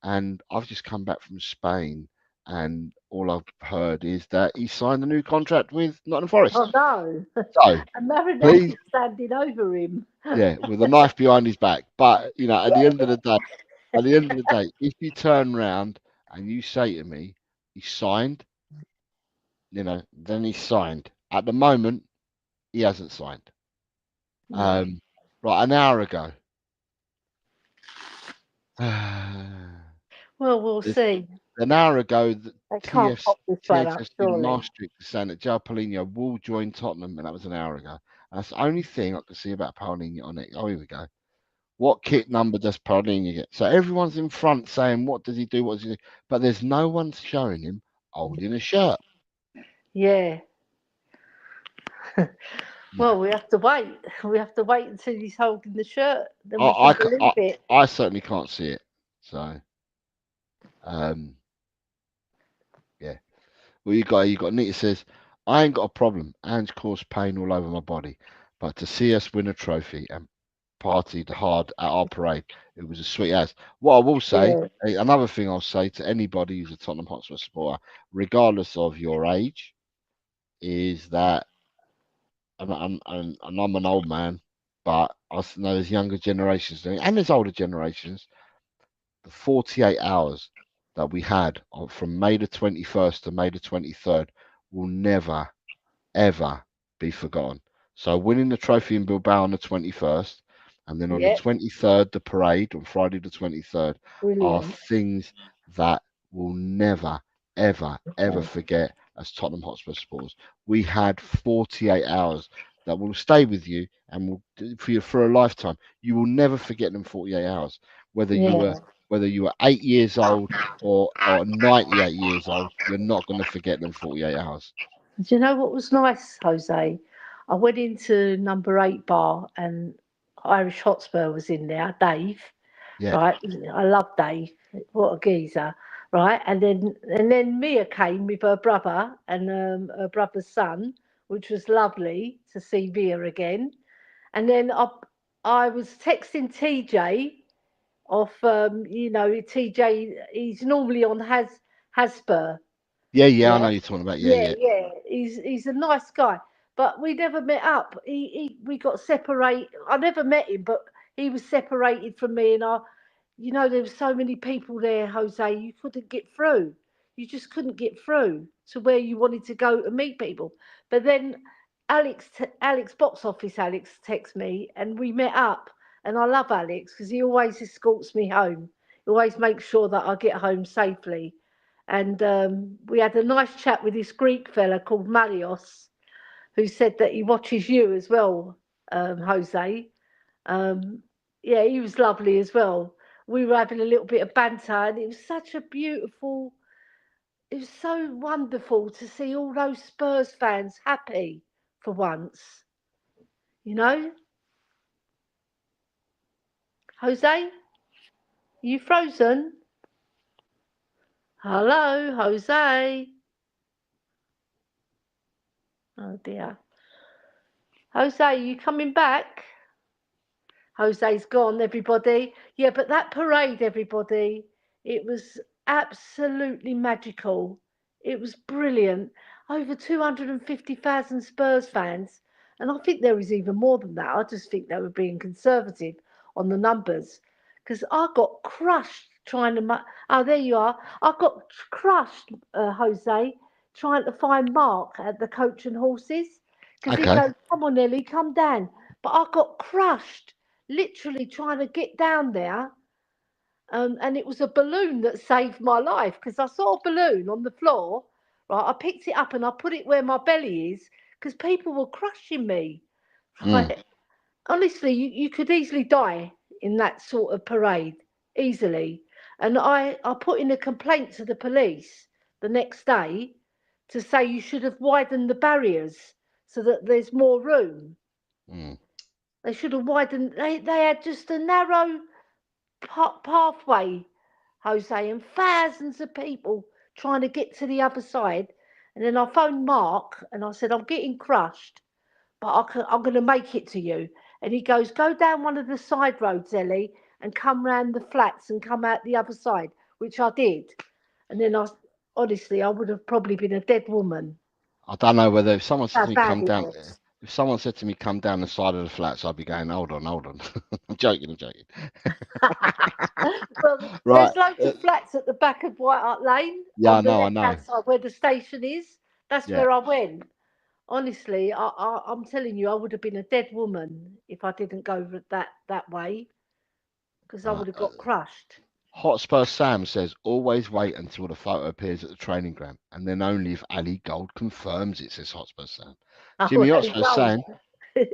And I've just come back from Spain, and all I've heard is that he signed a new contract with Nottingham Forest. Oh no. So And Marinelli please, standing over him. yeah, with a knife behind his back. But at the Yeah. end of the day, if you turn round and you say to me, he signed, then he signed. At the moment, he hasn't signed. No. Right, an hour ago. Well, we'll There's- see. an hour ago, the They can't pop this one up, TXFC surely. Maastricht is saying that João Paulinho will join Tottenham, and that was an hour ago. And that's the only thing I can see about Paulinho on it. Oh, here we go. What kit number does Paulinho get? So everyone's in front saying, what does he do? What does he do? But there's no one showing him holding a shirt. Yeah. No. Well, we have to wait. We have to wait until he's holding the shirt. Then we I, can believe it. I certainly can't see it. So, yeah. Well, you got Nita says, I ain't got a problem. Ange caused pain all over my body, but to see us win a trophy and partied hard at our parade, it was a sweet as. What I will say, Yeah. another thing I'll say to anybody who's a Tottenham Hotspur supporter, regardless of your age, is that, and I'm an old man, but I know there's younger generations doing it, and there's older generations. The 48 hours that we had from May the 21st to May the 23rd will never, ever be forgotten. So winning the trophy in Bilbao on the 21st, and then on the Yeah. 23rd, the parade on Friday the 23rd, are Brilliant. things that will never, ever, ever forget as Tottenham Hotspur supporters. We had 48 hours that will stay with you and will for you for a lifetime. You will never forget them 48 hours, whether you Yeah. were 8 years old or 98 years old. You're not going to forget them 48 hours. Do you know what was nice, Jose? I went into number 8 bar and Irish Hotspur was in there, Dave. Yeah. Right, I love Dave. What a geezer, right? And then Mia came with her brother and her brother's son, which was lovely to see Mia again. And then I was texting TJ off, TJ. He's normally on Hasper. Yeah, I know Yeah, you're talking about. Yeah, yeah, yeah. yeah. He's a nice guy, but we never met up. We got separated. I never met him, but he was separated from me, and there were so many people there, Jose. You couldn't get through. You just couldn't get through to where you wanted to go to meet people. But then Alex box office Alex texted me, and we met up. And I love Alex because he always escorts me home. He always makes sure that I get home safely. And we had a nice chat with this Greek fella called Marios, who said that he watches you as well, Jose. Um, yeah, he was lovely as well. We were having a little bit of banter, and it was such a beautiful. It was so wonderful to see all those Spurs fans happy for once. You know, Jose, you frozen? Hello, Jose. Oh dear, Jose, you coming back? Jose's gone, everybody. Yeah, but that parade, everybody, it was absolutely magical. It was brilliant. Over 250,000 Spurs fans. And I think there was even more than that. I just think they were being conservative on the numbers. Because I got crushed trying to. Oh, there you are. I got crushed, Jose, trying to find Mark at the Coach and Horses. Because he Okay. goes, come on, Nelly, come down. But I got crushed literally trying to get down there. And it was a balloon that saved my life because I saw a balloon on the floor. Right, I picked it up and I put it where my belly is because people were crushing me. Mm, Right, honestly, you could easily die in that sort of parade, easily. And I put in a complaint to the police the next day to say you should have widened the barriers so that there's more room. mm, They should have widened. They had just a narrow pathway, Jose, and thousands of people trying to get to the other side. And then I phoned Mark and I said, I'm getting crushed, but I'm going to make it to you. And he goes, go down one of the side roads, Ellie, and come round the flats and come out the other side, which I did. And then honestly, I would have probably been a dead woman. I don't know whether if someone said How to me, bad come it down, was. if someone said to me, come down the side of the flats, I'd be going, hold on, hold on. I'm joking, I'm joking. Well, Right. there's loads of flats at the back of White Hart Lane Yeah, on the I left know. hand side where the station is. That's Yeah. where I went. Honestly, I'm telling you, I would have been a dead woman if I didn't go that way because I Right. would have got crushed. Hotspur Sam says, always wait until the photo appears at the training ground, and then only if Ali Gold confirms it, says Hotspur Sam. Oh, Jimmy there you Hotspur go. saying,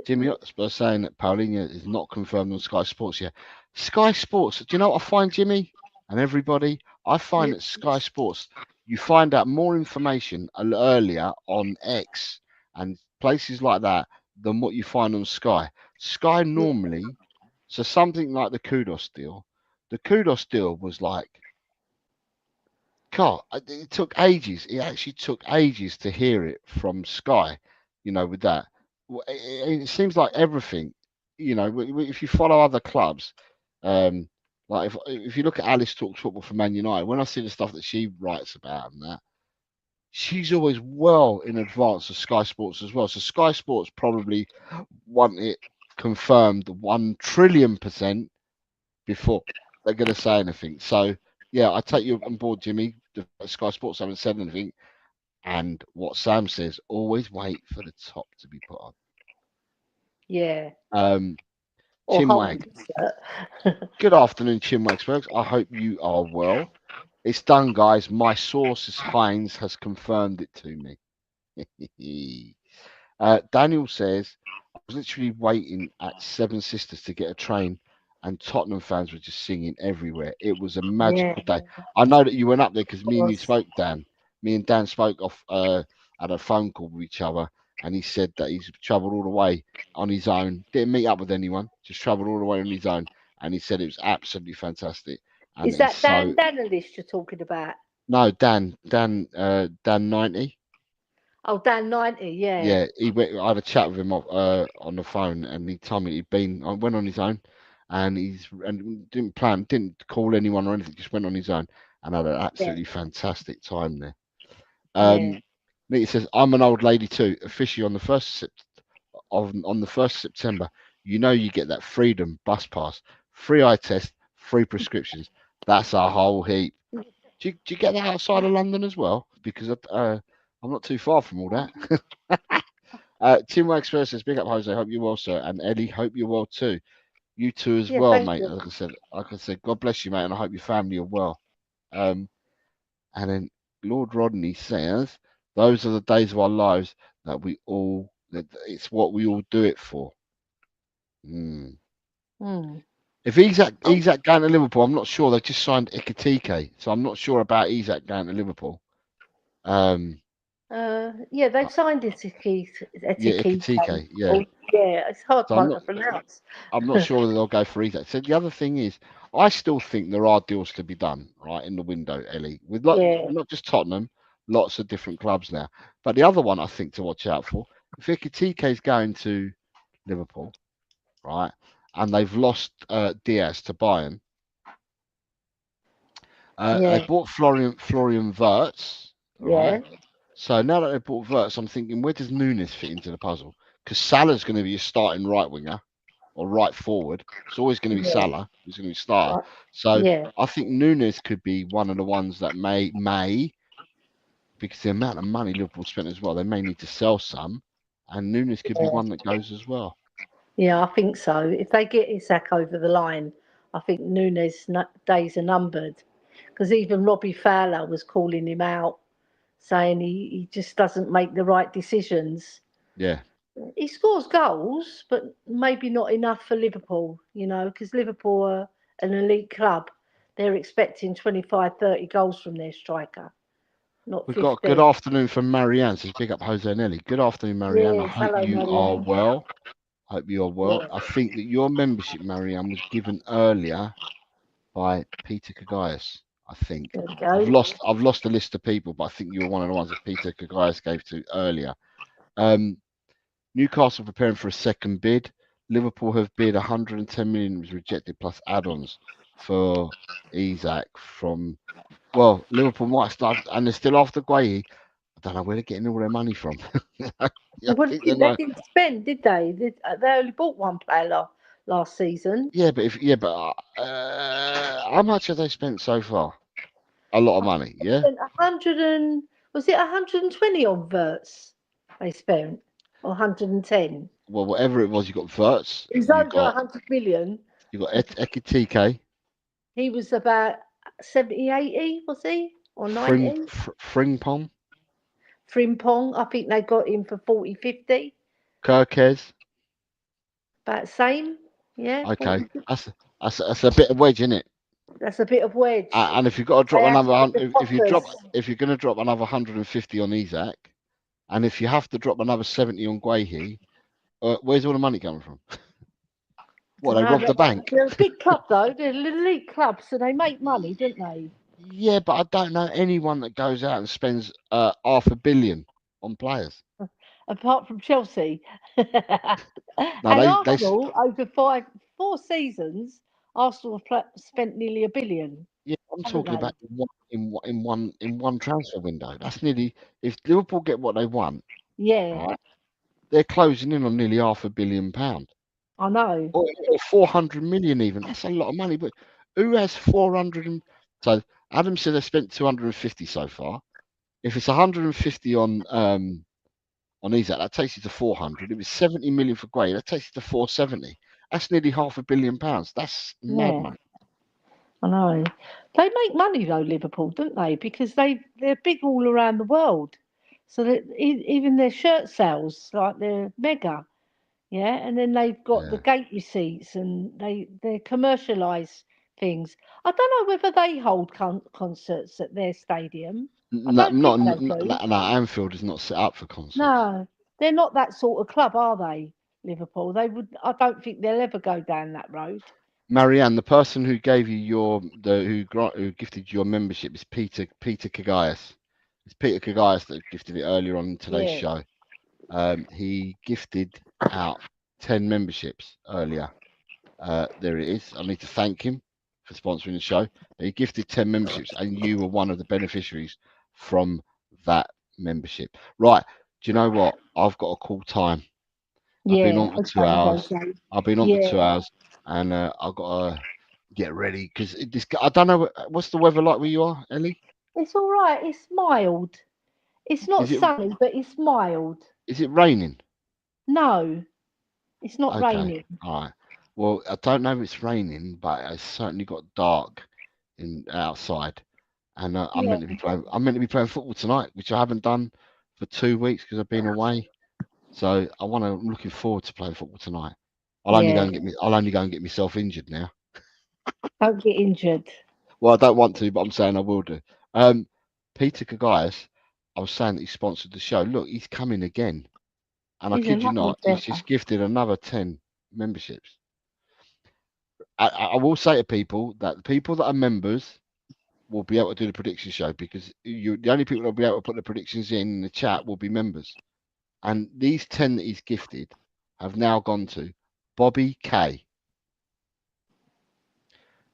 Jimmy Hotspur saying that Paulinho is not confirmed on Sky Sports yet. Sky Sports, do you know what I find, Jimmy? And everybody, I find that Sky Sports, you find out more information earlier on X and places like that than what you find on Sky. Sky normally, so something like the Kudos deal was like, God, it took ages. It actually took ages to hear it from Sky, with that. It seems like everything, if you follow other clubs, like if you look at Alice Talks Football for Man United, when I see the stuff that she writes about and that, she's always well in advance of Sky Sports as well. So Sky Sports probably want it confirmed 1 trillion% before they're going to say anything. So, yeah, I take you on board, Jimmy. The Sky Sports haven't said anything. And what Sam says, always wait for the top to be put on. Yeah. Or Chinwag. hold it. Good afternoon, Chinwagsbergs. I hope you are well. It's done, guys. My source, Heinz, has confirmed it to me. Daniel says, I was literally waiting at Seven Sisters to get a train, and Tottenham fans were just singing everywhere. It was a Yeah, magical day. I know that you went up there because of me and you course. spoke, Dan. Me and Dan spoke off had a phone call with each other, and he said that he's travelled all the way on his own. Didn't meet up with anyone, just travelled all the way on his own, and he said it was absolutely fantastic. And Is he's that so Dan Danilist you're talking about? no, Dan 90. Oh, Dan 90, yeah. Yeah, he went. I had a chat with him on the phone, and he told me he'd been. I went on his own, and didn't call anyone or anything. Just went on his own, and had an Yeah, absolutely fantastic time there. yeah. He says, "I'm an old lady too. Officially on the 1st of September, you get that freedom bus pass, free eye test, free prescriptions. That's a whole heap. Do you get that outside of London as well? Because I'm not too far from all that." Tim Wax first says, "Big up, Jose. Hope you're well, sir." And Eddie, hope you're well too. You too as Yeah, well, thank mate. you. Like I said, God bless you, mate, and I hope your family are well. Um, and then Lord Rodney says, "Those are the days of our lives that it's what we all do it for." Mm. Hmm. If Isak Oh, Isak going to Liverpool, I'm not sure. They just signed Ikatike, so I'm not sure about Isak going to Liverpool. Um, yeah, uh, they've signed Etiki. yeah, Etiki. Ikatike, yeah. Oh, yeah, it's a hard So one to pronounce. I'm not sure whether they'll go for either. So the other thing is, I still think there are deals to be done, right, in the window, Ellie, with Yeah, not just Tottenham, lots of different clubs now. But the other one I think to watch out for, if Ikatike is going to Liverpool, right, and they've lost Diaz to Bayern, they yeah, bought Florian Wirtz, right? yeah, So now that they bought Wirtz, I'm thinking, where does Nunes fit into the puzzle? Because Salah's going to be a starting right winger or right forward. It's always going to be yeah, Salah who's going to be starter. right, So yeah, I think Nunes could be one of the ones that may because the amount of money Liverpool spent as well, they may need to sell some, and Nunes could be yeah. one that goes as well. Yeah, I think so. If they get Isak over the line, I think Nunes' days are numbered. Because even Robbie Fowler was calling him out, saying he just doesn't make the right decisions. Yeah, He scores goals, but maybe not enough for Liverpool, because Liverpool are an elite club. They're expecting 25, 30 goals from their striker, not we've got good 15. afternoon from Marianne. Says big up Jose Nelly. Good afternoon, Marianne. I Yes, hope hello, you are Marianne. well. Hope you are well. Yeah, I think that your membership, Marianne, was given earlier by Peter Kagayas. I think there we I've lost the list of people, but I think you were one of the ones that Peter Kagayas gave to earlier. Newcastle preparing for a second bid. Liverpool have bid 110 million, was rejected plus add-ons for Isak from Well, Liverpool might start, and they're still after Guehi. I don't know where they're getting all their money from. I Well, think they they know. didn't spend, did they? They only bought one player last season. Yeah, but how much have they spent so far? A lot of money, yeah. Spent 100 and was it 120 on Verts? They spent or 110. Well, whatever it was, you got Verts, It was over 100 million. you got Ekitike, He was about 70, 80, was he? Or 90? Fringpong, Frimpong, I think they got him for 40, 50. Kirkes. About the same. Yeah, Okay, 40, 50. that's a bit of wedge, isn't it? That's a bit of wedge. And if you've got to drop They had another, to get the coffers. if you're going to drop another 150 on Isaac, and if you have to drop another 70 on Guehi, where's all the money coming from? What, they No, robbed the bank? they're a big club though. They're an elite club, so they make money, don't they? Yeah, but I don't know anyone that goes out and spends $500 million on players. Apart from Chelsea. No, And they Arsenal, over 4 seasons, Arsenal have spent nearly £1 billion, yeah, I'm haven't talking they? about in one transfer window. That's nearly, if Liverpool get what they want, Yeah, right? They're closing in on nearly £500 million. I know. Or 400 million even. That's a lot of money. But who has 400? So Adam said they spent 250 so far. If it's 150 on Isaac, that takes you to 400. If it's 70 million for Gray, that takes you to 470. That's nearly £500 million. That's mad Yeah, money. I know. They make money though, Liverpool, don't they? Because they're big all around the world. So that even their shirt sales, like they're mega. Yeah, and then they've got the Yeah. gate receipts and they commercialise things. I don't know whether they hold concerts at their stadium. I No, don't not think they do. no, Anfield is not set up for concerts. No, they're not that sort of club, are they? Liverpool. They would. I don't think they'll ever go down that road. Marianne, the person who gave you who gifted your membership is Peter Kagayas. It's Peter Kagayas that gifted it earlier on in today's Yeah, show. He gifted out 10 memberships earlier. There it is. I need to thank him for sponsoring the show. He gifted 10 memberships, and you were one of the beneficiaries from that membership. Right. Do you know what? I've got a call time. I've been yeah. on for two Okay, hours. Jose. I've been on for Yeah, 2 hours, and I've got to get ready because this. I don't know what's the weather like where you are, Ellie. it's all right. It's mild. It's not Is it sunny, but it's mild. is it raining? No, it's not Okay, raining. all right. Well, I don't know if it's raining, but it's certainly got dark in outside, and I'm Yeah, meant to be playing. I'm meant to be playing football tonight, which I haven't done for 2 weeks because I've been away. So I'm looking forward to playing football tonight. yeah. I'll only go and get myself injured now. Don't get injured. Well, I don't want to, but I'm saying I will do. Um, Peter Kagayas, I was saying that he sponsored the show. Look, he's coming again, and I He's a kid you lovely not, he's fella. just gifted another 10 memberships. I will say to people that the people that are members will be able to do the prediction show because the only people that will be able to put the predictions in the chat will be members. And these 10 that he's gifted have now gone to Bobby K,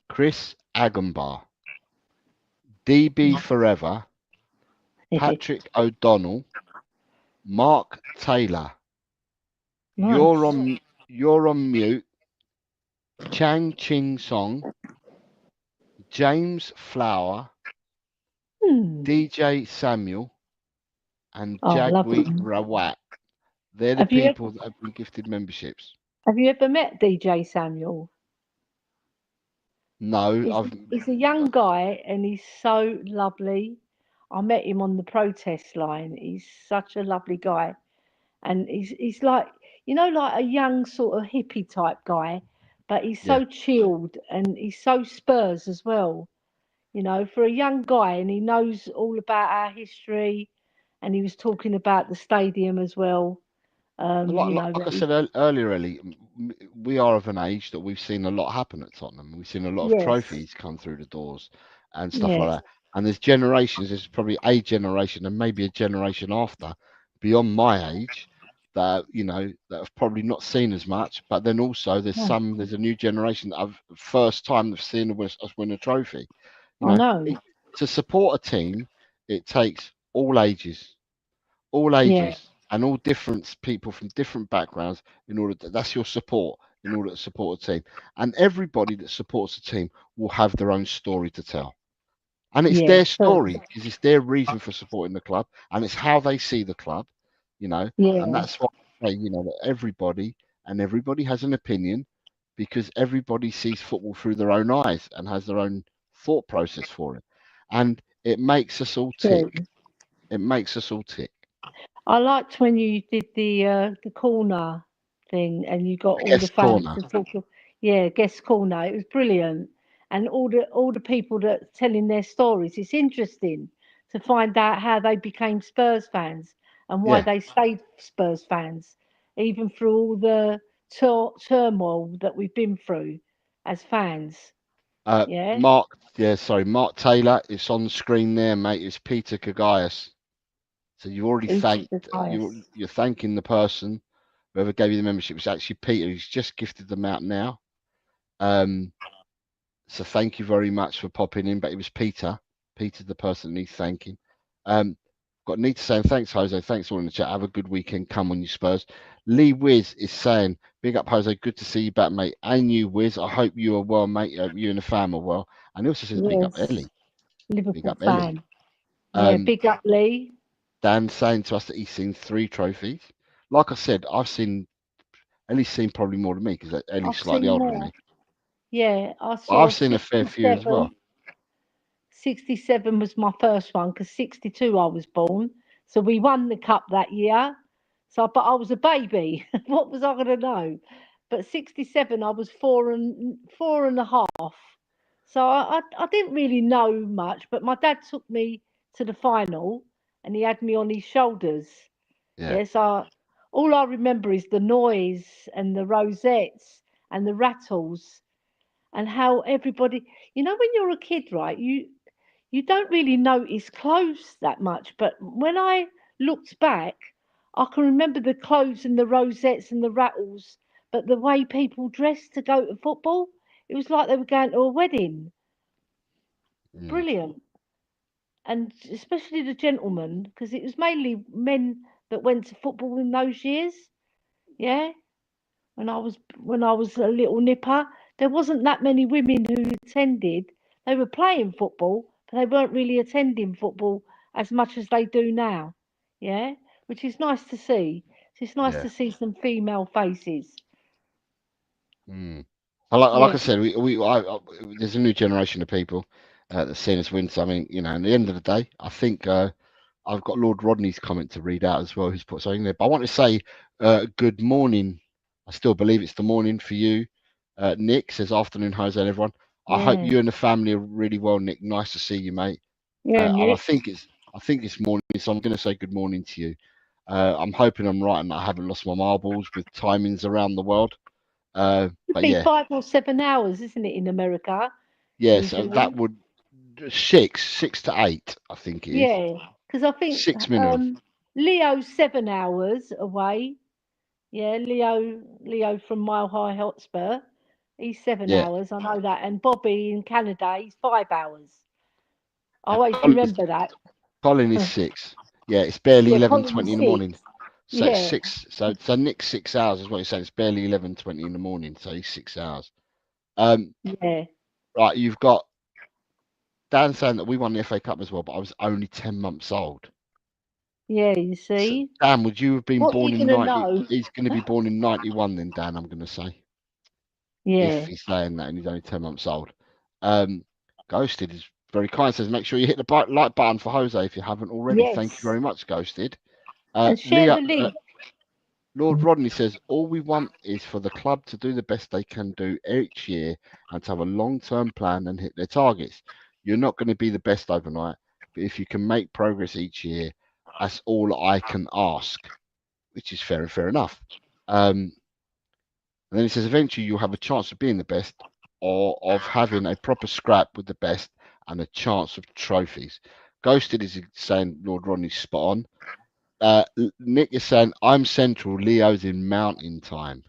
Chris Agambar, DB Forever, Patrick O'Donnell, Mark Taylor. You're Nice. on you're on mute. Chang Ching Song, James Flower, Hmm. DJ Samuel, and Oh, lovely. Jagweet Rawat. They're the Have you people that have been gifted memberships. have you ever met DJ Samuel? No, He's I've he's a young guy and he's so lovely. I met him on the protest line. He's such a lovely guy, and he's like like a young sort of hippie type guy, but he's yeah. so chilled and he's so Spurs as well. For a young guy, and he knows all about our history, and he was talking about the stadium as well. Well, like That I said earlier, Ellie, we are of an age that we've seen a lot happen at Tottenham. We've seen a lot of yes, trophies come through the doors and stuff like yes, that. And there's generations, there's probably a generation and maybe a generation after, beyond my age, that have probably not seen as much. But then also no, there's a new generation that have first time they've seen us win a trophy. You I know, know. to support a team, it takes all ages, Yeah, and all different people from different backgrounds in order that's your support in order to support a team. And everybody that supports a team will have their own story to tell. And it's yeah, their so, story because it's their reason for supporting the club, and it's how they see the club, you know. And yeah, that's why I say, that everybody has an opinion because everybody sees football through their own eyes and has their own thought process for it. And it makes us all true. tick. It makes us all tick. I liked when you did the corner thing and you got The all the guest fans corner. to talk. Yeah, guest corner. It was brilliant, and all the people that telling their stories. It's interesting to find out how they became Spurs fans and why Yeah. they stayed Spurs fans, even through all the turmoil that we've been through as fans. Yeah, Mark Taylor. It's on the screen there, mate. It's Peter Kagayas. So you've already Peter thanked. Matthias. You're thanking the person whoever gave you the membership. It's actually Peter. He's just gifted them out now. Um, so thank you very much for popping in. But it was Peter. Peter's the person that needs thanking. Um, got need to say thanks, Jose. Thanks all in the chat. Have a good weekend. Come on, you Spurs. Lee Wiz is saying, "Big up, Jose. Good to see you back, mate. And you, Wiz. I hope you are well, mate. You and the fam are well." And he also says, "Big up, Yes, Ellie. Big Liverpool up, Ellie." fan. Yeah, Um, big up Lee. Dan saying to us that he's seen 3 trophies. Like I said, Ellie's seen probably more than me because Ellie's I've slightly seen older than more. me. Yeah, I But saw I've seen a fair few as 67. well. 67 was my first one because 62 I was born. So we won the cup that year. So, but I was a baby. What was I going to know? But 67, I was four and a half. So I didn't really know much. But my dad took me to the final, and he had me on his shoulders. Yeah. Yes, all I remember is the noise and the rosettes and the rattles and how everybody, when you're a kid, right, you don't really notice clothes that much. But when I looked back, I can remember the clothes and the rosettes and the rattles, but the way people dressed to go to football, it was like they were going to a wedding. Mm, Brilliant. And especially the gentlemen, because it was mainly men that went to football in those years. Yeah. When I was a little nipper, there wasn't that many women who attended. They were playing football, but they weren't really attending football as much as they do now. Yeah, which is nice to see. It's nice yeah. to see some female faces. Mm. Like Yeah, I said, there's a new generation of people that's seen us win something. At the end of the day, I think I've got Lord Rodney's comment to read out as well. Who's put something there? But I want to say good morning. I still believe it's the morning for you. Nick says afternoon, Jose, and everyone. I hope yeah, you and the family are really well, Nick. Nice to see you, mate. yeah, And Nick. I think it's morning, so I'm going to say good morning to you. I'm hoping I'm right and I haven't lost my marbles with timings around the world. It'd But be yeah, 5 or 7 hours, isn't it, in America yes, that usually? would six to eight, I think it is. Yeah, because I think Six minimum. Leo's 7 hours away. Yeah, Leo from Mile High Hotspur. He's seven Yeah, hours, I know that. And Bobby in Canada, he's 5 hours. I always Colin is, remember that. Colin is six. Yeah, it's barely Yeah, eleven Colin twenty is in the morning. 6. So it's Yeah, six. So Nick's 6 hours is what he's saying. It's barely 11:20 in the morning. So he's 6 hours. Um, yeah, right, you've got Dan saying that we won the FA Cup as well, but I was only 10 months old. yeah, you So, see? Dan, would you have been What are born you in going to 90? know? He's going to be born in 91 then, Dan, I'm going to say. If Yeah, he's saying that and he's only 10 months old. Um, Ghosted is very kind, says, make sure you hit the like button for Jose if you haven't already. Thank you yes. very much, Ghosted. And share Leah, the link. Lord Rodney says, all we want is for the club to do the best they can do each year and to have a long term plan and hit their targets. You're not going to be the best overnight, but if you can make progress each year, that's all I can ask, which is fair and fair enough. And then he says, eventually you'll have a chance of being the best or of having a proper scrap with the best and a chance of trophies. Ghosted is saying Lord Rodney's spot on. Nick is saying, I'm central, Leo's in mountain time.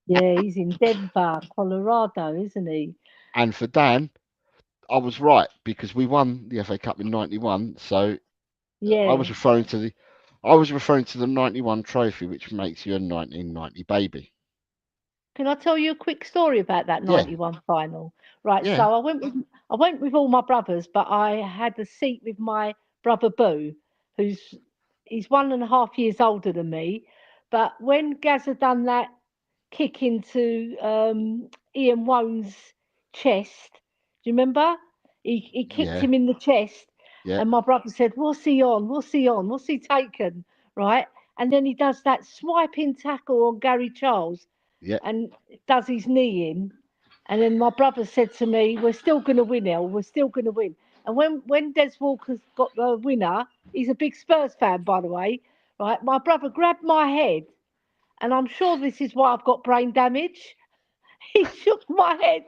Yeah, he's in Denver, Colorado, isn't he? And for Dan, I was right because we won the FA Cup in '91. So Yeah. I was referring to the '91 trophy, which makes you a 1990 baby. Can I tell you a quick story about that Yeah. 91 final? Right, Yeah. so I went with all my brothers, but I had a seat with my brother Boo, he's 1.5 years older than me. But when Gazza done that kick into Ian Wone's chest, do you remember? He kicked Yeah. him in the chest, Yeah. and my brother said, "What's he on? What's he on? What's he taken?" Right, and then he does that swiping tackle on Gary Charles Yeah. and does his knee in. And then my brother said to me, "We're still going to win, El. We're still going to win." And when Des Walker's got the winner, he's a big Spurs fan, by the way, right? My brother grabbed my head, and I'm sure this is why I've got brain damage. He shook my head,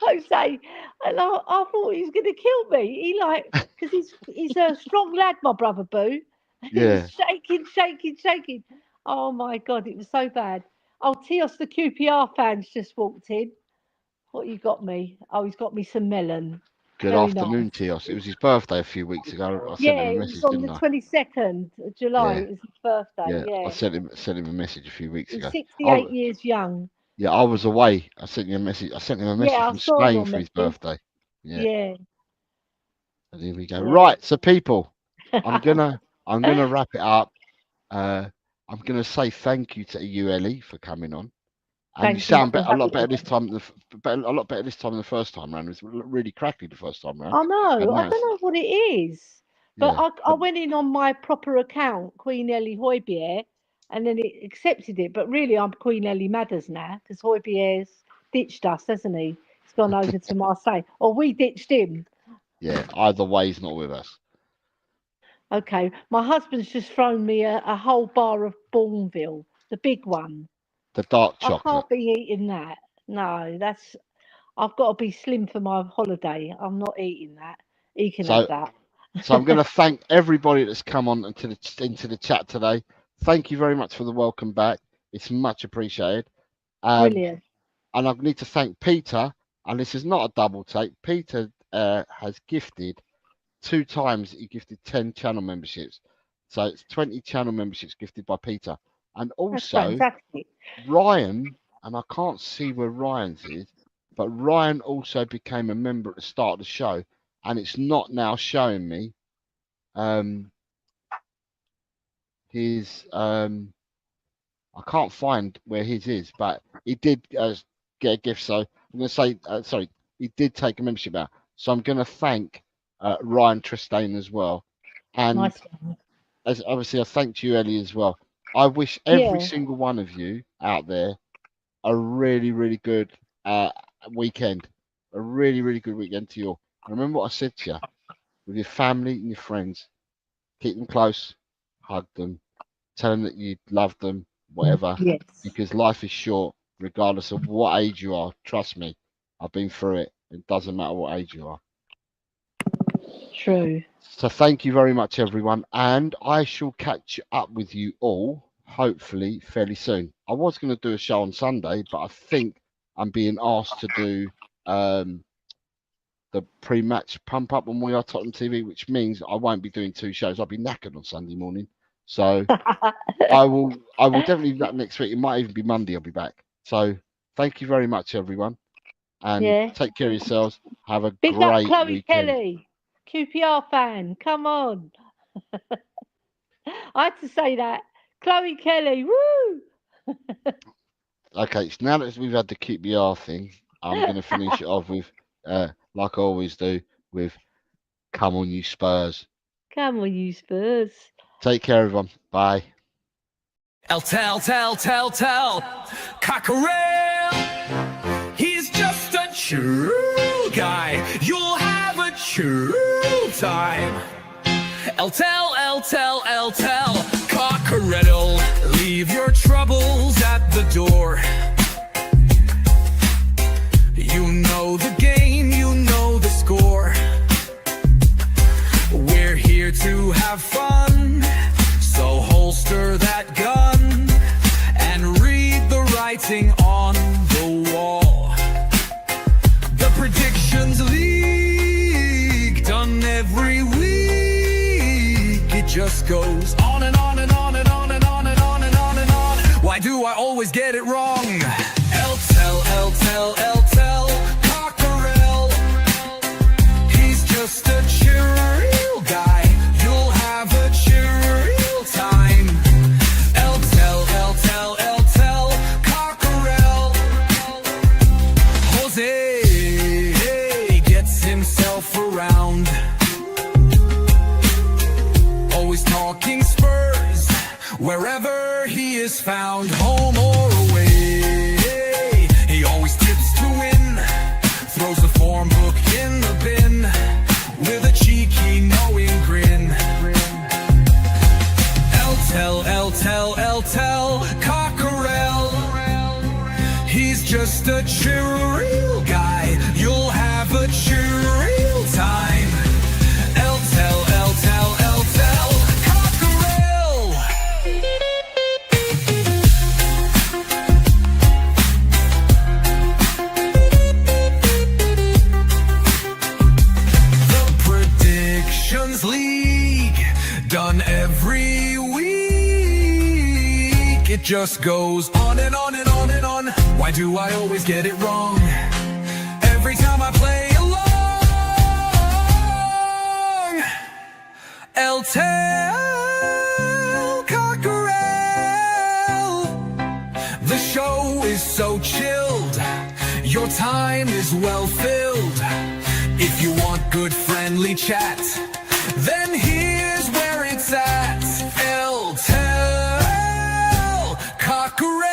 Jose, and I thought he was going to kill me. Because he's a strong lad, my brother Boo. He Yeah. was shaking, shaking, shaking. Oh my God, it was so bad. Oh, Tios, the QPR fans just walked in. What you got me? Oh, he's got me some melon. Good Very nice. afternoon, Tios. It was his birthday a few weeks ago. I sent Yeah, him a it was message, on the didn't I? 22nd of July. Yeah. It was his birthday. Yeah. I Yeah, sent him a message a few weeks he's ago. 68 years young. Yeah, I was away. I sent you a message. I sent him a message Yeah, I from saw Spain your for his message. birthday. Yeah. Yeah, And here we go. yeah. Right, so people, I'm gonna wrap it up. I'm gonna say thank you to you, Ellie, for coming on. And you Thank you sound for a lot having better me. this time. A lot better this time than the first time round. It was really crackly the first time round. I know. And I now don't know what it is, but yeah, I went in on my proper account, Queen Ellie Hoybier, and then it accepted it. But really, I'm Queen Ellie Matters now because Hoybier's ditched us, hasn't he? He's gone over to Marseille, or we ditched him. yeah. Either way, he's not with us. Okay, my husband's just thrown me a whole bar of Bourneville, the big one. The dark I chocolate. can't be eating that. No, I've got to be slim for my holiday. I'm not eating that. He can have So that. I'm going to thank everybody that's come on into the chat today. Thank you very much for the welcome back. It's much appreciated. Brilliant. And I need to thank Peter. And this is not a double take. Peter has gifted 2 times. He gifted 10 channel memberships, so it's 20 channel memberships gifted by Peter. And That's also fantastic. Ryan, and I can't see where Ryan's is, but Ryan also became a member at the start of the show, and it's not now showing me his I can't find where his is, but he did get a gift. So I'm going to say sorry, he did take a membership out. So I'm going to thank Ryan Tristane as well, and Nice. as obviously I thanked you, Ellie, as well. I wish every Yeah. single one of you out there a really, really good weekend. A really, really good weekend to you all. And remember what I said to you: with your family and your friends, keep them close, hug them, tell them that you love them, whatever, Yes. because life is short, regardless of what age you are. Trust me, I've been through it. It doesn't matter what age you are. True. So thank you very much, everyone, and I shall catch up with you all hopefully fairly soon. I was going to do a show on Sunday, but I think I'm being asked to do the pre-match pump up on We Are Tottenham TV, which means I won't be doing 2 shows. I'll be knackered on Sunday morning, so I will definitely be back next week. It might even be Monday. I'll be back. So thank you very much, everyone, and Yeah. take care of yourselves. Have a Big up great Chloe weekend. Kelly, QPR fan. Come on. I had to say that. Chloe Kelly, woo! Okay, so now that we've had the QPR thing, I'm going to finish it off with, like I always do, with "Come on, you Spurs." Come on, you Spurs. Take care, everyone. Bye. Tell, Cockerell, he's just a true guy. You'll have a true time. Tell, Cockerell, leave your troubles at the door. You know the game, you know the score. We're here to have fun, so holster that gun and read the writing on the wall. The predictions lead just goes on and on and on and on and on and on and on and on. Why do I always get it wrong? El Cockerel. He's just a chill guy. You'll have a chill time. El Cockerel. Jose gets himself around. Always talking Spurs, wherever he is found, home or away. He always tips to win, throws the form book in the bin with a cheeky knowing grin. El Cockerel. He's just a chill guy. You'll have a chill time. El Cockerel. The Predictions League, done every week. It just goes on and on and on and on. Why do I always get it wrong? Every time I play along. El Cockerel. The show is so chilled. Your time is well filled. If you want good friendly chat, then here's where it's at. El Cockerel.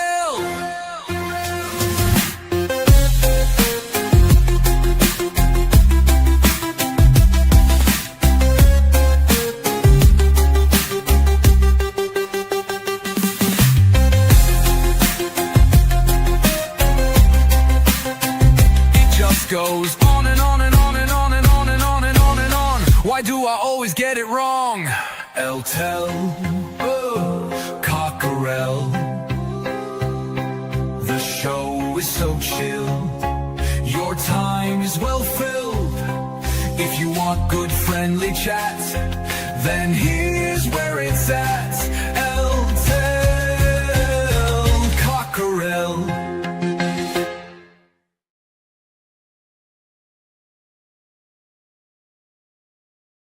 It just goes on and on and on and on and on and on and on and on. Why do I always get it wrong? El Cockerel. The show is so chill. Your time is well filled. If you want good friendly chat, then here's where it's at.